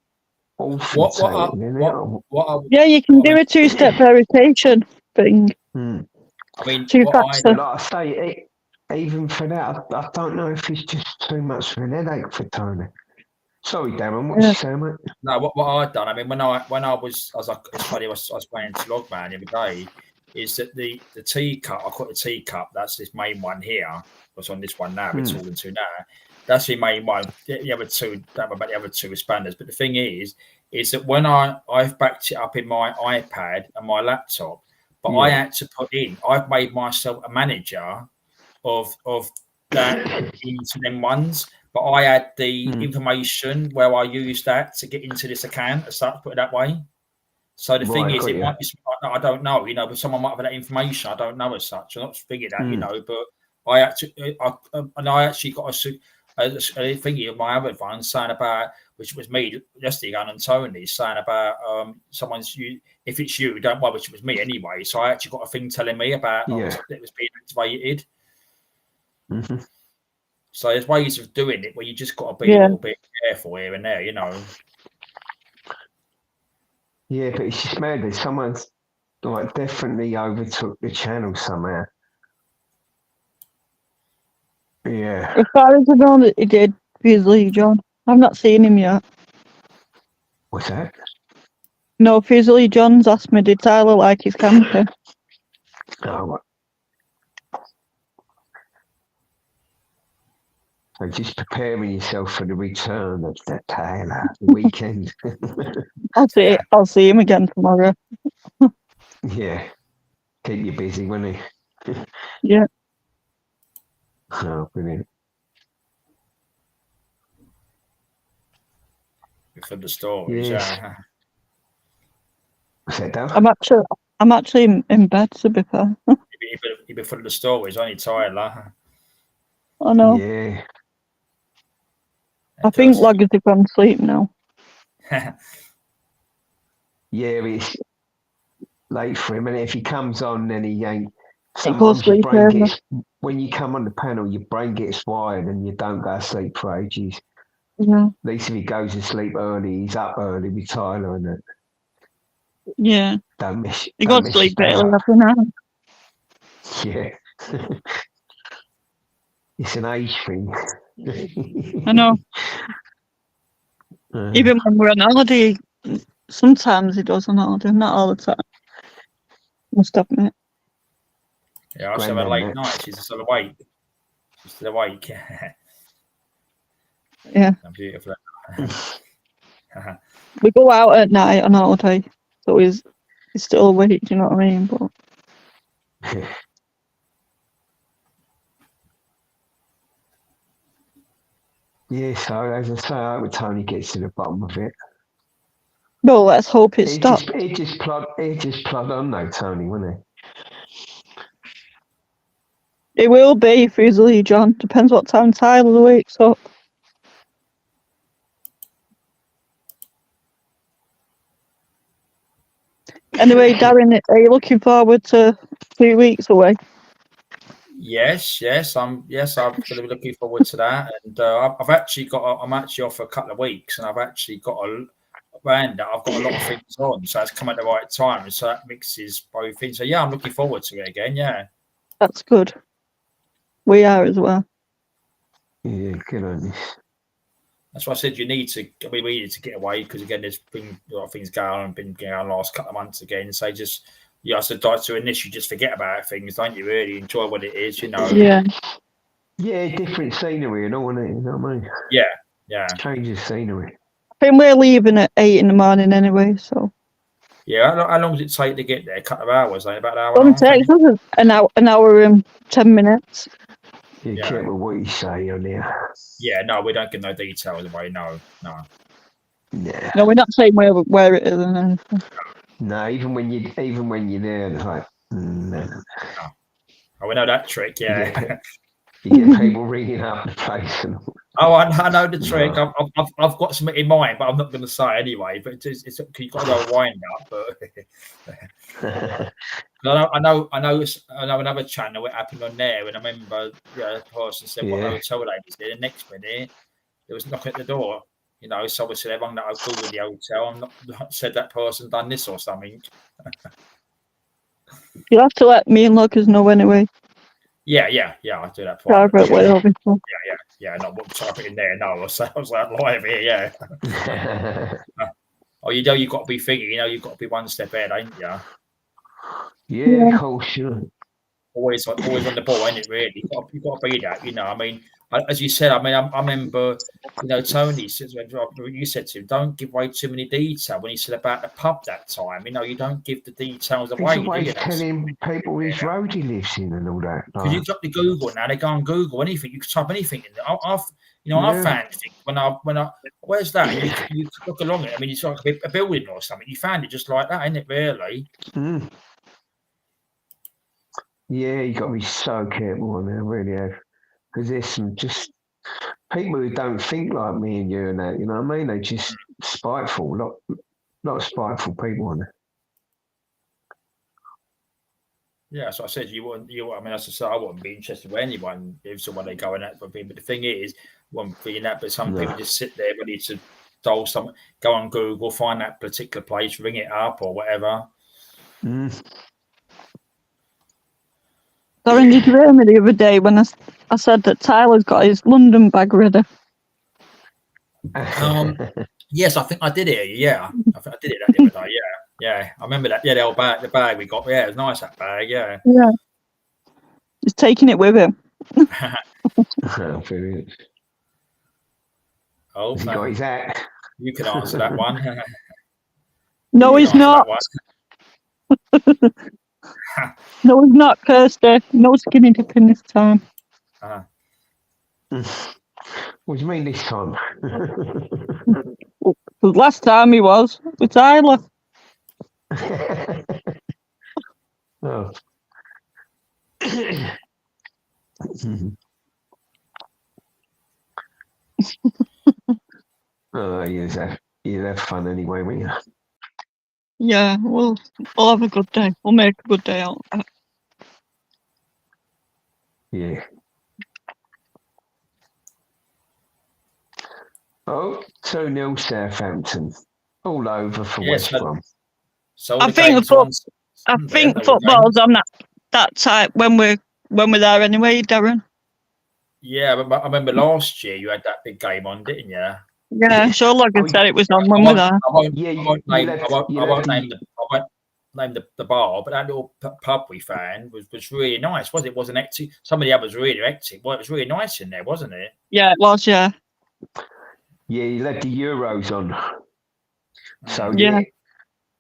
authenticating. Yeah, you can do a 2-step verification thing. I mean, Two-factor. Like I say, even for that, I don't know if it's just too much of an headache for Tony. Sorry, Darren, what you saying, mate? No, what I'd done, I mean, when I was like, it's funny, I was playing Slogman the other day, is that the teacup, I got the teacup, that's this main one here, what's on this one now, we're talking to now, that's the main one. The other two, don't know about the other two expanders, but the thing is that when I've backed it up in my iPad and my laptop, but I had to put in, I've made myself a manager of that into them ones. But I had the information where I used that to get into this account, as such, put it that way. So the thing is, it might be, I don't know, you know, but someone might have that information. I don't know as such. I'm not figured that, you know, but I actually, I actually got a thingy of my other phone saying about, which was me yesterday, going on Tony, saying about if it's you, don't worry, which was me anyway. So I actually got a thing telling me about it was being activated. Mm-hmm. So there's ways of doing it where you just got to be a little bit careful here and there, you know. Yeah, but it's just mad that someone's like definitely overtook the channel somehow. Yeah. As far as I know that he did, Beasley John. I've not seen him yet. What's that? No, Beasley John's asked me, did Tyler like his camper? Oh, so just preparing yourself for the return of that Tyler the weekend. I'll see him again tomorrow. Yeah. Keep you busy, won't he? Yeah. Oh, brilliant. For the stories, yes. What's that, Dale? I'm actually in bed, to be fair. You'd be full of the stories, only Tyler. I know. Yeah. I think Legacy gone to sleep now. Yeah, it's late for him, and if he comes on, then he ain't. Sometimes your brain gets, when you come on the panel, your brain gets wired and you don't go to sleep for ages. Yeah. At least if he goes to sleep early, he's up early with Tyler and it. Yeah. Don't miss. He got to sleep early every night. Yeah. It's an age thing. I know. Even when we're on holiday, sometimes he does on holiday, not all the time. Must admit. Yeah, I have a late night. She's still awake. She's still awake. Yeah. Beautiful. We go out at night on holiday, so he's still awake, you know what I mean? But yeah, so as I say, I hope Tony gets to the bottom of it. No, let's hope it stops. He'd just plod on though, Tony, wouldn't he? It will be if he's League on. Depends what time Tyler wakes up. Anyway, Darren, are you looking forward to 2 weeks away? Yes, I'm going to be looking forward to that. And I'm actually off for a couple of weeks, and I've actually got I've got a lot of things on, so it's come at the right time, so that mixes both things. So yeah, I'm looking forward to it again. Yeah, that's good. We are as well. Yeah, good on you. That's why I said we need to get away, because again, there's been a lot of things going on and been going on the last couple of months again. So just I said to initially just forget about things, don't you? Really enjoy what it is, you know. Yeah, different scenery and all, isn't it? You know what I mean? Yeah. Changes scenery. I think we're leaving at 8 in the morning anyway, so. Yeah, how long does it take to get there? A couple of hours, like about an hour. It takes an hour and 10 minutes. You careful what you say on there. Yeah, no, we don't give no details away. No. Yeah. No, we're not saying where it is and anything. No, even when you're there, it's like, no. Oh, we know that trick. Yeah. You get people ringing up the place. And oh, I know the trick. No. I've got something in mind, but I'm not going to say anyway. But it's you've got to go wind up. But I know another channel. It happened on there, and I remember the person said what hotel they was in. The next minute, there was knocking at the door. You know, so obviously they rang that hotel with the hotel. I'm not said that person done this or something. You'll have to let me and Lucas know anyway. Yeah, I do that. Private way, obviously. Yeah. Not what type it in there. No, I was like live here. Yeah. Oh, you know, you've got to be thinking. You know, you've got to be one step ahead, ain't you? Yeah, of course, sure. Always on the ball, ain't it? Really, you've got to be that. You know, I mean, as you said, I remember, you know, Tony said, you said to him, don't give away too many details. When he said about the pub that time, you know, you don't give the details away. He's always telling people which road he lives in and all that. Because you've got to Google now. They go and Google anything. You can type anything in there. I found things when I where's that? You look along it. I mean, it's like a building or something. You found it just like that, isn't it? Really. Mm. Yeah, you got to be so careful on there, really have. Because there's some just people who don't think like me and you and that, you know what I mean? They're just spiteful, not spiteful people on there. Yeah, so I said I mean, as I said, I wouldn't be interested with anyone if someone they go in that for me. But the thing is, wouldn't be in that. But some people just sit there ready to dial something, go on Google, find that particular place, ring it up or whatever. Mm. Darren, did you hear me the other day when I said that Tyler's got his London bag ready? Yes, I think I did it. Yeah, I think I did it that the other day. Yeah, I remember that. Yeah, the bag we got. Yeah, it was nice, that bag. Yeah. He's taking it with him. Oh, he got his hat. You can answer that one. No, he's not. No, he's not, Kirsty. No skinny dipping this time. What do you mean this time? Last time he was with Tyler. Oh. Oh, you'll have fun anyway, won't you? Yeah, we'll have a good day. We'll make a good day out of it. Yeah. Oh, 2-0 Southampton. All over for West Brom. So I think football's on that type when we're there anyway, Darren. Yeah, but I remember last year you had that big game on, didn't you? Yeah, sure. Like I said, it was on when we're there. I won't name the bar, but that little pub we found was really nice. It wasn't hectic. Some of the others were really hectic. Well, it was really nice in there, wasn't it? Yeah, it was. Yeah. Yeah, you let the Euros on. So yeah,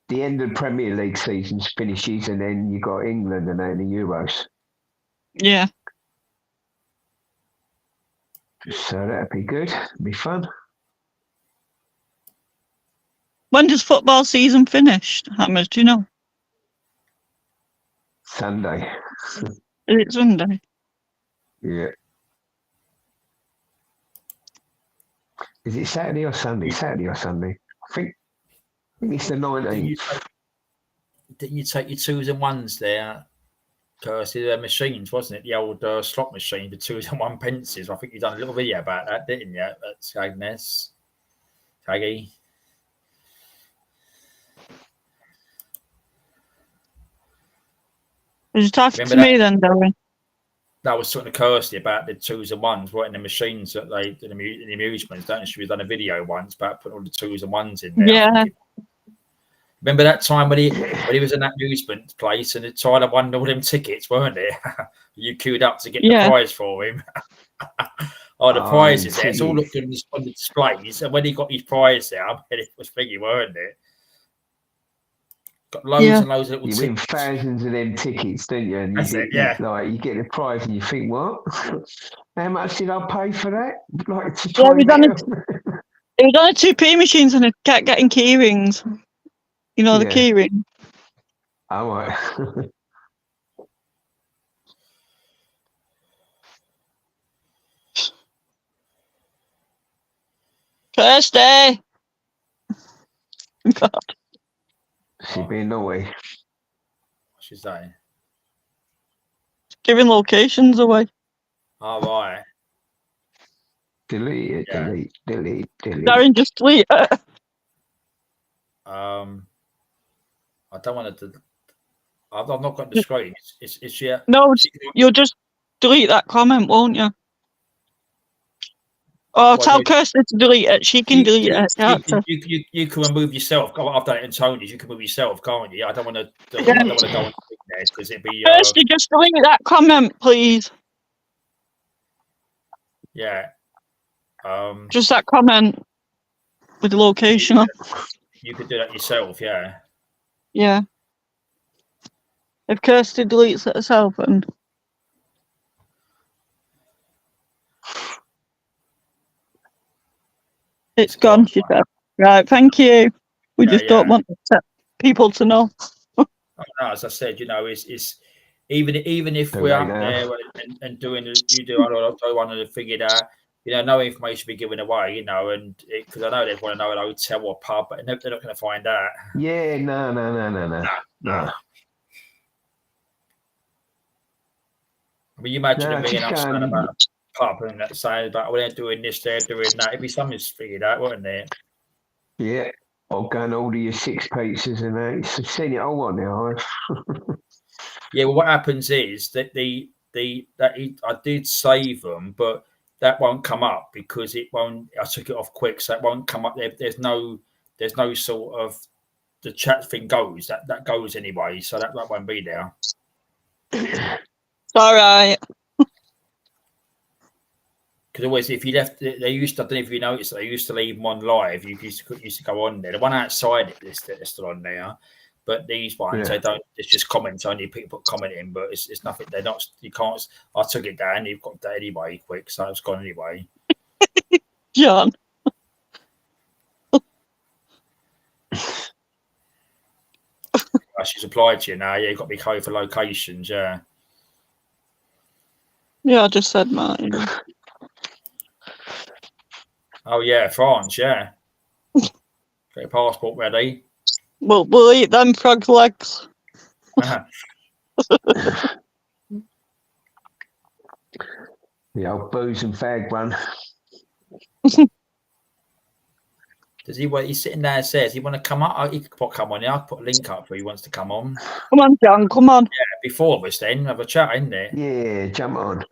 the end of the Premier League season finishes, and then you got England and then the Euros. Yeah. So that'd be good. It'd be fun. When does football season finish, Hammers? Do you know? Sunday. Is it Sunday? Yeah. Is it Saturday or Sunday? Saturday or Sunday? I think it's the 19th. Didn't you take your 2s and 1s there? Kirsty, the machines, wasn't it? The old slot machine, the 2s and 1 pences. I think you done a little video about that, didn't you? At Scagness, Taggy. Was you talking to me then, Darren? That was talking to Kirsty about the 2s and 1s, right? In the machines that they in the amusements, don't she? We've done a video once about putting all the 2s and 1s in there. Yeah. Remember that time when he was in that amusement place and Tyler won all them tickets, weren't it? You queued up to get the prize for him. The prizes there. It's all looked good on the displays. And when he got his prize there, I bet it was thingy, weren't it? Got loads and loads of little tickets. You win thousands of them tickets, don't you? And you get the prize and you think, what? How much did I pay for that? Like to try it was on a 2p machines and it kept getting key rings. You know, the key ring. Oh, right. Kirsty! God. She being naughty. What's she saying? Giving locations away. All right. Delete it, delete. Darren, just delete it. I don't want to. I've not got the screen. It's yeah. No, you'll just delete that comment, won't you? Or tell Kirsty to delete it. She can delete it. You can remove yourself. I've done it in Tony's. You can remove yourself, can't you? I don't want to. I don't want to go on there because it'd be. Kirsty, just delete that comment, please. Yeah. Just that comment with the location. You could do that yourself, yeah. Yeah. If Kirsty deletes it herself, and it's gone, she said. Right, thank you. We just don't want people to know. No, as I said, it's even if we're up there and doing you do, I don't want to figure that. No information be given away, and because I know they want to know a hotel or pub, but they're not going to find out. Yeah, no. I mean, you imagine me and I'm saying about a pub and that saying about they're doing this, they're doing that. It'd be something figured out, wouldn't there? Yeah, I'll go and order your 6 pizzas and that. I've seen it all on there. Yeah, well, what happens is that I did save them, but that won't come up because it won't. I took it off quick, so it won't come up. There's no sort of the chat thing goes. That goes anyway, so that won't be there. All right. Because always, if you left, they used to. I don't know if you noticed, they used to leave them on live. You used to go on there. The one outside it is still on there, but these ones they don't. It's just comments only. People put comment in, but it's nothing. They're not. You can't. I took it down. You've got that anyway, quick, so it's gone anyway. John. She's applied to you now. Yeah, you've got to be code for locations. Yeah. Yeah, I just said Martin. Oh yeah, France. Yeah. Get your passport ready. We'll eat them frog legs. The old booze and fag one. Does he? He's sitting there. Says he want to come up. He could come on. Yeah, I'll put a link up for. He wants to come on. Come on, John. Come on. Yeah, before us, then have a chat, isn't it? Yeah, jump on.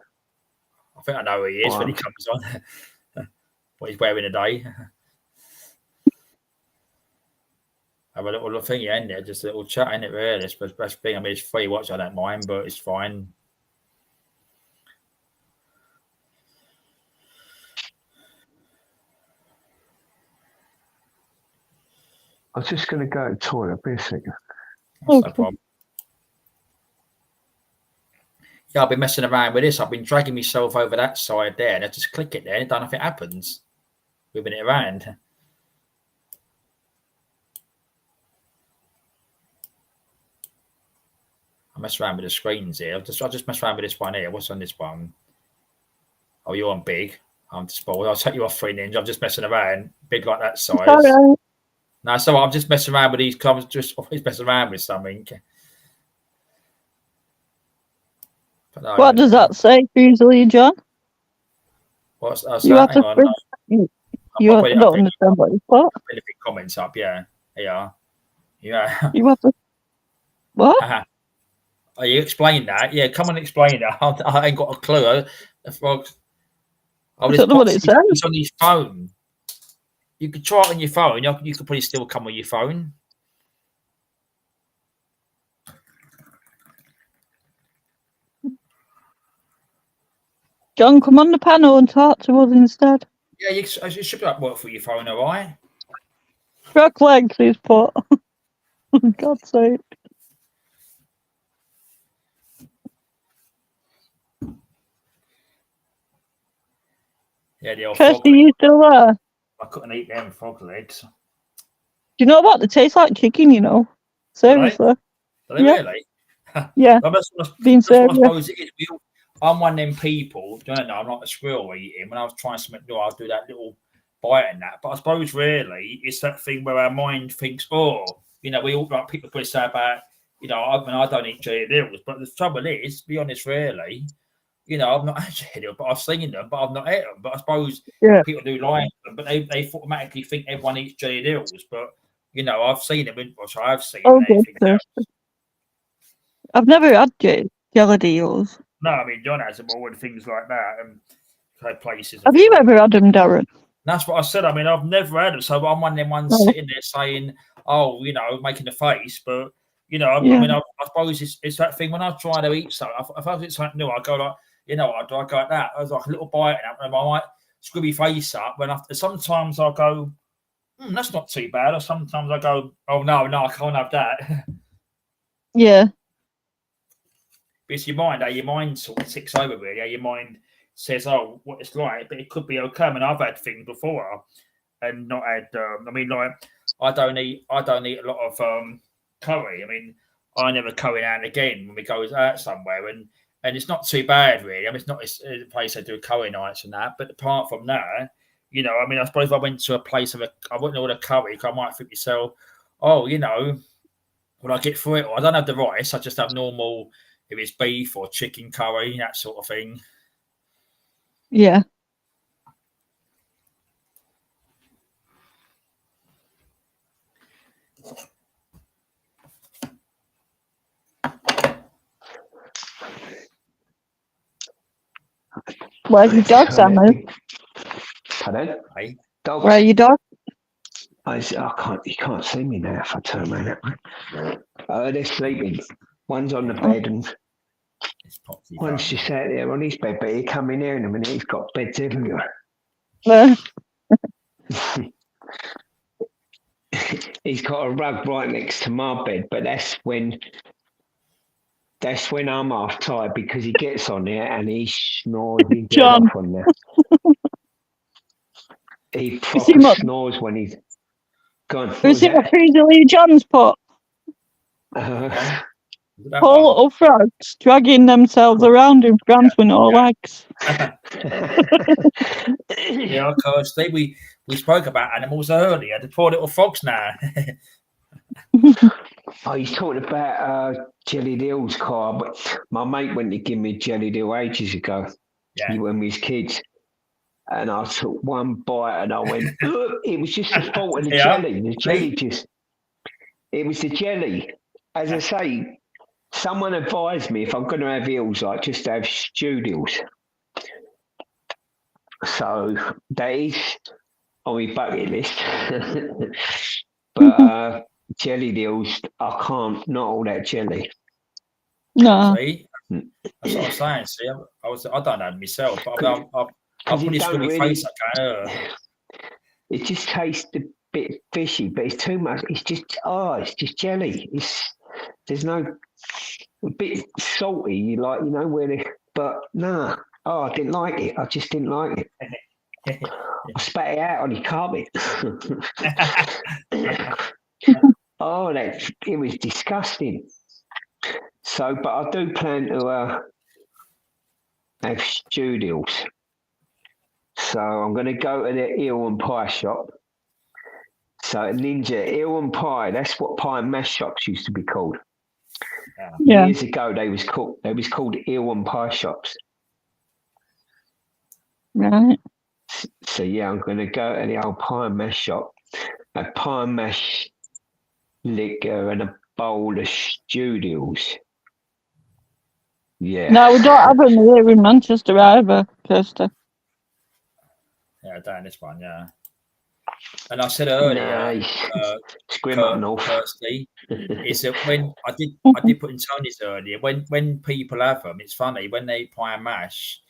I think I know who he is when he comes on. What he's wearing today. Have a little thingy, isn't it? Just a little chat, isn't it? Really, it's the best thing. I mean, it's free watch. I don't mind, but it's fine. I was just going to go to the toilet, be a second. No problem. Yeah, I've been messing around with this. I've been dragging myself over that side there, and I just click it there, and nothing happens. Moving it around. I mess around with the screens here. I just mess around with this one here. What's on this one? Oh, you're on big. I'm spoiled. I'll take you off 3 ninja. I'm just messing around. Big like that size. Sorry. No, so I'm just messing around with these comments. Just always messing around with something. But no, What does that say, Usually, John? What's You that? have Hang on. you I'll don't understand what you put. put the big comments up. Yeah. Yeah. Yeah. You have to. What? Oh, you explain that? Yeah, come and explain that. I ain't got a clue. The frogs. Oh, I don't know what it says. It's on his phone. You could try it on your phone. You could probably still come on your phone. John, come on the panel and talk to us instead. Yeah, you should be able to work for your phone, all right? Frog legs he's put. For God's sake. Yeah, the old Kirsty, frog legs. you still there? I couldn't eat them frog legs. Do you know what? They taste like chicken, you know. Seriously. Do they really? Yeah. That's Being what I serious. suppose it is. I'm one of them people, don't know, I'm like a squirrel eating. When I was trying something new, I'll do that little bite and that. But I suppose really it's that thing where our mind thinks, oh, you know, we all like people probably say about, you know, I don't eat jelly deals. But the trouble is, to be honest, really, you know, I've not had jelly deals, but I've seen them, but I've not ate them. But I suppose people do like them, but they automatically think everyone eats jelly deals. But you know, I've seen them, which I've seen. Good. I've never had jelly deals. No, I mean, John has them all and things like that, and places. Have you ever had them, Darren? That's what I said. I mean, I've never had them, so I'm one of them ones sitting there saying, "Oh, you know, making a face," but you know, I mean, I suppose it's that thing when I try to eat something. If I it's something new, I go like, you know, I go like that. I was like a little bite, and I might screw my face up. When sometimes I go, that's not too bad, or sometimes I go, oh no, I can't have that. Yeah. But it's your mind sort of ticks over really. Your mind says, oh, what it's like, but it could be okay. I mean, I've had things before and not had, I mean, like, I don't eat a lot of curry. I mean, I never curry out again when we go out somewhere, and it's not too bad really. I mean, it's not a place they do curry nights and that, but apart from that, you know, I mean, I suppose if I went to a place I wouldn't order curry, because I might think myself, oh, you know, will I get through it? Or I don't have the rice, I just have normal, if it's beef or chicken curry, that sort of thing. Yeah. Where's your dog, Sammy? Pardon? Hey? Where are your dog? You can't see me now if I turn around that way. They're sleeping. One's on the bed and one's just out there on his bed, but he'll come in here in a minute. He's got beds everywhere. He's got a rug right next to my bed, but that's when I'm half tired, because he gets on there and he snores his head off on there. He proper snores when he's gone. Have you seen what Crazy John's put? Four little frogs dragging themselves around in France with no legs. Yeah, of course. We spoke about animals earlier. The poor little frogs now. Oh, he's talking about Jelly Deal's car, but my mate went to give me Jelly Deal ages ago. Yeah. When we was kids. And I took one bite and I went, it was just the fault of the jelly. The jelly it was the jelly. As I say, someone advised me if I'm going to have eels, like just have stewed eels. So that is on my bucket list. But jelly eels, I can't, not all that jelly. No. See? That's what I'm saying. See, I don't know myself, but I'll put this really face it just tastes a bit fishy, but it's too much. It's just jelly. There's no a bit salty, you know, but nah. Oh, I didn't like it. I just didn't like it. I spat it out on the carpet. Oh, it was disgusting. So, but I do plan to have stewed eels. So I'm going to go to the eel and pie shop. So Ninja, eel and pie, that's what pie and mash shops used to be called. Yeah. Years ago, they was called eel and pie shops. Right. So yeah, I'm going to go to the old pie and mash shop. A pie and mash liquor and a bowl of studios. Yeah. No, we don't have them here in Manchester either, Kirsty. Yeah, down this one, yeah. And I said earlier, Scrim up north. Kirsty, is that when I did put in Tony's earlier, when people have them, it's funny, when they eat pie and mash,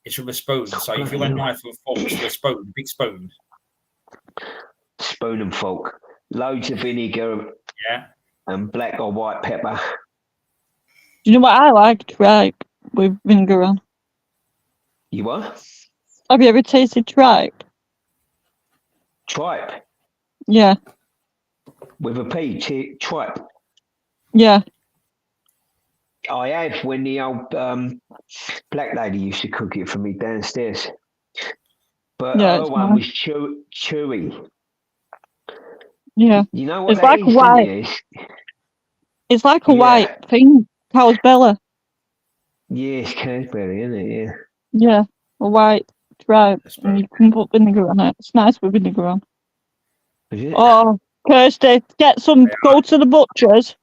it's with a spoon. So if you want a knife and fork, it's with a spoon, big spoon. Spoon and fork. Loads of vinegar. Yeah. And black or white pepper. Do you know what I like? Tripe with vinegar on. You what? Have you ever tasted tripe? Tripe? Yeah. With a P, tripe? Yeah. I have when the old black lady used to cook it for me downstairs. But yeah, her one was chewy. Yeah. You know what it's that like is, white. It's like a Yeah. white thing, cow's belly. Yeah, it's Cansberry, isn't it? Yeah. Yeah, a white tripe. And you can put vinegar on it. It's nice with vinegar on. Is it? Oh, Kirsty, get some. Go to the butcher's.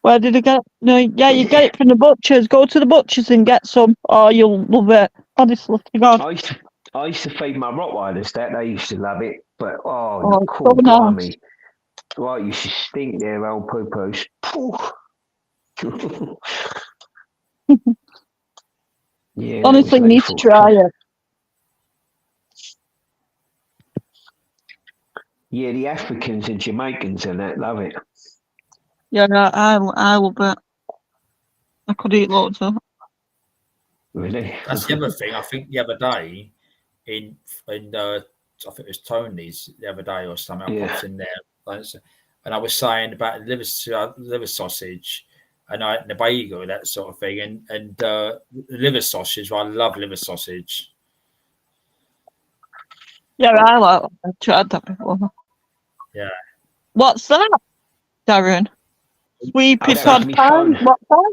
Where did I get it? No, yeah, you get it from the butcher's. Go to the butcher's and get some. Oh, you'll love it. Honestly, to God. I used to feed my Rottweilers that. They used to love it. But, Oh, the cool so nice. blimey. Right, you should stink there, old poo-poos. Yeah, Honestly, you need to try it. Yeah, the Africans and Jamaicans and that love it. Yeah, I love it. I could eat loads of it. Really? That's the other thing. I think the other day in I think it was Tony's the other day or something. I popped in there, and I was saying about liver sausage, and the bagel, that sort of thing, and liver sausage. I love liver sausage. Yeah, I like it. I've tried that before. Yeah. What's that, Darren? Sweet potato pie? phone. What pie?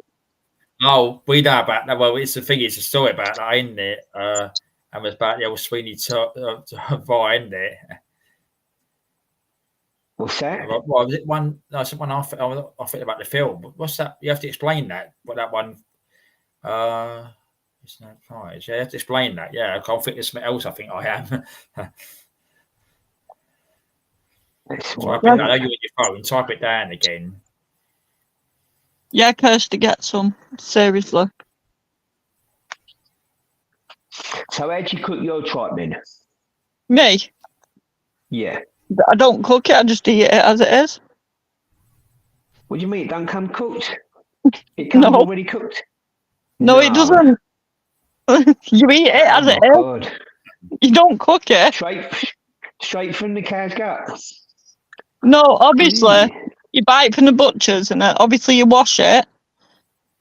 Oh, we know about that. Well, it's the thing. It's a story about that, isn't it? And it was about the old Sweeney Pie, isn't it? What's that? Well, was it one? No, it's one I think about the film. What's that? You have to explain that. What that one? It's not prize. Yeah, you have to explain that. Yeah, I can't think of something else. I think I am. I know you're in your phone. Type it down again. Yeah, Kirsty, get some. Seriously. So how'd you cook your tripe then? Me? Yeah. I don't cook it. I just eat it as it is. What do you mean? It don't come cooked? It comes already cooked? No, it doesn't. You eat it as it is. God. You don't cook it. Straight from the cow's gut? No, obviously. You buy it from the butcher's and obviously you wash it.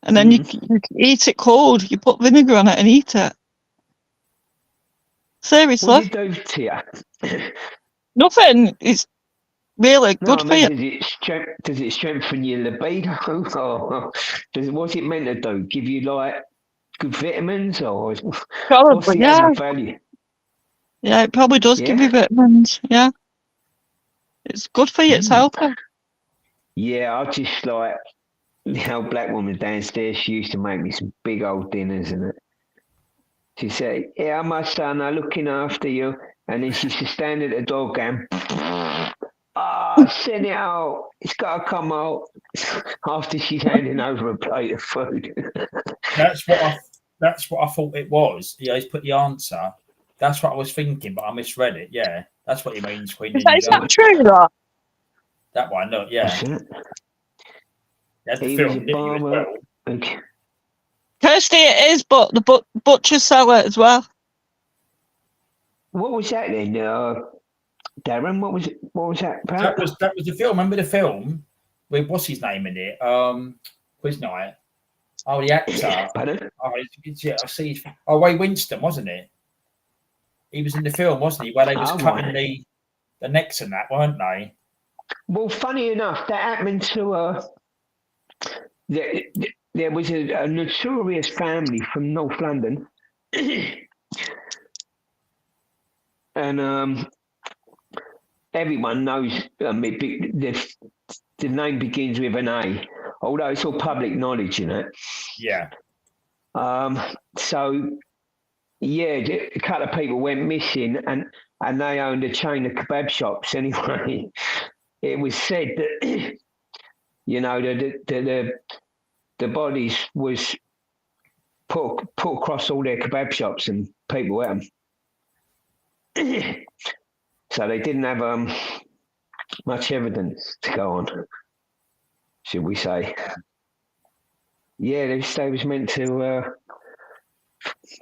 And then you can eat it cold. You put vinegar on it and eat it. Seriously. What do you do to you? Nothing. It's really good for you. Does it strengthen your libido? Or what's it meant to do? Give you like good vitamins or Probably, what's the yeah. value? Yeah, it probably does give you vitamins. Yeah. It's good for you. It's healthy. Yeah, I just like the old black woman downstairs. She used to make me some big old dinners and it. She said, "Yeah, my son, I'm looking after you." And then she used to stand at the door going, send it out. It's got to come out. After she's handing over a plate of food. That's what I thought it was. Yeah, he's put the answer. That's what I was thinking, but I misread it. Yeah, that's what he means. Queen. Is that true, that? That one, no, yeah. That's the film, didn't you, as well? Okay. Kirsty, it is, but the butchers sell it as well. What was that then, Darren? What was it? What was that about? That was the film. Remember the film with what's his name in it? Quiz Night. Oh, the actor. Pardon? Oh, yeah, I see. Oh, Ray Winston, wasn't it? He was in the film, wasn't he? Where they was Oh, cutting right. the necks and that, weren't they? Well, funny enough, that happened to there, there was a notorious family from North London, and everyone knows the name begins with an A, although it's all public knowledge, you know. Yeah. So yeah, a couple of people went missing, and they owned a chain of kebab shops. Anyway, it was said that you know the bodies was put across all their kebab shops and people ate them. So they didn't have much evidence to go on, should we say? Yeah, they was meant to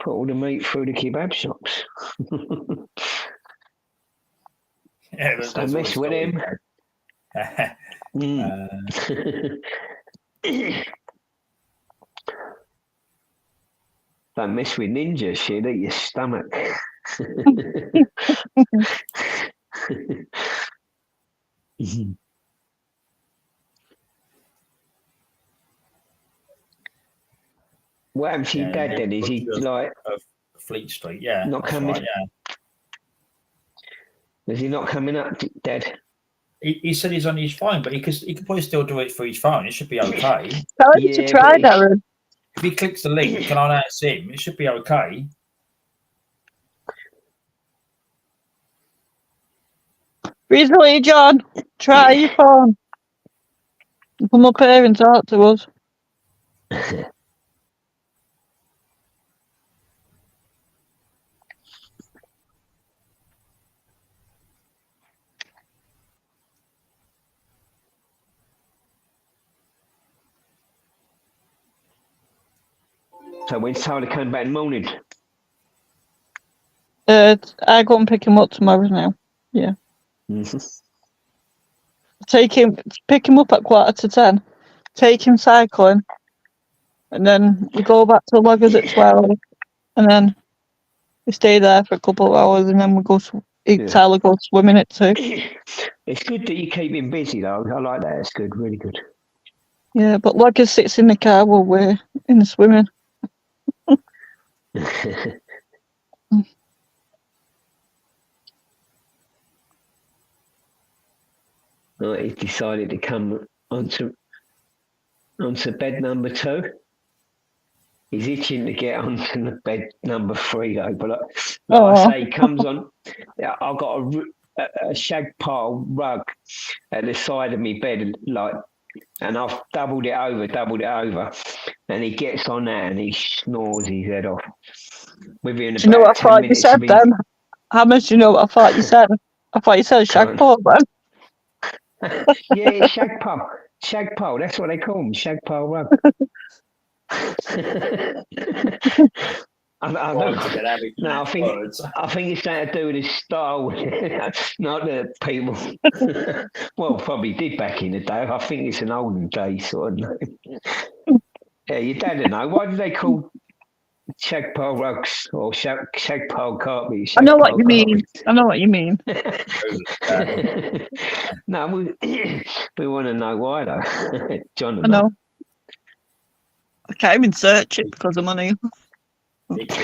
put all the meat through the kebab shops. Yeah, Don't mess with him. Don't mess with ninjas, she'll eat your stomach. What happened to your dad then? Is he like Fleet Street? Yeah, not that's coming? right, yeah. Is he not coming up, Dad? He said he's on his phone, but he could probably still do it through his phone. It should be okay. Tell him to try, Darren. If he clicks the link and I know it's him, it should be okay. Recently, John, try your phone. Come up here and talk to us. So when's Tyler coming back in the morning? I go and pick him up tomorrow now. Yeah. Mm-hmm. Pick him up at 10:15. Take him cycling, and then we go back to Loggers at 12, and then we stay there for a couple of hours, and then we go. Tyler goes swimming at 2. It's good that you keep him busy, though. I like that. It's good, really good. Yeah, but Loggers sits in the car while we're in the swimming. Right, he's decided to come onto bed number 2. He's itching to get onto the bed number 3, though. But like I say, he comes on. I've got a shag pile rug at the side of my bed, and I've doubled it over, and he gets on that and he snores his head off. Within do you know what I thought you said then? How much do you know what I thought you said? I thought you said shag pile then. Yeah, shag pile. That's what they call them, shag pile rug. I think it's something to do with his style, not the people. Well, probably did back in the day. I think it's an olden day sort of name. Yeah, your dad don't know. Why do they call shag pile rugs or shag pile carpet? I know what you mean. I know what you mean. No, we want to know why though. John, I know. I can't even search it because of money. What's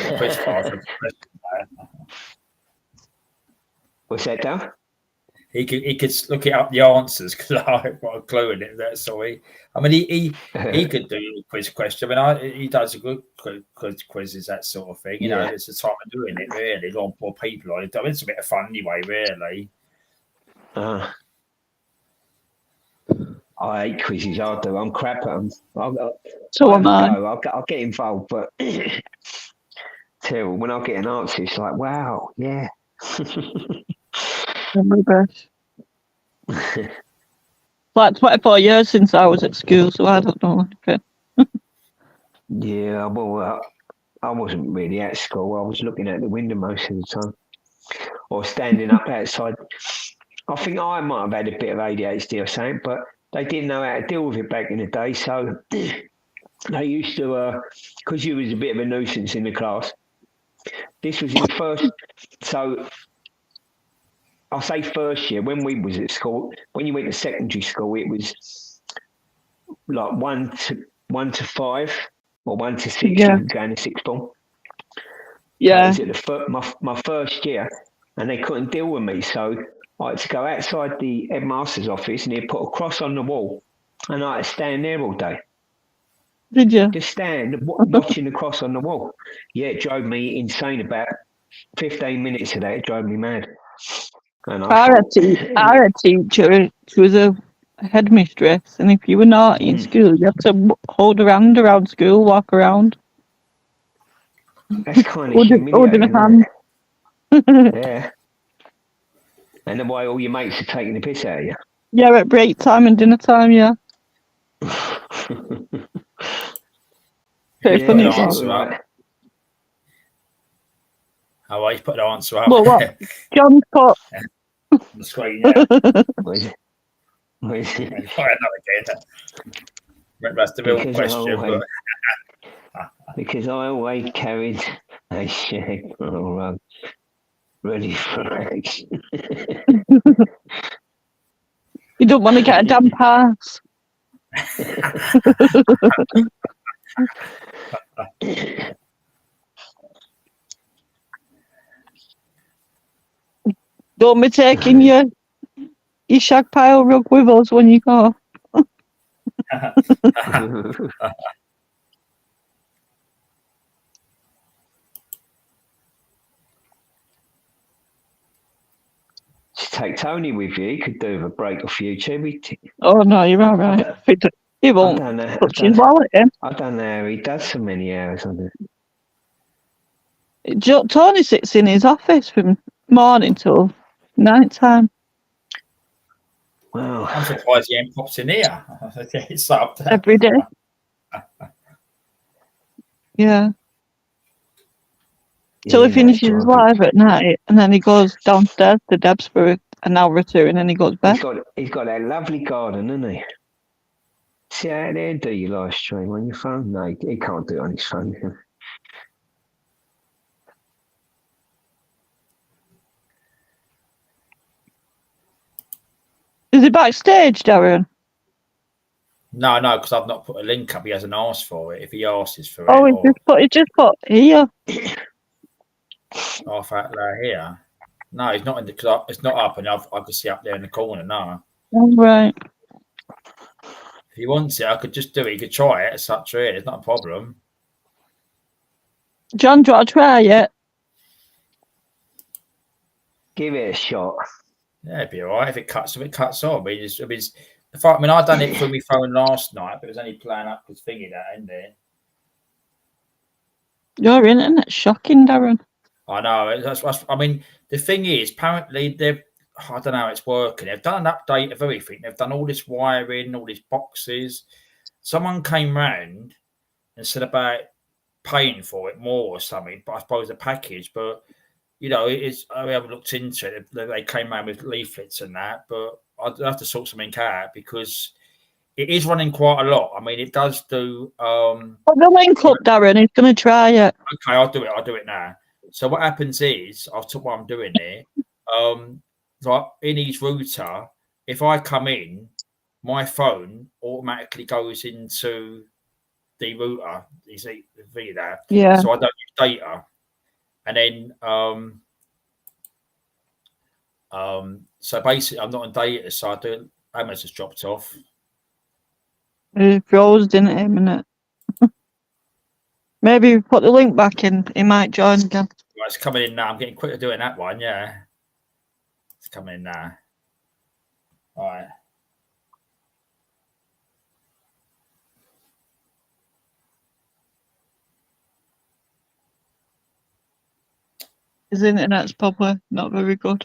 that, Dan? He could look it up the answers because I haven't got a clue in it. That's all he could do a quiz question. I mean, he does a good quizzes, that sort of thing. You know, it's the time of doing it. Really, a lot of poor people on it. I mean, it's a bit of fun anyway. Really. I hate quizzes. I do. I'm crap at them. I'll get involved, but till when I get an answer, it's like, wow, yeah. My best. Like 24 years since I was at school, so I don't know. Okay. Yeah, well, I wasn't really at school. I was looking out the window most of the time, or standing up outside. I think I might have had a bit of ADHD or something, but they didn't know how to deal with it back in the day. So they used to, because you was a bit of a nuisance in the class, This was in first. So I'll say first year when we was at school. When you went to secondary school, it was like 1 to 5 or 1 to 6. Yeah. You could go into sixth form. So it Yeah. was at my first year, and they couldn't deal with me. So I had to go outside the headmaster's office, and he'd put a cross on the wall, and I had to stand there all day. Did you? Just stand watching the cross on the wall. Yeah, it drove me insane. About 15 minutes of that, it drove me mad. And I Our thought, teacher, she was a headmistress, and if you were naughty in school, you had to hold her hand around school, walk around, that's kind of holding humiliating, a isn't hand. it? Yeah. And then why all your mates are taking the piss out of you. Yeah, at break time and dinner time, yeah. Pretty Yeah, funny. the It's all answer up. right. Oh, he's put the answer up. Well, what? John put. On the screen, yeah. Was it? And try another again. That's the real Because question. because I always carried a shag or rug ready for action. You don't want to get a damn pass. Don't be taking your shag pile rug with us when you go. Just take Tony with you. He could do with a break off YouTube. Oh no, you're all right. He I won't don't know. touch his wallet in. I don't know how he does so many hours on it. Tony sits in his office from morning till night time. Wow. I'm surprised he ain't pops in here. It's up there. Every day. Yeah. Till he finishes his live at night, and then he goes downstairs to Deb's for an hour or two, and then he goes back. He's got that lovely garden, hasn't he? See how they do your live stream on your phone? No, he can't do it on his phone. Is he backstage, Darren? No, because I've not put a link up. He hasn't asked for it. If he asks for Oh, it, he just put here. half out there here. No, he's not in the. It's not up, and I can see up there in the corner. No. All right. If he wants it, I could just do it. He could try it as such. Really, it's not a problem. John, do you want to try it? Give it a shot. Yeah, it'd be all right if it cuts. If it cuts off, I mean, I done it through my phone last night, but it was only playing up his thingy that, isn't it? Your internet's shocking, Darren. I know. I mean, the thing is, apparently I don't know how it's working. They've done an update of everything. They've done all this wiring, all these boxes. Someone came round and said about paying for it more or something, but I suppose the package. But I haven't looked into it. They came around with leaflets and that, but I'd have to sort something out because it is running quite a lot. I mean, it does do. Put the link up, Darren. He's going to try it. Okay, I'll do it. I'll do it now. So what happens is, I'll tell what I'm doing there. Like in his router, if I come in, my phone automatically goes into the router. You see the V there. Yeah. So I don't use data, and then so basically I'm not on data, so I do. Amazon just dropped off. It froze, didn't it, a minute? Maybe put the link back in. He might join again. Right, it's coming in now. I'm getting quick at doing that one. Yeah, it's coming in now. All right. His internet's probably not very good.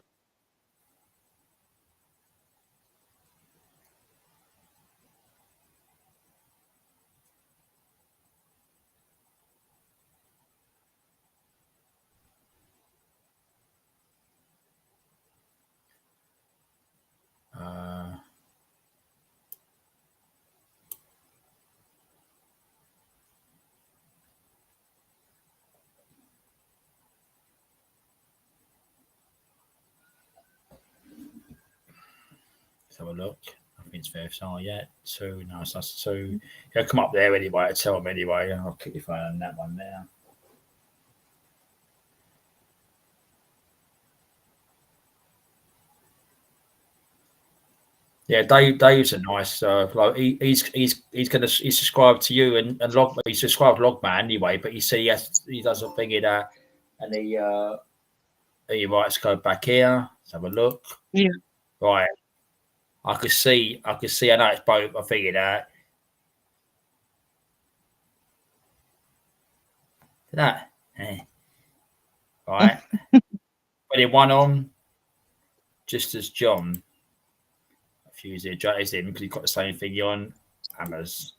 Let's have a look. I think it's fair. So yeah, 2. No, so that's 2. Yeah, come up there anyway. Tell them anyway. I'll keep your phone on that one there. Yeah, Dave's a nice. Like he's gonna he's subscribed to you and log. He's subscribed to Logman anyway, but he said he does a thing in and he writes code back here. Let's have a look. Yeah. Right. I could see. I know it's both. I figured out. That. Right. Putting one on, just as John. Fuse it, is in because he's got the same thing on. Hammers.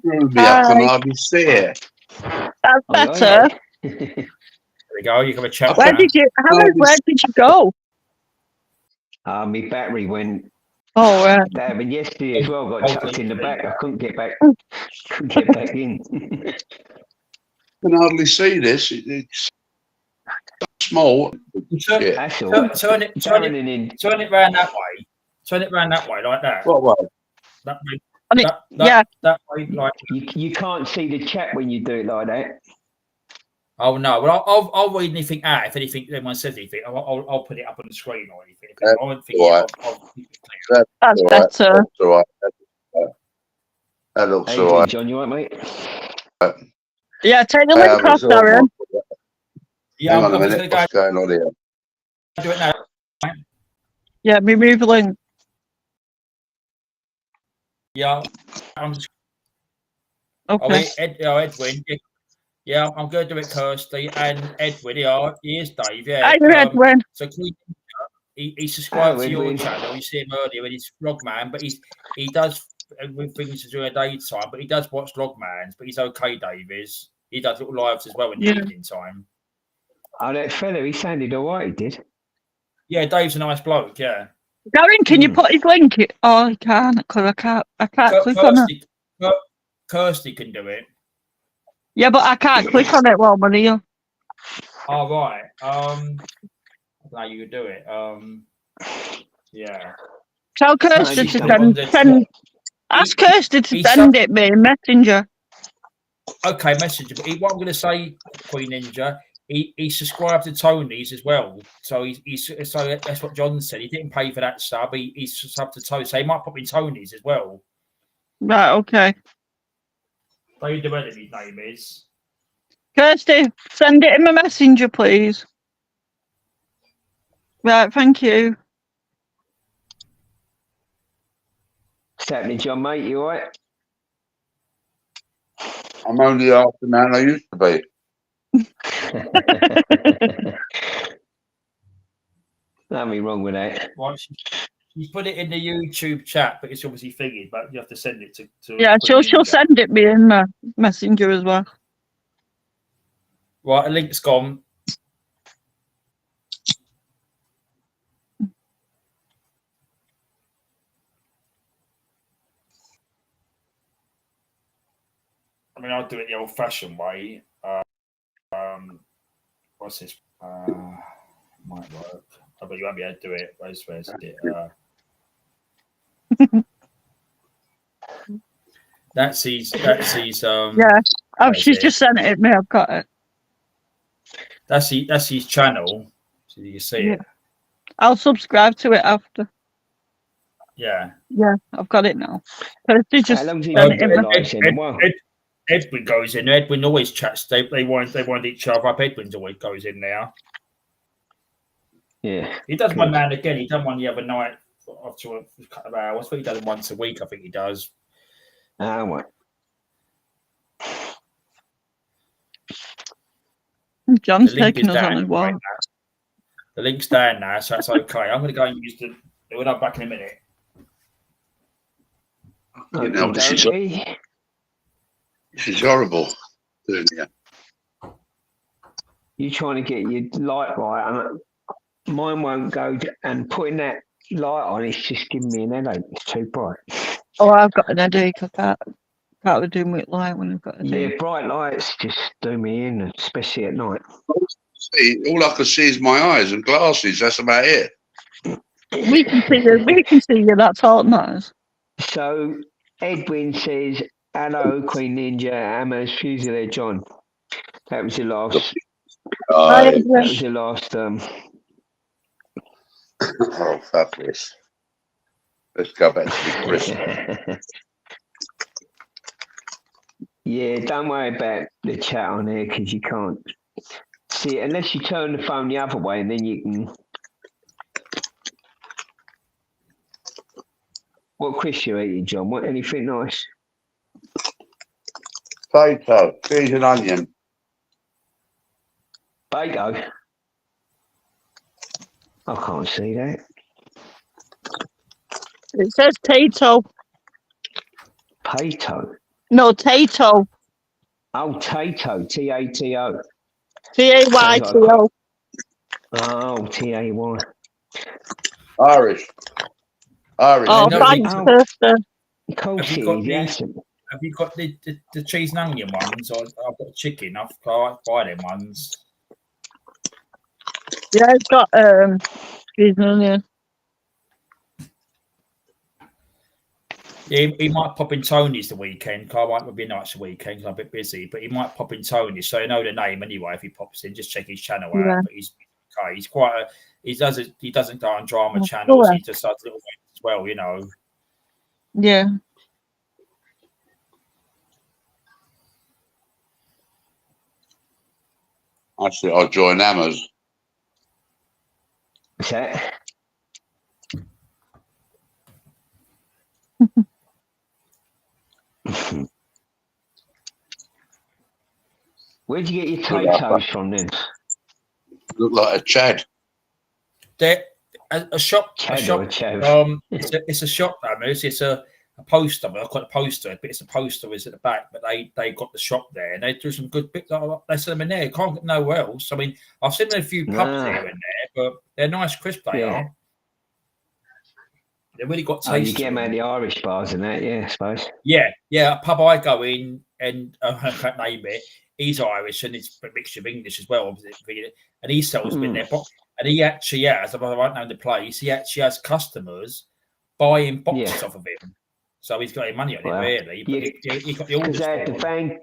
Ruby, I can hardly see it. That's better. There we go. You can have a chat. Where did you go? My battery went. Oh, right. That happened yesterday as well. Got chucked in the back. I couldn't get back. Couldn't get back in. I can hardly see this. It's so small. That's all. Turn it round that way. Turn it round that way, like that. What way? That way. I mean, that way, like. You can't see the chat when you do it like that. Oh no! Well, I'll read anything out. If anyone says anything, I'll put it up on the screen or anything. I won't think That's better. That's all right. That looks Hey, all right. John, you all right, mate? Yeah, take the link off, Darren. Yeah, Hang on a I'm just minute. going What's going on here? to do it now. Yeah, remove the link. Yeah, I'm just. Okay. Edwin. Yeah, I'm going to do it, Kirsty and Edwin. Yeah, he is Dave. Yeah. Hi, Edwin. So he subscribed to your Edwin. channel. You see him earlier when he's Logman, but he does with things to do at daytime, but he does watch Logmans. But he's okay, Dave is. He does little lives as well in the evening time. Oh, that fella, he sounded all right, he did. Yeah, Dave's a nice bloke. Yeah. Darren, can you put his link? Oh, I can't because I can't click on it. Kirsty can do it. Yeah, but I can't click on it while I'm here. Oh right. Now you could do it. Yeah. Tell Kirsty to send. Ask Kirsty to send it me in Messenger. Okay, Messenger. But what I'm going to say, Queen Ninja, he subscribed to Tony's as well. So so that's what John said. He didn't pay for that sub. He's subbed to Tony. So he might pop in Tony's as well. Right. Okay. David His name is. Kirsty, send it in my Messenger, please. Right. Thank you. What's happening, John, mate? You all right? I'm only half the man I used to be. Nothing wrong with that. Right, she's put it in the YouTube chat, but it's obviously figured. But you have to send it to Yeah, she'll send it me in my Messenger as well. Right, a link's gone. I mean, I'll do it the old-fashioned way. What's this? Might work. Oh, but you won't be able to do it. Where's it? That's his. Yeah. Oh, she's just sent it me. I've got it. That's his channel. So you can see it. I'll subscribe to it after. Yeah. Yeah, I've got it now. Kirsty just sent it. Edwin goes in. Edwin always chats. They wind each other up. Edwin's always goes in there. Yeah. He does one now and again. He done one the other night after a couple of hours. I think he does it once a week. I think he does. What? John's taking us on as well. Right, the link's down now, so that's okay. I'm going to go and use the. We'll have back in a minute. You know, this is horrible. Doing it. You're trying to get your light right, and mine won't go. And putting that light on, it's just giving me an headache. It's too bright. Oh, I've got an headache. I can't be doing with light when I've got a headache. Yeah, bright lights just do me in, especially at night. See, all I can see is my eyes and glasses. That's about it. We can see you. We can see you. That's all that matters. So Edwin says, "Hello, Queen Ninja, Amos, Fusilier, John." That was your last. Hi, Aye. That was Edwin. your last. Oh, fuck this. Let's go back to the Christmas. Yeah, don't worry about the chat on here because you can't see it unless you turn the phone the other way, and then you can. What Chris you eating, John? What anything nice? Potato, cheese and onion. Bago. I can't see that. It says Tato. Pato. No, Tato. Oh, Tato. Tato. Tayto. Oh, Tay. Irish. Irish. Oh, no, thanks, oh. sister. Of course Have it you got is, the- yes. Have you got the cheese and onion ones? Or I've got chicken. I've got buy them ones. Yeah, it's got cheese and onion. Yeah, he might pop in Tony's the weekend. I might be nice the weekend 'cause I'm a bit busy, but he might pop in Tony's, so you know the name anyway. If he pops in, just check his channel Yeah. out. But he's okay. He's quite a. He doesn't go on drama Oh, channels. sure. He just does little things as well, you know. Yeah. Actually, I'll join Amers. What's that? Where'd you get your potatoes from then? Look like a Chad. There, a shop. Chad or a chav? It's a shop. It's a poster. I've got a poster, but it's a poster is at the back. But they got the shop there, and they do some good bits. They sell them in there. You can't get nowhere else. I mean, I've seen a few pubs here and there, but they're nice, crisp. They are. They really got taste. Oh, you get them at the Irish bars and that, yeah, I suppose. Yeah, a pub I go in, and I can't name it. He's Irish and it's a mixture of English as well, obviously. And he sells them in there. And he actually has, I won't know the place, he actually has customers buying boxes off of him. So he's got any money on it, really. But he got the orders. Because they had the van,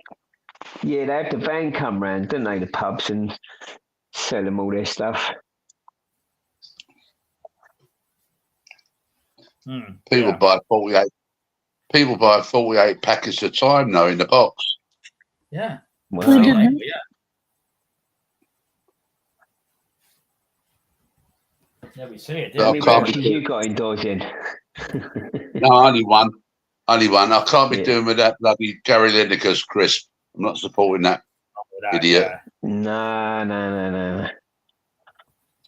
they had the van come round, didn't they, the pubs, and sell them all their stuff. People buy 48. People buy 48 packets at a time now in the box. Yeah. Wow. Yeah, we see it. How many boxes you got indoors in? No, only one. Only one. I can't be doing with that bloody Gary Lineker's crisp. I'm not supporting that idiot. No.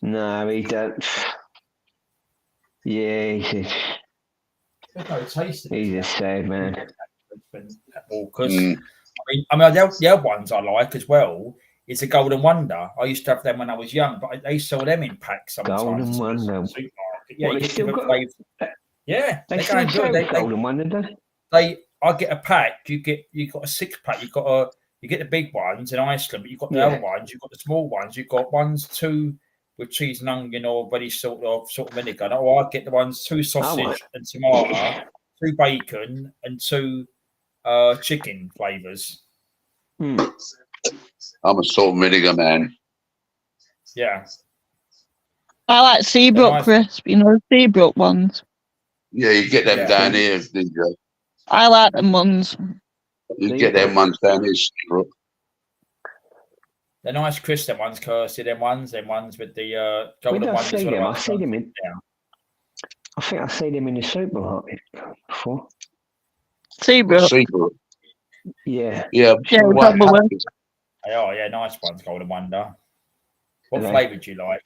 No, he don't. Yeah, he's a sad man. I mean, the other ones I like as well is the Golden Wonder. I used to have them when I was young, but they sell them in packs sometimes. Golden Wonder. Yeah, you get different flavors. Yeah, they still sell Golden Wonder, don't they? I get a pack. You got a 6-pack. You get the big ones in Iceland, but you've got the other ones. You've got the small ones. You've got 2 with cheese and onion or ready salt of vinegar. Oh, I get the ones 2 sausage and tomato, 2 bacon, and 2 chicken flavors. I'm a salt and vinegar man. Yeah. I like Seabrook crisp, Seabrook ones. Yeah, you get them down here, DJ. I like them ones. You get them ones down here, Seabrook. They're nice crisp, them ones, Kirsty. Them ones with the Golden Wonders. I see them in. I think I see them in the supermarket before. Seabrook. Yeah. Yeah. Probably. They are, nice ones, Golden Wonder. What flavour do you like?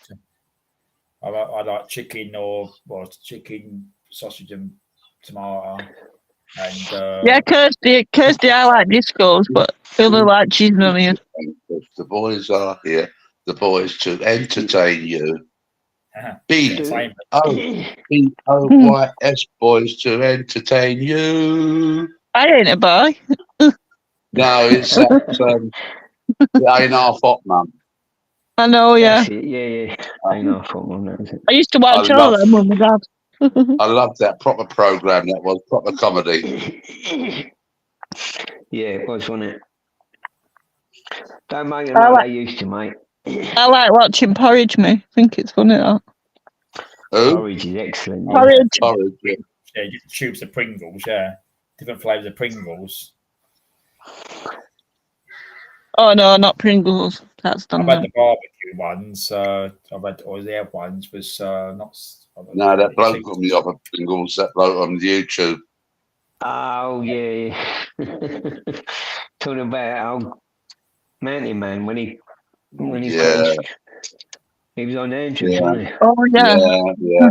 I like chicken or chicken, sausage and tomato. And Kirsty, I like discos, but I only like cheese and onion. The boys are here. The boys to entertain you. BOYS boys to entertain you. I ain't a boy. No, it's that. It ain't half hot, mum. I know, yeah. Yeah. Ain't no football, no, is it? I used to watch all them with my dad. I loved that proper program. That was proper comedy. Yeah, it was, wasn't it? Don't make them like they used to, mate. I like watching Porridge, me. I think it's funny, that. Who? Porridge is excellent. Yeah. Porridge. Porridge, yeah. Yeah, just tubes of Pringles, yeah. Different flavours of Pringles. Oh, no, not Pringles. That's done I've had now. the barbecue ones. I've had all the other ones was not. No, that bloke put me off of Pringles. That bloke on YouTube. Oh, yeah. Talking about old Mountain Man when he Yeah. he was on Andrews, Yeah. wasn't he? Oh, yeah.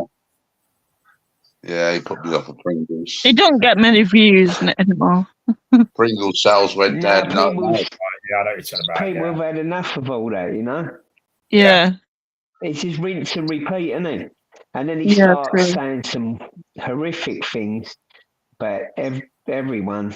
Yeah, he put me off of Pringles. He don't get many views anymore. Pringles sales went down. No, people Yeah, I know what you're talking about. people Yeah. have had enough of all that, you know? Yeah. It's just rinse and repeat, isn't it? And then he Yeah, starts true. saying some horrific things about everyone.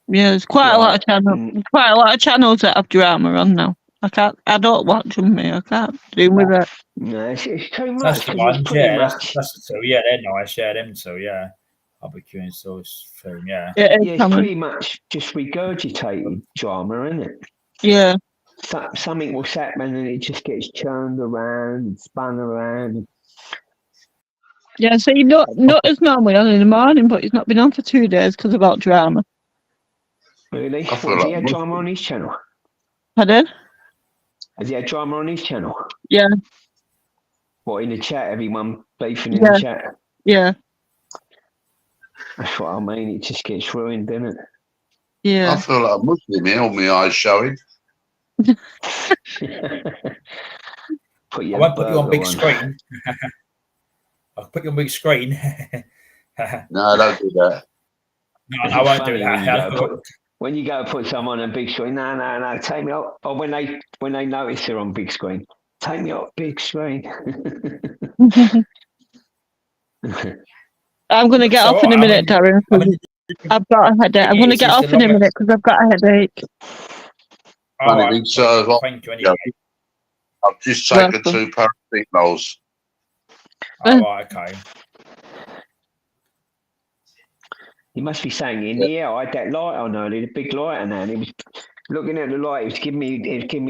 Yeah, there's quite a lot of channels. Quite a lot of channels that have drama on now. I don't watch them, me. I can't do with it. No, it's too much. That's the 'cause ones, it's pretty yeah. much, That's the two. Yeah, they're nice. Yeah, them two. Yeah, barbecue and sauce film. Yeah. Yeah, it's pretty much just regurgitated drama, isn't it? Yeah. Something will happen and it just gets churned around and spun around. Yeah, so not as normally on in the morning, but he's not been on for 2 days because about drama. Really? I feel Has he like had drama on his channel? Pardon? Has he had drama on his channel? Yeah. What, in the chat? Everyone beefing in the chat? Yeah. That's what I mean. It just gets ruined, doesn't it? Yeah. I feel like a Muslim here, all my eyes showing. I won't put you on big screen. I'll put you on big screen. No, don't do that. No, I won't do that. When you go put someone on big screen, no, take me off. Or when they notice they're on big screen, take me off big screen. I'm going to get off in a minute, Darren. I've got a headache. I'm going to get off in a minute because I've got a headache. Funny, so thank you anyway. I've just taken 2 paracetamols. Oh, right, okay. You must be saying in the air. I had that light on earlier, the big light on there, and he was looking at the light. It was giving me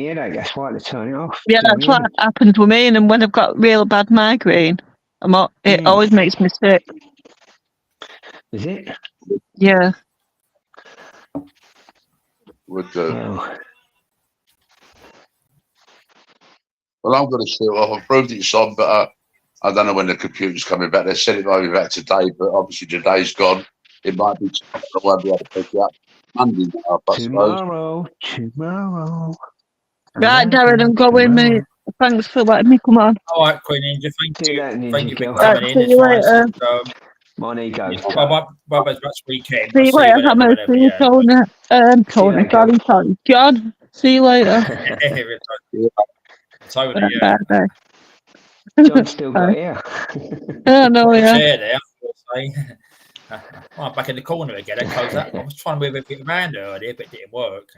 a headache. That's why I had to turn it off. Yeah, that's what happens with me. And when I've got real bad migraine, it always makes me sick. Is it? Yeah. Would do. Well, I'm going to shoot off. I proved it's on, but I don't know when the computer's coming back. They said it might be back today, but obviously today's gone. It might be tomorrow. I won't be able to pick it up Monday now, I tomorrow. Right, Darren, I'm going, mate. Thanks for letting me come on. All right, Queen Ninja. Thank you for Right, coming in. see you later. Money goes. Bye-bye. That's weekend. See you later, Hammer. See you, Tony. Sorry. John, see you later. Tony, yeah. Bye. John's still got here. No, yeah. Chair there, I'm back in the corner again. I was trying to move it around earlier, but it didn't work.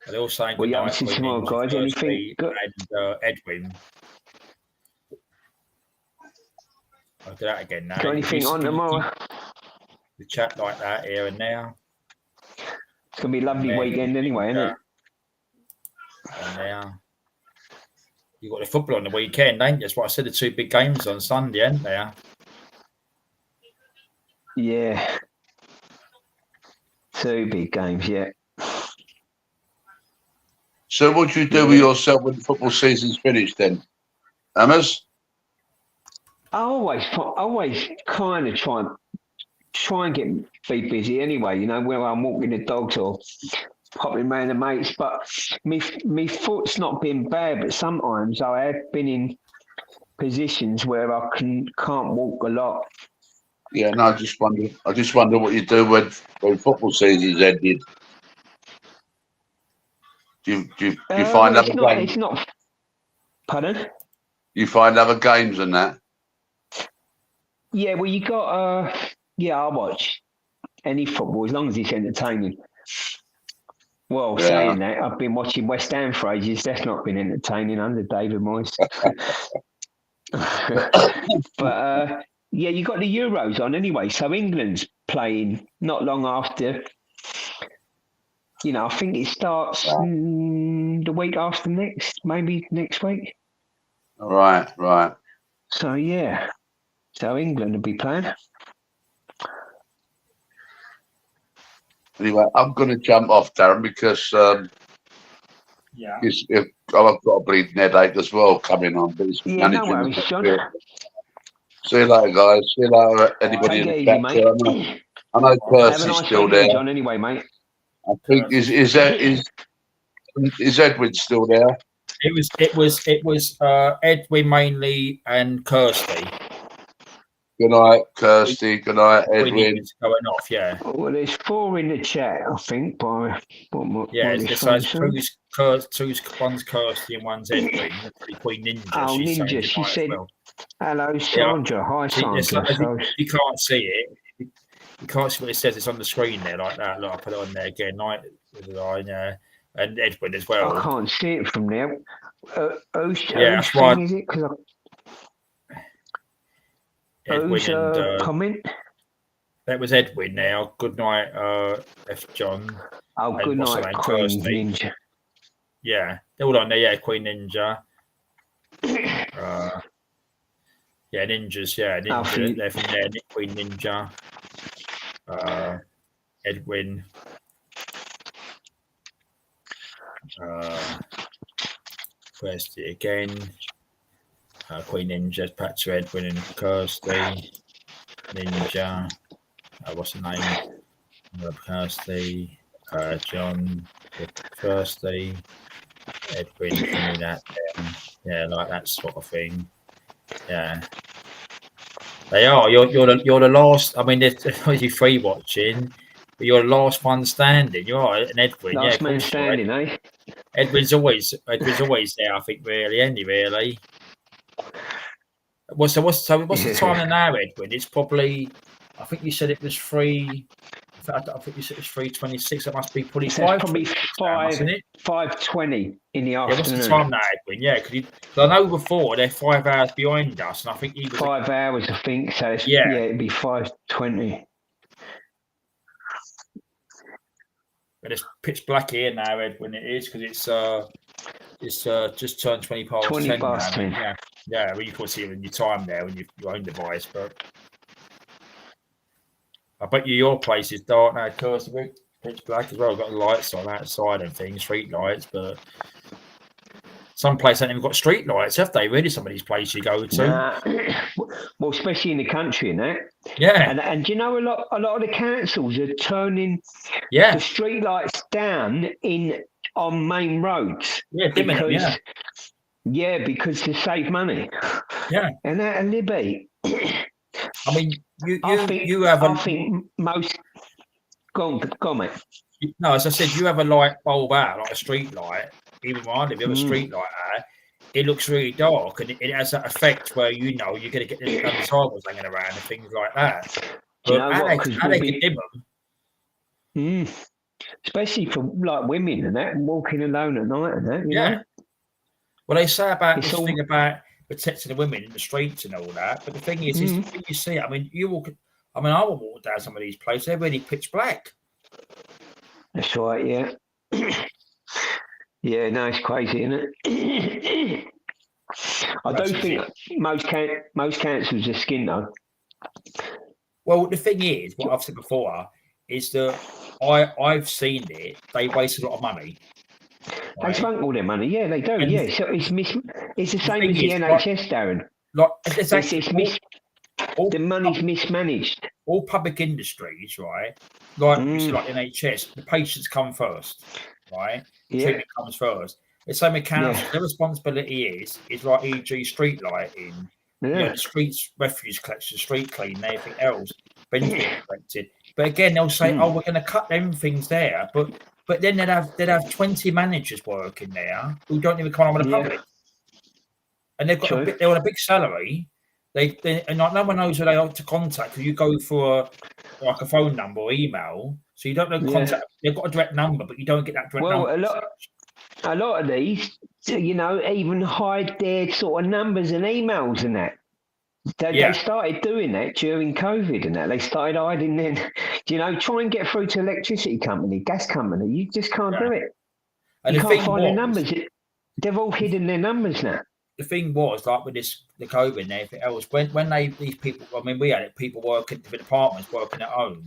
They're all saying good night. Tomorrow, guys. Anything good? And Edwin. I'll do that again now. Got anything on tomorrow? The chat like that here and now. It's gonna be a lovely weekend anyway, isn't it? And now you got the football on the weekend, ain't you? That's what I said. The 2 big games on Sunday, ain't there? Yeah. 2 big games, yeah. So what do you do with yourself when the football season's finished then? Hammers? I always kind of try and be busy anyway, you know, whether I'm walking the dogs or popping around the mates, but me foot's not been bad, but sometimes I have been in positions where I can't walk a lot. Yeah, no, I just wonder what you do when football season's ended. Do you find other games? It's not. Pardon? You find other games and that? Yeah, well, you got. I watch any football as long as it's entertaining. Well, Yeah. saying that, I've been watching West Ham for ages. That's not been entertaining under David Moyes. But yeah, you got the Euros on anyway. So England's playing not long after. You know, I think it starts the week after next, maybe next week. Right. So yeah, so England will be playing. Anyway, I'm going to jump off, Darren, because if I've got a bleeding headache as well coming on. But it's Yeah, no managing worries, the John. See you later, guys. See you later, anybody Take in it the easy, chat. mate. I know Have a Percy's nice still weekend, there. John. Anyway, mate. I think is Edwin still there? It was Edwin mainly and Kirsty. Good night, Kirsty. Good night, Edwin. It's going off, yeah. Well, there's 4 in the chat, I think. By It's one's Kirsty and one's Edwin. Queen Ninja. Oh, she's Ninja. She said, well. "Hello, Sandra. Hi, Sandra." You can't see it. You can't see what it says. It's on the screen there, like that. Look, I put it on there again. Nite with the line, and Edwin as well. I can't see it from there. Whose that's right. thing is it? Edwin and comment? That was Edwin now. Good night, F. John. Oh, good night, Queen Ninja. Yeah, they're all on there. Yeah, Queen Ninja. Yeah, ninjas. Yeah, ninja. They're from there. Queen Ninja. Edwin. Kirsty again. Queen Ninja. Back to Edwin and Kirsty. Ninja. What's the name? Kirsty. John. Kirsty. Edwin. That. Yeah, like that sort of thing. Yeah. They are. You're the last. I mean, there's only 3 watching, but you're the last one standing. You're right, and Edwin. Last man standing, eh? Edwin's always there. I think really. What's the time now, Edwin? It's probably. I think you said it was 3. I think you said it was 3:26. It must be probably 5. Probably 5:20 in the afternoon. What's the time now, Edwin? Yeah, because I know before they're 5 hours behind us, and I think he was 5 hours. I think so. It'd be 5:20. But it's pitch black here now, Edwin. It is because it's just turned 20 past 20 10. past 10. Yeah. Well, you can see it in your time there when your own device, but I bet your place is dark now, Kirsty. Pitch black as well. Got lights on outside and things, street lights, but some places haven't even got street lights, have they? Really, some of these places you go to. Nah. Well, especially in the country and that. Yeah. And you know, a lot of the councils are turning the street lights down on main roads. Yeah, dimming them, because to save money. Yeah. And out of Libby. I mean, I think most. Go on, mate. No, as I said, you have a light bulb out, like a street light. Even when I live, you have a street light out. It looks really dark, and it has that effect where you're going to get the sidewalls hanging around and things like that. But how they can dim them? Especially for like women and that, and walking alone at night and that. You know? Well, they say about this thing about protecting the women in the streets and all that. But the thing is when you see it, I mean, I will walk down some of these places, they're really pitch black. That's right, yeah. Yeah, no, it's crazy, isn't it? I don't think most councils are skin, though. Well, the thing is, what I've said before, is that I've seen it, they waste a lot of money. They spunk all their money, yeah, they do, and so it's the same as the NHS, Darren. The money's mismanaged. All public industries, right? Like NHS, the patients come first, right? Yeah. Treatment comes first. The same with council. Their responsibility is like e.g. street lighting, the streets, refuse collection, street cleaning, everything else, benefit collected. But again, they'll say, "Oh, we're going to cut them things there," but then they'd have 20 managers working there who don't even come on with the public, and they've got they're on a big salary. They and like no one knows who they are to contact. If you go for a phone number or email, So you don't know contact. They've got a direct number, but you don't get that direct number. Well, a lot of these, you know, even hide their sort of numbers and emails and that. They started doing that during COVID and that. They started hiding then, you know, try and get through to electricity company, gas company. You just can't do it. And you the can't thing find was, their numbers. They've all hidden their numbers now. The thing was, like with the COVID and everything else, when these people, I mean, we had it, people working in apartments, working at home,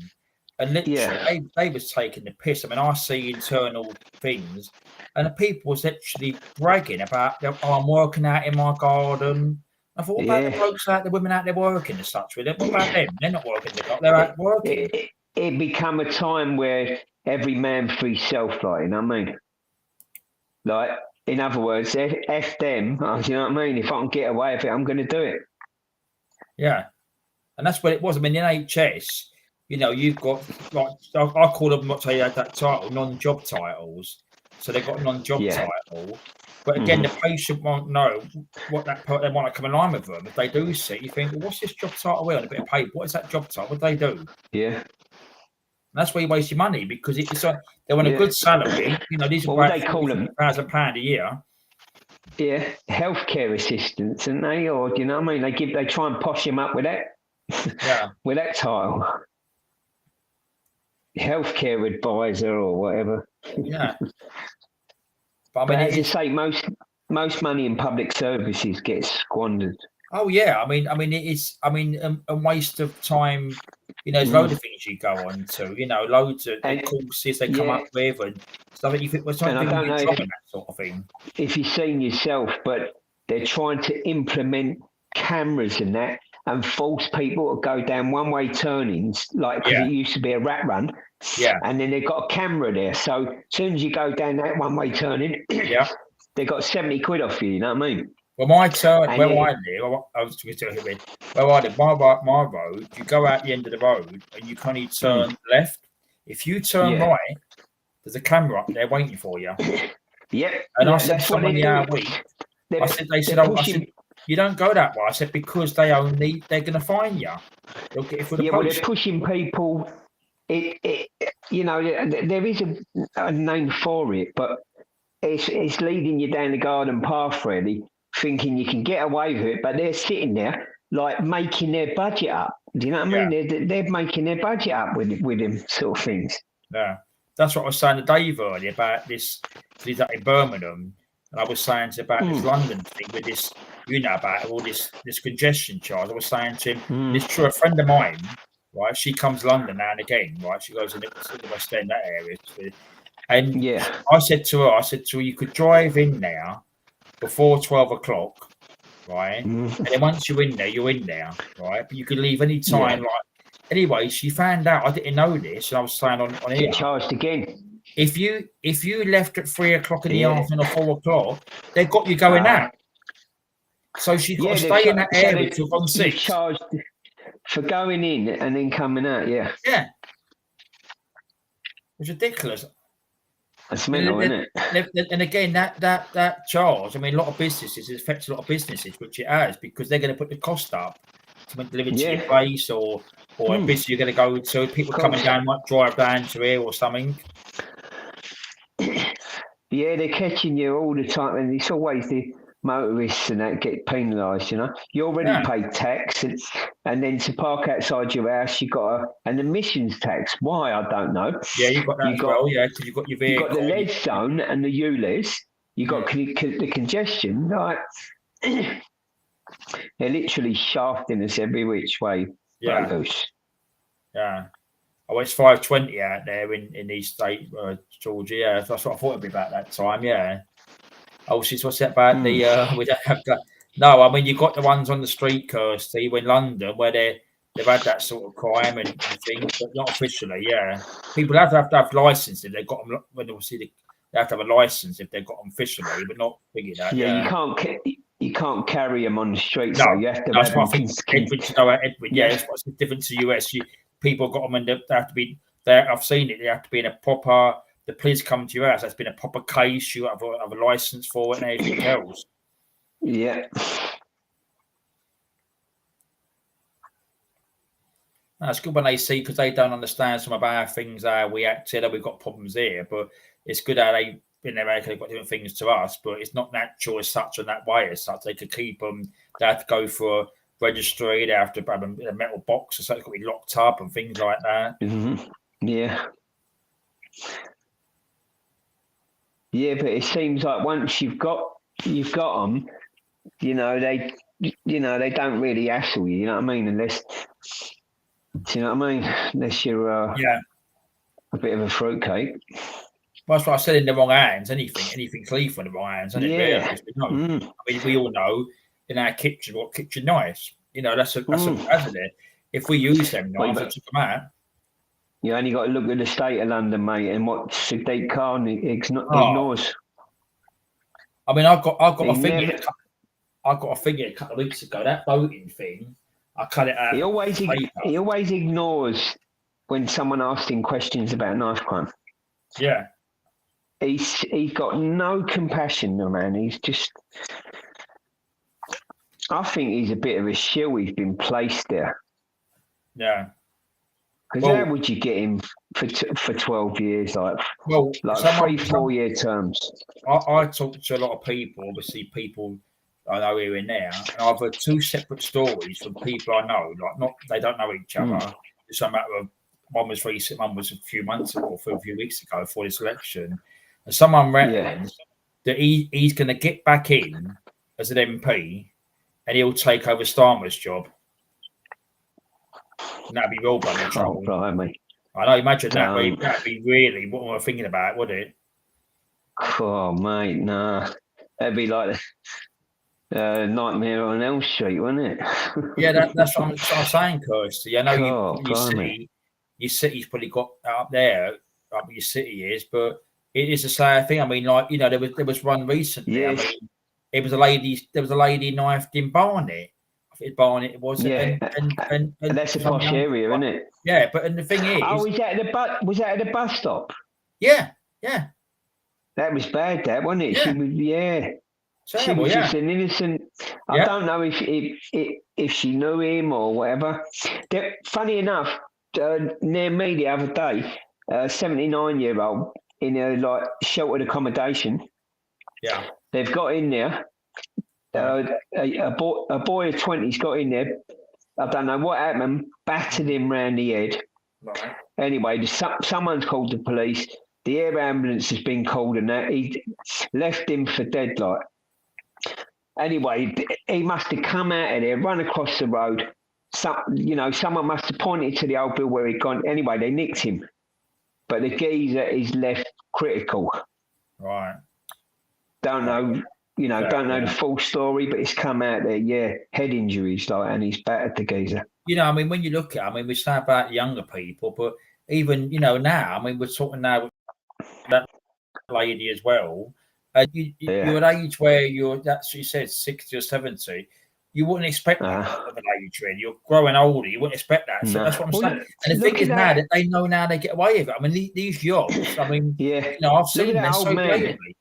and literally they was taking the piss. I mean, I see internal things, and the people was literally bragging about, oh, I'm working out in my garden. I thought, what about the blokes out, the women out there working and such with it? What about them? They're not working, they're out working. It become a time where every man for himself, like, you know what I mean? Like, in other words, F them, you know what I mean? If I can get away with it, I'm going to do it. Yeah. And that's what it was. I mean, in NHS, you know, you've got, like, I call them, what they had that title, non-job titles. So they've got a non-job title. But again, the patient won't know what they want to come in line with them. If they do see, you think, well, what's this job title on a bit of paper? What is that job title? What do they do? Yeah. And that's where you waste your money, because it's like they want a good salary. You know, these are what they call them £1,000 a year. Yeah, healthcare assistants, and they, or do you know what I mean? They try and posh him up with that. Yeah. With that title, healthcare advisor or whatever. Yeah. But I mean, as you say, most money in public services gets squandered. Oh yeah, I mean, it is. I mean, a waste of time. You know, there's loads of things you go on to. You know, loads of courses they come up with and stuff that you think was something you that sort of thing. If you've seen yourself, but they're trying to implement cameras and that, and force people to go down one-way turnings, like because it used to be a rat run. Yeah. And then they've got a camera there, so as soon as you go down that one-way turning, they got 70 quid off you. You know what I mean? Well, my turn, where I live, I was going to tell you, where I live, my road, you go out the end of the road and you can only turn left. If you turn right, there's a camera up there waiting for you. And I said to someone the other week, they said, you don't go that way. I said, because they're going to fine you. They'll get it for the post. Well, they're pushing people. You know, there is a name for it, but it's leading you down the garden path, really, thinking you can get away with it, but they're sitting there like making their budget up. Do you know what I mean? They're making their budget up with them sort of things. Yeah, that's what I was saying to Dave earlier about this. He's up in Birmingham, and I was saying about this London thing with this, you know, about all this congestion charge. I was saying to him, it's true. A friend of mine, right? She comes to London now and again, right? She goes in the West End, that area. And I said to her, you could drive in there before 12 o'clock, right? And then once you're in there, right? But you could leave any time. Like, anyway, she found out, I didn't know this, and I was saying on here. Get charged again. If you left at 3 o'clock in the afternoon or 4 o'clock, they've got you going out. So she's got to stay in that area till 6. Charged for going in and then coming out, Yeah. It's ridiculous. That's mental, isn't it? And again, that charge, I mean, a lot of businesses, it affects a lot of businesses, which it has, because they're going to put the cost up to deliver to your place or a business you're going to go to. People coming down might drive down to here or something. Yeah, they're catching you all the time, and it's always the motorists and that get penalised. You know, you already pay tax, and then to park outside your house, you got an emissions tax. Why, I don't know. Yeah, you've got that well. Yeah, because you've got your vehicle. You've got the lead zone and the ULEZ. You've got the congestion. Like, they're literally shafting us every which way. Yeah. Oh, it's 5:20 out there in East State, Georgia. Yeah, that's what I thought it'd be about that time. Yeah. Oh, what's that about the? We don't have that. No, I mean, you've got the ones on the street, Kirsty, in London, where they've had that sort of crime and things, but not officially. Yeah, people have to have license if they've got them. When obviously they have to have a license if they've got them officially, but not figured out. Yeah, you can't carry them on the street. No, so you have to. That's what I think. Edwin, that's what's different to US. People got them, and they have to be there. I've seen it. They have to be in a proper. The police come to your house. That's been a proper case. You have a license for it and everything else. Yeah. It's good when they see, because they don't understand some of our things, how we act here. We've got problems here, but it's good how they in America they've got different things to us, but it's not natural as such and that way as such. They could keep them. They have to go for a registry. They have to have a metal box, so it's got to be locked up and things like that. Mm-hmm. Yeah. Yeah, but it seems like once you've got them, they don't really hassle you. You know what I mean? Unless, do you know what I mean? Unless you're a bit of a fruitcake. Well, that's what I said, in the wrong hands. Anything's lethal in the wrong hands, isn't it? Really? We know. I mean, we all know in our kitchen what kitchen knives. That's a hazard. If we use them knives, I took them out. You only got to look at the state of London, mate, and what Sadiq Khan ignores. I mean, I got a figure a couple of weeks ago. That voting thing, I cut it out. He always ignores when someone asks him questions about knife crime. Yeah. He's got no compassion, no man. He's just. I think he's a bit of a shill. He's been placed there. Yeah. Because how would you get him for 12 years, like 3-4 year terms? I talk to a lot of people, obviously people I know here and there, and I've heard 2 separate stories from people I know. They don't know each other. It's a matter of, one was recent, one was a few months ago, or a few weeks ago for this election, and someone reckons that he's going to get back in as an MP, and he'll take over Starmer's job. And that'd be real bloody trouble. Oh, blimey. I know, imagine that. That'd be really what we're thinking about, would it? Oh, mate, nah. That'd be like the Nightmare on Elm Street, wouldn't it? Yeah, that's what I'm saying, Kirsty. I know your city's probably got up there, up where your city is, but it is a sad thing. I mean, there was one recently. Yes. I mean, there was a lady knifed in Barnet. I think Barnet it was. Yeah, and that's a posh area, isn't it? Yeah, but the thing is, was that at the bus stop? Yeah. That was bad, that wasn't it? Yeah. She was, Terrible, she was just an innocent. I don't know if she knew him or whatever. Funny enough, near me the other day, a 79-year-old in a sheltered accommodation. Yeah, they've got in there. A boy of 20's got in there. I don't know what happened. Battered him round the head. Right. Anyway, someone's called the police. The air ambulance has been called, and that he left him for dead. Anyway, he must have come out of there, run across the road. Someone must have pointed to the old bill where he'd gone. Anyway, they nicked him, but the geezer is left critical. Right. Don't know. Don't know the full story, but it's come out there, head injuries, and he's battered the geezer. I mean, when you look at we say about younger people, but even, now, I mean, we're talking now with that lady as well. You're at an age where that's what you said, 60 or 70. You wouldn't expect that of an age, really. You're growing older. You wouldn't expect that. So that's what I'm saying. And the thing is now that they know now they get away with it. I mean, these jobs, I mean, I've seen them so blatantly.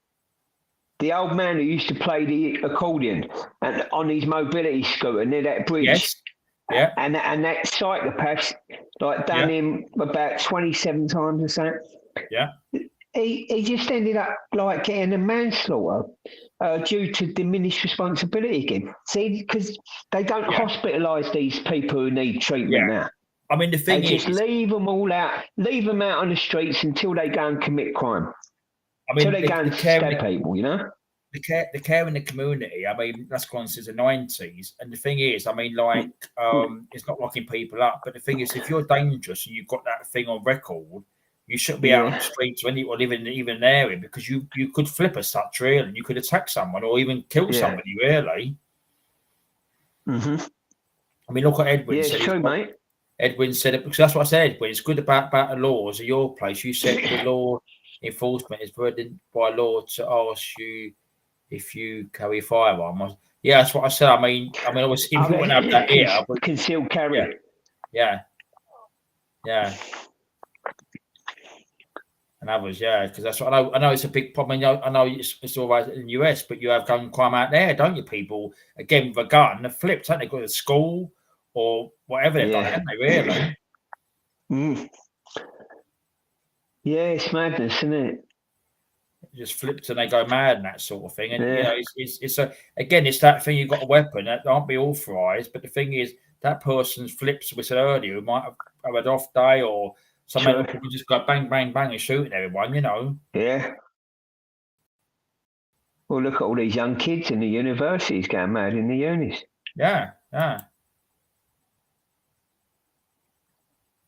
The old man who used to play the accordion and on his mobility scooter near that bridge. Yes. Yeah. And that psychopath, done him about 27 times or something. Yeah. He just ended up getting a manslaughter due to diminished responsibility again. See, because they don't hospitalise these people who need treatment now. I mean, the thing is, just leave them out on the streets until they go and commit crime. I mean, until they go and stab people, The care in the community, I mean, that's gone since the 90s. And the thing is, I mean, it's not locking people up. But the thing is, if you're dangerous and you've got that thing on record, you shouldn't be out on the streets or living even in an area, because you could flip as such, really, and you could attack someone or even kill somebody, really. Mm-hmm. I mean, look what Edwin said. Yeah, true, mate. Edwin said it, because that's what I said, Edwin. It's good about the laws of your place. You said the law enforcement is burdened by law to ask you if you carry a firearm. Yeah, that's what I said. I mean, obviously, if you wouldn't have that here, but concealed carry. Yeah. And others, because that's what I know. It's a big problem. I know it's all right in the US, but you have gun crime out there, don't you? People again with a gun, they're flipped, haven't they? Go to school or whatever they've done, haven't they? Really? Mm. Yeah, it's madness, isn't it? Just flipped and they go mad and that sort of thing. And Yeah. you know, it's again, it's that thing. You've got a weapon that aren't be authorised, but the thing is, that person's flips. We said earlier, who might have an off day, or some people just go bang, bang, bang and shooting everyone. You know. Yeah. Well, look at all these young kids in the universities going mad in the unis. Yeah, yeah.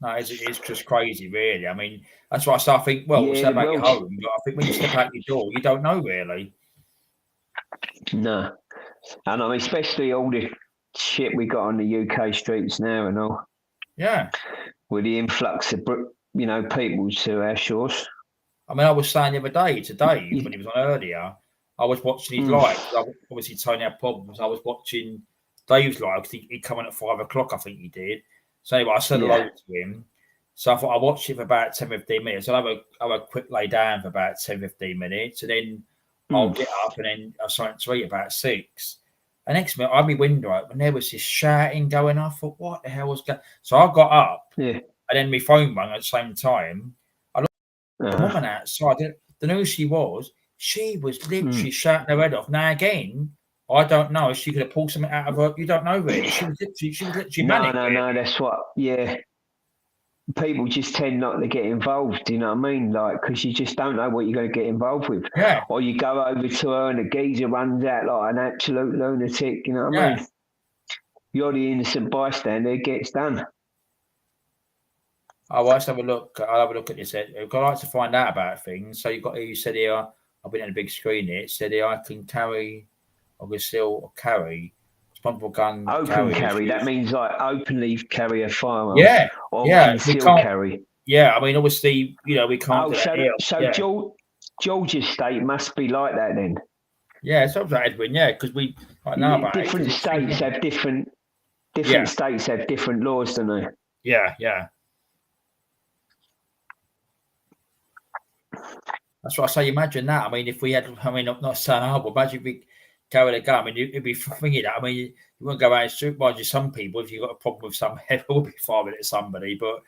No, it's just crazy, really. I mean, that's why I think, well, we'll say about your home, but I think when you step out your door, you don't know, really. No. And I mean, especially all the shit we got on the UK streets now and all. Yeah. With the influx of, you know, people to our shores. I mean, I was saying the other day to Dave, when he was on earlier, I was watching his live. Obviously, Tony had problems. I was watching Dave's live because he'd come in at 5 o'clock, I think he did. So anyway, I said hello to him. So I thought I watched it for about 10, 15 minutes. I'll have a quick lay down for about 10, 15 minutes. And then I'll get up and then I'll something to eat about 6. And next minute, I had my window open and there was this shouting going on. I thought, what the hell was going on? So I got up and then my phone rang at the same time. I looked at the woman outside. I didn't know who she was. She was literally shouting her head off. Now, again, I don't know if she could have pulled something out of her. You don't know, really. She was literally manic. No, that's what, people just tend not to get involved, you know what I mean? Like, because you just don't know what you're going to get involved with. Yeah. Or you go over to her and the geezer runs out like an absolute lunatic, you know what I mean? You're the innocent bystander, it gets done. Oh, well, let's have a look. I'll have a look at this. I'd like to find out about things. So you said here, I've been on a big screen here. It said here, I can carry, or conceal or carry. Responsible gun. Open carry. That means like openly carry a firearm. Yeah. Or conceal carry. Yeah. I mean, obviously, you know, we can't do that here. So Georgia's state must be like that then. Yeah, it's like Edwin. Yeah, because we know about different states have different states have different laws, don't they? Yeah, yeah. That's what I say. Imagine that. I mean, if we had, not saying but imagine if we carried a gun. I mean, it'd be thinking that. I mean, you wouldn't go out and shoot by just some people if you've got a problem with some it would be firing at somebody. But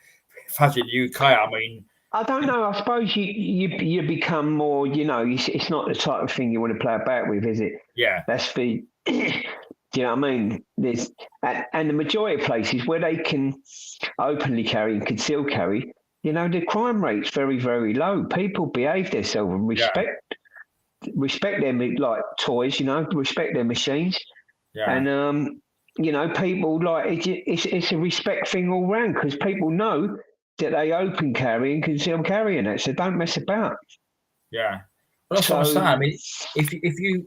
imagine UK, I mean, I don't know. I suppose you become more, you know, it's not the type of thing you want to play about with, is it? Yeah. That's the, do you know what I mean? There's, and the majority of places where they can openly carry and conceal carry, you know, the crime rate's very, very low. People behave themselves and respect them like toys, you know, respect their machines. Yeah. And, you know, people like, it's a respect thing all round because people know that they open carry and conceal carry in it, so don't mess about. Yeah. Well, that's what I'm saying. I mean,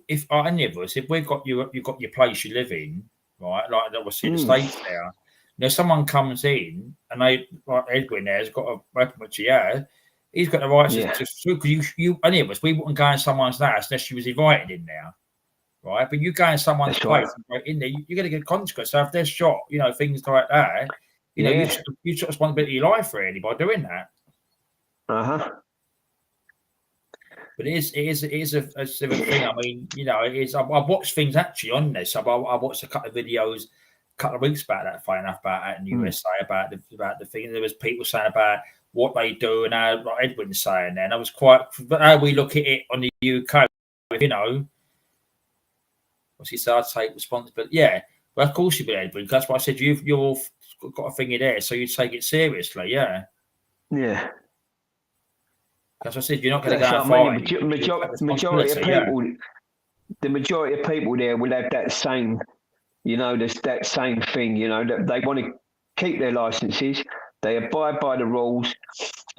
if any of us, if we've got you've got your place you live in, right? Like obviously the States there. You know, someone comes in and they, like Edwin there, has got a weapon which he has. He's got the right to shoot. Because you, any of us, we wouldn't go in someone's house unless she was invited in there, right? But you go in someone's place in there, you're going to get consequences. So if they're shot, you know, things like that, you know, you took responsibility of your life really by doing that. But it is a civic thing. I mean, you know, it is. I've watched things actually on this. I watched a couple of videos a couple of weeks back that funny enough about out in the USA about the thing. There was people saying about what they do and how like Edwin's saying there. And I was quite how we look at it on the UK, you know. What's he said? I'd take responsibility. Yeah. Well, of course you be Edwin. That's why I said you've got a thing in there, so you take it seriously. Yeah. Yeah. As I said, you're not going to go and find the majority of people. The majority of people there will have that same, you know, that same thing. You know, that they want to keep their licenses, they abide by the rules,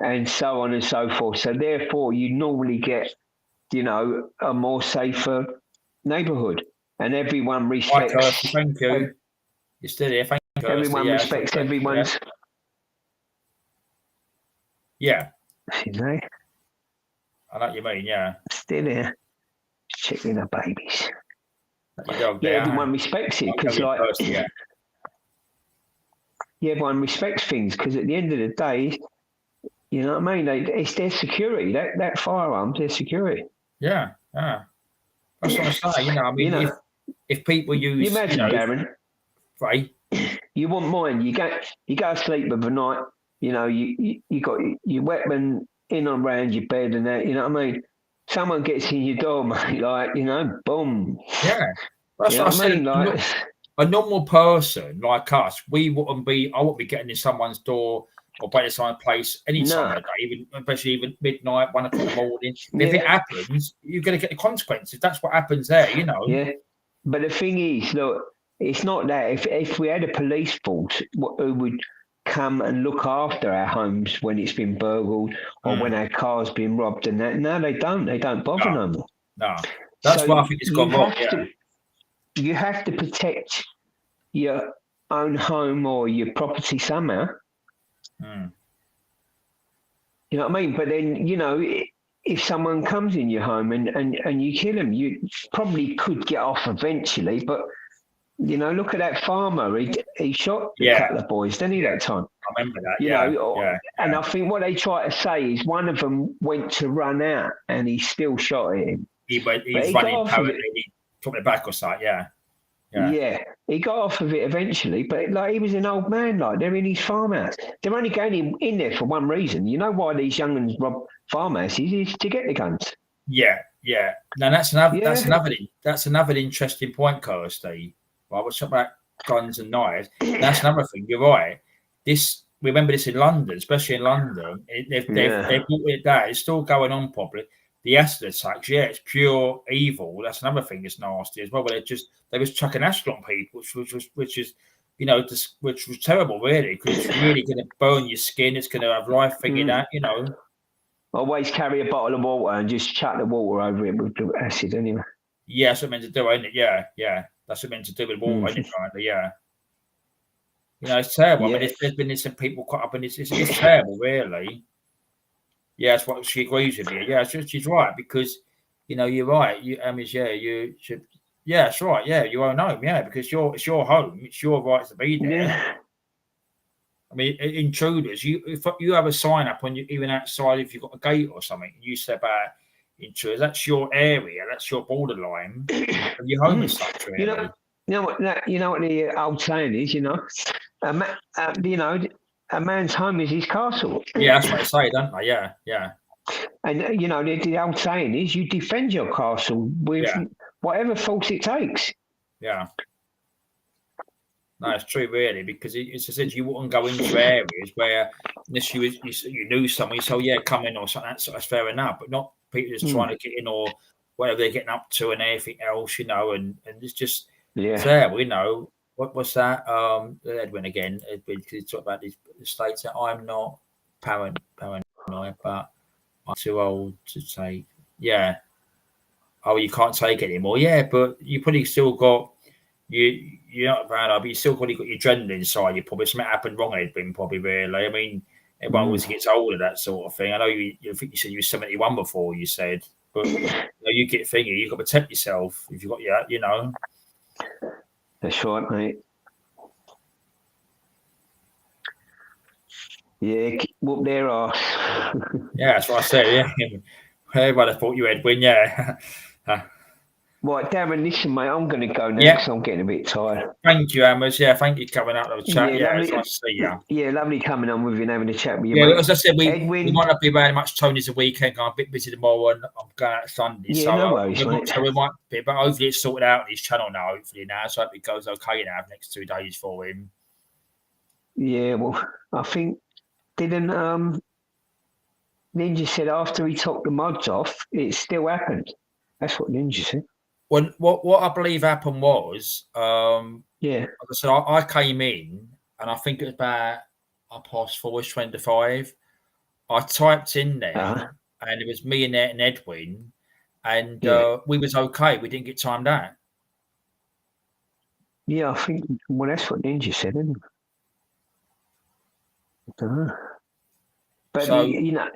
and so on and so forth. So therefore, you normally get, you know, a more safer neighbourhood, and everyone respects. Thank you. You're still here. Thank you. Everyone respects everyone's. Yeah. You know. I know what you mean, yeah. Still here, checking the babies. Dog, everyone respects it because, like, everyone respects things because at the end of the day, you know what I mean. It's their security. That firearm's their security. Yeah, yeah. That's what I'm saying. You know, I mean, you know, if people use, you imagine, Darren, right? You wouldn't mind. You go to sleep of a night. You know, you got your weapon in and around your bed and that. You know what I mean? Someone gets in your door, mate. Like, you know, boom. Yeah, that's You know what I what I said. mean? Like, A normal person like us, I wouldn't be getting in someone's door or by someone's place any time No. of the day, even especially even midnight, 1 o'clock in the morning. But if it Yeah. happens, you're going to get the consequences. That's what happens there, you know. Yeah. But the thing is, look, it's not that. If we had a police force who would come and look after our homes when it's been burgled or when our car's been robbed and that, no, they don't. They don't bother no more. No, that's So what I think it's gone wrong. Yeah. You have to protect your own home or your property somehow. Mm. You know what I mean? But then, you know, if someone comes in your home and you kill them, you probably could get off eventually. But, you know, look at that farmer. He shot a couple of boys, didn't he, that time? I remember that, you know, and I think what they try to say is one of them went to run out and he still shot at him. He's running apparently, he took it back or something, Yeah, he got off of it eventually, but like he was an old man, like they're in his farmhouse. They're only going in there for one reason. You know why these young'uns rob farmhouses is to get the guns. Yeah. Now that's another interesting point, Kirsty. Right, we're talking about guns and knives. That's another thing. You're right. Remember this in London, especially in London. They've brought it down. It's still going on probably. The acid attacks, it's pure evil. That's another thing that's nasty as well. But they was chucking acid on people, which is, you know, which was terrible, really, because it's really going to burn your skin. It's going to have life figured out, you know. Always carry a bottle of water and just chuck the water over it with the acid, anyway. Yeah, that's what I'm meant to do, isn't it? Yeah. That's what I'm meant to do with water, isn't it? Right? Yeah. You know, it's terrible. I mean, there's been some people caught up in this. It's terrible, really. Yeah, that's what she agrees with you. Yeah, she's right because, you know, you're right. You should. Yeah, that's right. Yeah, your own home. Yeah, because it's your home. It's your right to be there. Yeah. I mean, intruders. If you have a sign up on you, even outside, if you've got a gate or something, you step out intruders. That's your area. That's your borderline of your home as such. Really. You know what the old saying is. You know, a man's home is his castle. Yeah, that's what they say, don't they? Yeah. And, you know, the old saying is you defend your castle with whatever force it takes. Yeah. No, it's true, really, because as I said, you wouldn't go into areas where, unless you knew someone, you say, come in or something, that's fair enough, but not people just trying to get in or whatever they're getting up to and everything else, you know, and it's just terrible, you know. What was that? Edwin again. Edwin, because he talked about these states that I'm not paranoid, but I'm too old to take. Yeah. Oh, you can't take it anymore. Yeah, but you probably still got you're not paranoid, but you still probably got your adrenaline inside you. Probably something happened wrong, Edwin. Probably really. I mean, everyone always gets older, that sort of thing. I know you think you said you were 71 before. You said, but you get thinking you've got to protect yourself if you've got you know. That's right, mate. Yeah, whoop their ass. Yeah, that's what I said. Yeah, everybody thought you Edwin. Yeah. Right, Darren, listen, mate, I'm going to go now because I'm getting a bit tired. Thank you, Amos. Yeah, thank you for coming out of the chat. Yeah, it's nice to see you. Yeah, lovely coming on with you and having a chat with you. Yeah, mate. as I said, we might not be very much Tony's the weekend. I'm a bit busy tomorrow and I'm going out Sunday. Yeah, so no worries, mate. So we might be, but hopefully it's sorted out on his channel now, hopefully now. So I hope it goes okay now the next 2 days for him. Yeah, well, I think, didn't Ninja said after he took the mods off, it still happened. That's what Ninja said. Well, what I believe happened was, like I said, I came in and I think it was about 4:25. I typed in there and it was me and Edwin, and we was okay. We didn't get timed out. Yeah, I think that's what Ninja said, isn't it? I don't know. But So- you know,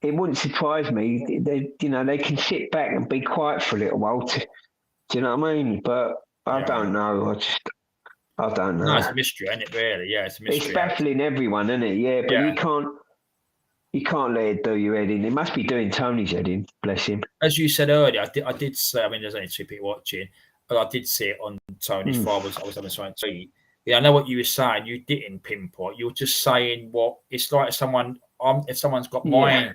it wouldn't surprise me. They can sit back and be quiet for a little while. Do you know what I mean? But I don't know. I don't know. No, it's a mystery, isn't it? Really? Yeah, it's a mystery. It's baffling everyone, isn't it? Yeah, but you can't let it do your head in. It must be doing Tony's head in. Bless him. As you said earlier, I did say. I mean, there's only 2 people watching, but I did see it on Tony's. I was on the side too. I know what you were saying. You didn't pinpoint. You were just saying what it's like. If someone's got my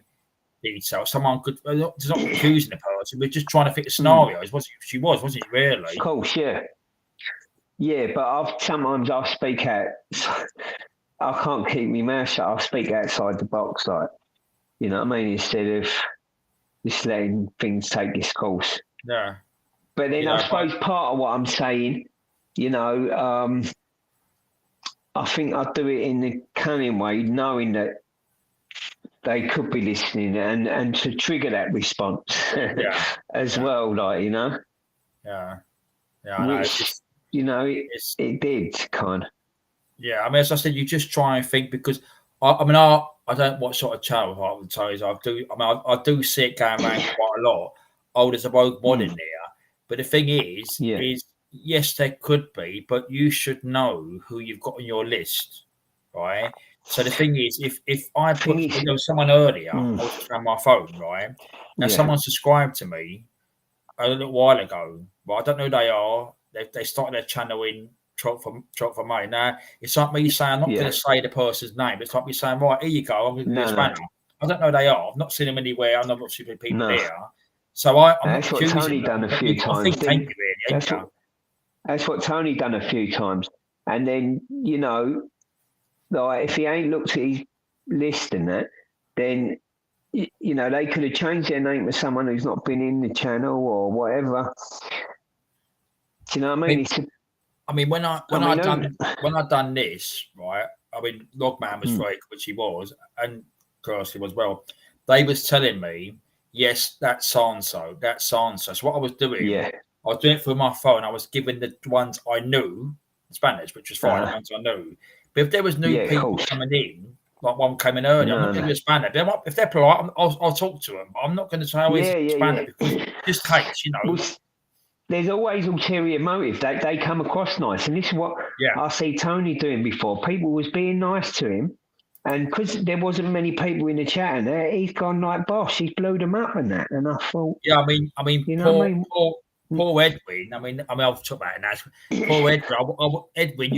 details, someone could. It's not accusing the person. We're just trying to fit the scenarios. Wasn't it? Really? Of course, yeah. Yeah, but sometimes I speak out. I can't keep my mouth shut. I'll speak outside the box, like, you know what I mean, instead of just letting things take its course. Yeah. But then I suppose part of what I'm saying, you know, I think I do it in the cunning way, knowing that they could be listening and to trigger that response as well, like, you know. Yeah. Yeah. Which, you know, it did kind of. Yeah, I mean, as I said, you just try and think, because I don't watch sort of channels like the toys. I do see it going around quite a lot. Oh, there's a rogue mod in there, but the thing is yes, there could be, but you should know who you've got on your list, right? So the thing is, if I put there was someone earlier, I was just on my phone, right? Now someone subscribed to me a little while ago, but I don't know who they are. They started their channel in 12th of May. Now, it's like me saying, I'm not going to say the person's name. It's like me saying, right, here you go. I'm going to do this banner. I don't know who they are. I've not seen them anywhere. I'm not seeing people there. So I'm that's not what Tony done a few times. I think thank you, really. That's what Tony done a few times. And then, you know, like if he ain't looked at his list and that, then, you know, they could have changed their name to someone who's not been in the channel or whatever. Do you know what I mean? When I done this, right? I mean, Logman was very good, which he was, and Kirsty was well. They was telling me, yes, that's so-and-so. So what I was doing, I was doing it through my phone. I was giving the ones I knew in Spanish, which was fine, the ones I knew. But if there was new people coming in, like one came in early, I'm not going to Spanish. If they're polite, I'll talk to them. I'm not going to say, oh, he's Spanish, because just case, you know. Well, there's always ulterior motive. They come across nice, and this is what I see Tony doing before. People was being nice to him, and because there wasn't many people in the chat, and he's gone like boss. He's blew them up and that. And I thought, I mean, you know what I mean? Poor Edwin. I mean, I'll talk about it now. Poor Edwin. Edwin,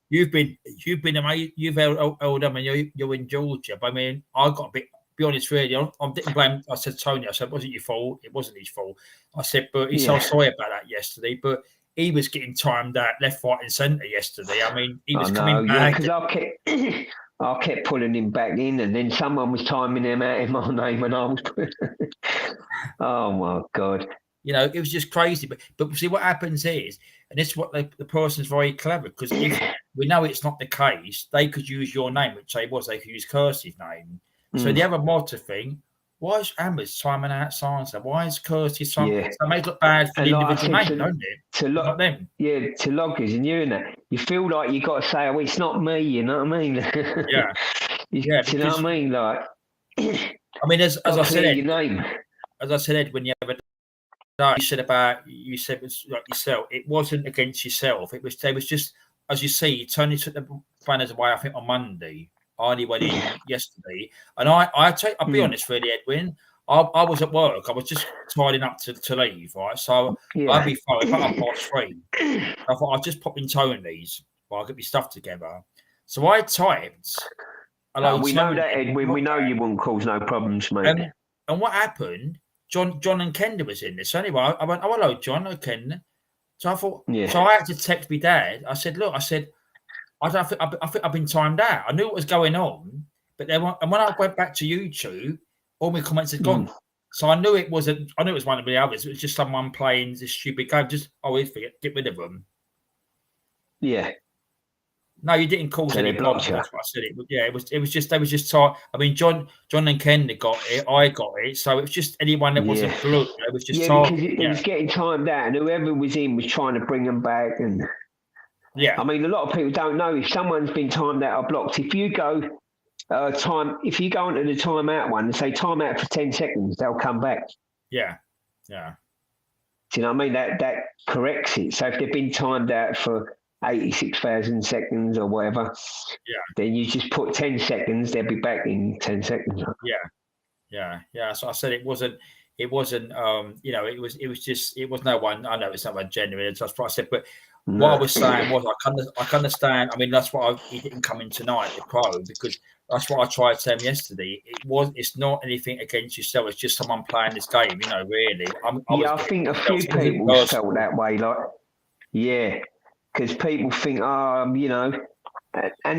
you've been amazing. You've held them, and you're in Georgia. But I mean, I got a bit. Be honest, really, I didn't blame. I said, Tony, I said, it wasn't your fault. It wasn't his fault. I said, but he's so sorry about that yesterday. But he was getting timed out left, right, and centre yesterday. I mean, he was coming back. Because I kept pulling him back in, and then someone was timing him out in my name, and I was. Oh my God! You know, it was just crazy. But see, what happens is, and this is what the person's very clever, because if we know it's not the case, they could use your name, which they could use Kirsty's name. So the other motor thing, why is Amber's timing out Sansa? Why is Kirsty timing? So it makes it look bad for the individual name, don't it? Not them. Yeah, to loggers and you and that. You feel like you got to say, oh, it's not me, you know what I mean? Yeah. Do you know what I mean? Like, I mean, as I said, your name. As I said, when you said like yourself, it wasn't against yourself. It was just, as you see, Tony took the banners away, I think, on Monday. I only went in yesterday, and I'll be honest, really, Edwin. I was at work. I was just tidying up to leave, right? So I'd be fine. About 3:30. I thought I'd just pop in Tony's while I get my stuff together. So I typed. We know that, Edwin. We know you wouldn't cause no problems, mate. And what happened? John and Kenda was in this. So anyway, I went, oh, hello, John. Hello, Kenda. So I thought, so I had to text my dad. I said, look, I think I've been timed out. I knew what was going on, but and when I went back to YouTube, all my comments had gone. So I knew it wasn't. I knew it was one of the others. It was just someone playing this stupid game. Just get rid of them. Yeah. No, you didn't cause any problems. That's what I said. It was just they was just tired. I mean, John and Ken got it. I got it. So it was just anyone that wasn't blue. It was just because it was getting timed out, and whoever was in was trying to bring them back. And I mean, a lot of people don't know if someone's been timed out or blocked. If you go if you go onto the timeout one and say timeout for 10 seconds, they'll come back. Yeah. Do you know what I mean? That corrects it. So if they've been timed out for 86,000 seconds or whatever, then you just put 10 seconds, they'll be back in 10 seconds. Yeah. So I said it wasn't it wasn't. It was just it was no one. I know it's not one genuine. That's what I said, but. What I was saying was, I can understand. I mean, that's why he didn't come in tonight, the pro, because that's what I tried to tell him yesterday. It's not anything against yourself. It's just someone playing this game. Really. I think a few people felt that way. Like, yeah, because people think, and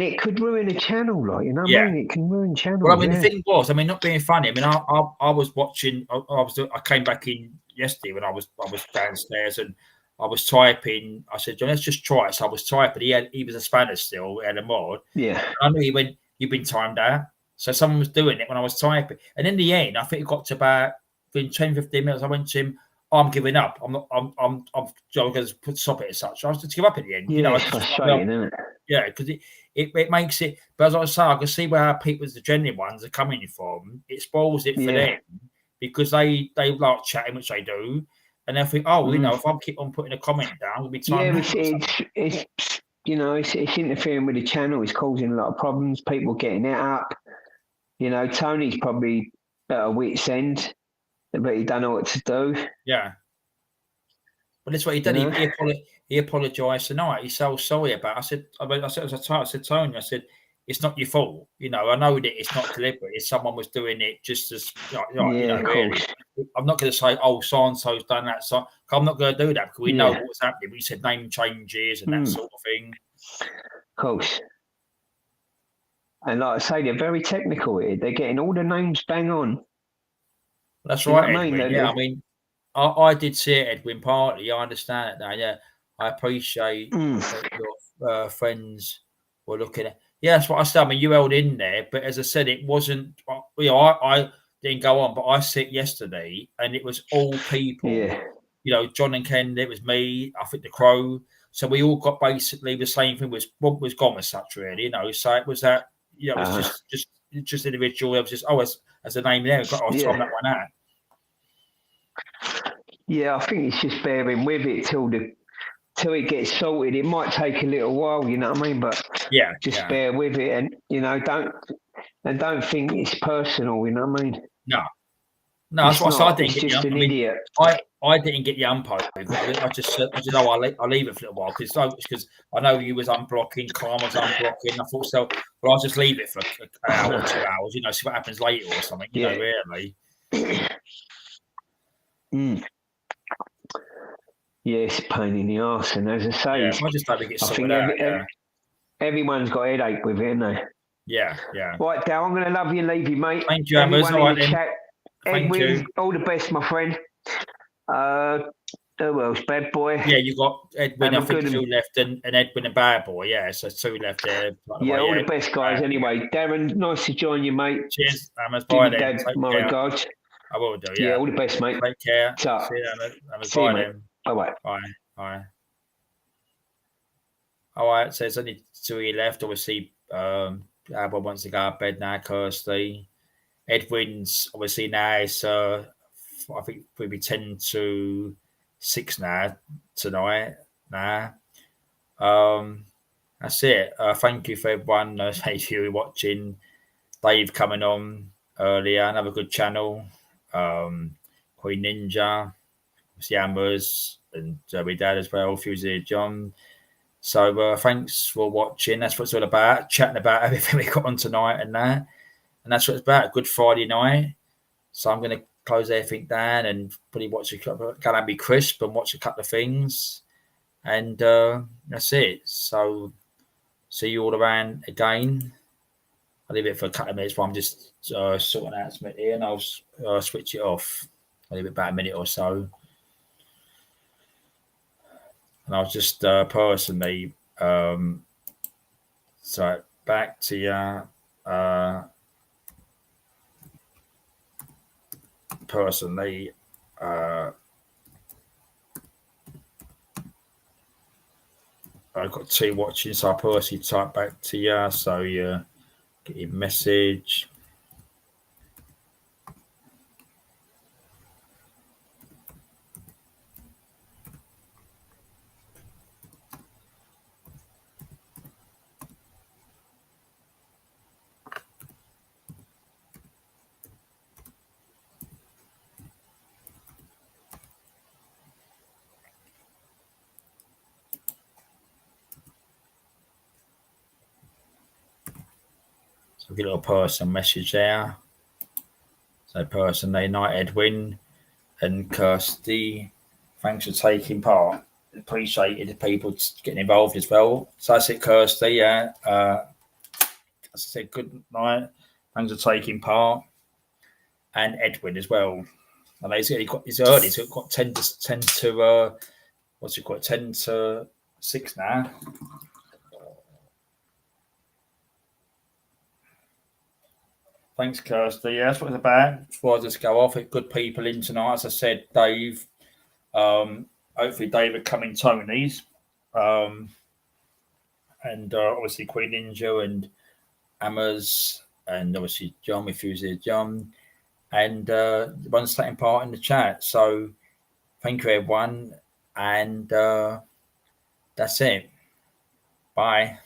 it could ruin a channel. Like, I mean, it can ruin channels. Well, I mean, the thing was, I mean, not being funny. I mean, I was watching. I came back in yesterday when I was downstairs and. I was typing. I said, John, let's just try it. So I was typing. He was a Spanish still. He had a mod. Yeah. And I knew he went, you've been timed out. So someone was doing it when I was typing. And in the end, I think it got to about within 10, 15 minutes. I went to him, I'm giving up. I'm going to stop it as such. I was just give up at the end. Yeah, it's frustrating, isn't it? Yeah, because it makes it. But as I say, I can see where our people, the genuine ones, are coming from. It spoils it for them because they like chatting, which they do. And I think, if I keep on putting a comment down, we'll be time. Yeah, it's interfering with the channel. It's causing a lot of problems. People getting it up. Tony's probably at a wit's end, but he don't know what to do. Yeah. But that's what he did. He apologised tonight. He's so sorry about it. I said, Tony, I said, it's not your fault. I know that it's not deliberate. If someone was doing it just as, really. I'm not going to say, so-and-so's done that. So I'm not going to do that because we know what's happening. We said name changes and that sort of thing. Of course. And like I say, they're very technical here. They're getting all the names bang on. That's right, Edwin. I did see it, Edwin, partly. I understand it now. Yeah, I appreciate that your friends were looking at. Yeah, that's what I said. I mean, you held in there, but as I said, it wasn't. I didn't go on, but I sit yesterday, and it was all people. Yeah. John and Ken. It was me. I think the Crow. So we all got basically the same thing. Was gone as such, really. So it was that. It was just individual. It was just as a name there. I was trying that one out. Yeah, I think it's just bearing with it till it gets sorted. It might take a little while, you know what I mean? But just bear with it, and don't think it's personal, you know what I mean? No, that's what I didn't get. Just an idiot. I didn't get the umpo. I just I'll leave it for a little while because I know you was unblocking, Calm was unblocking. I thought so, but I'll just leave it for an hour, 2 hours. See what happens later or something. Really. Yeah, it's a pain in the arse, and as I say, I just hope it gets sorted out. Everyone's got a headache with it, haven't they? Yeah. Right, Dal, I'm going to love you and leave you, mate. Thank you, Amos. All right, then. Edwin, all the best, my friend. Who else? Bad Boy. Yeah, you got Edwin. I think 2 left, and Edwin and Bad Boy. Yeah, so 2 left there. All the best guys. Anyway, Darren, nice to join you, mate. Cheers, Amos. Bye then. Dad, my regards. I will do. Yeah, all the best, mate. Take care. See you, Amos. Bye then. Bye. All right, so there's only 2 left. Obviously, Albert wants to go to bed now, Kirsty. Edwin's obviously now is, I think, we'll be 10 to 6 now, tonight. That's it. Thank you for everyone. Thank you for watching. Dave coming on earlier, another good channel. Queen Ninja. Yammers and Joey Dad as well, Fusey John. So thanks for watching. That's what it's all about, chatting about everything we got on tonight and that. And that's what it's about, a good Friday night. So I'm going to close everything down and probably watch gonna be crisp and watch a couple of things. And that's it. So see you all around again. I'll leave it for a couple of minutes while I'm just sorting out something here, and I'll switch it off. I'll leave it about a minute or so. And I was just personally, so back to you, personally, I've got 2 watching, so I personally type back to you, so you get your message. So we get a little person message there. So personally, Nite, Edwin and Kirsty, thanks for taking part. Appreciated the people getting involved as well. So that's it, Kirsty. Yeah. As I said, good night. Thanks for taking part. And Edwin as well. And he's early. So got 10 to what's it got? 10 to 6 now. Thanks, Kirsty. Yeah, that's what it's about. Before I just go off, good people in tonight. As I said, Dave. Hopefully, David coming Tony's. And obviously Queen Ninja and Ammers, and obviously John, if he was here, John, and the ones taking part in the chat. So thank you, everyone. And that's it. Bye.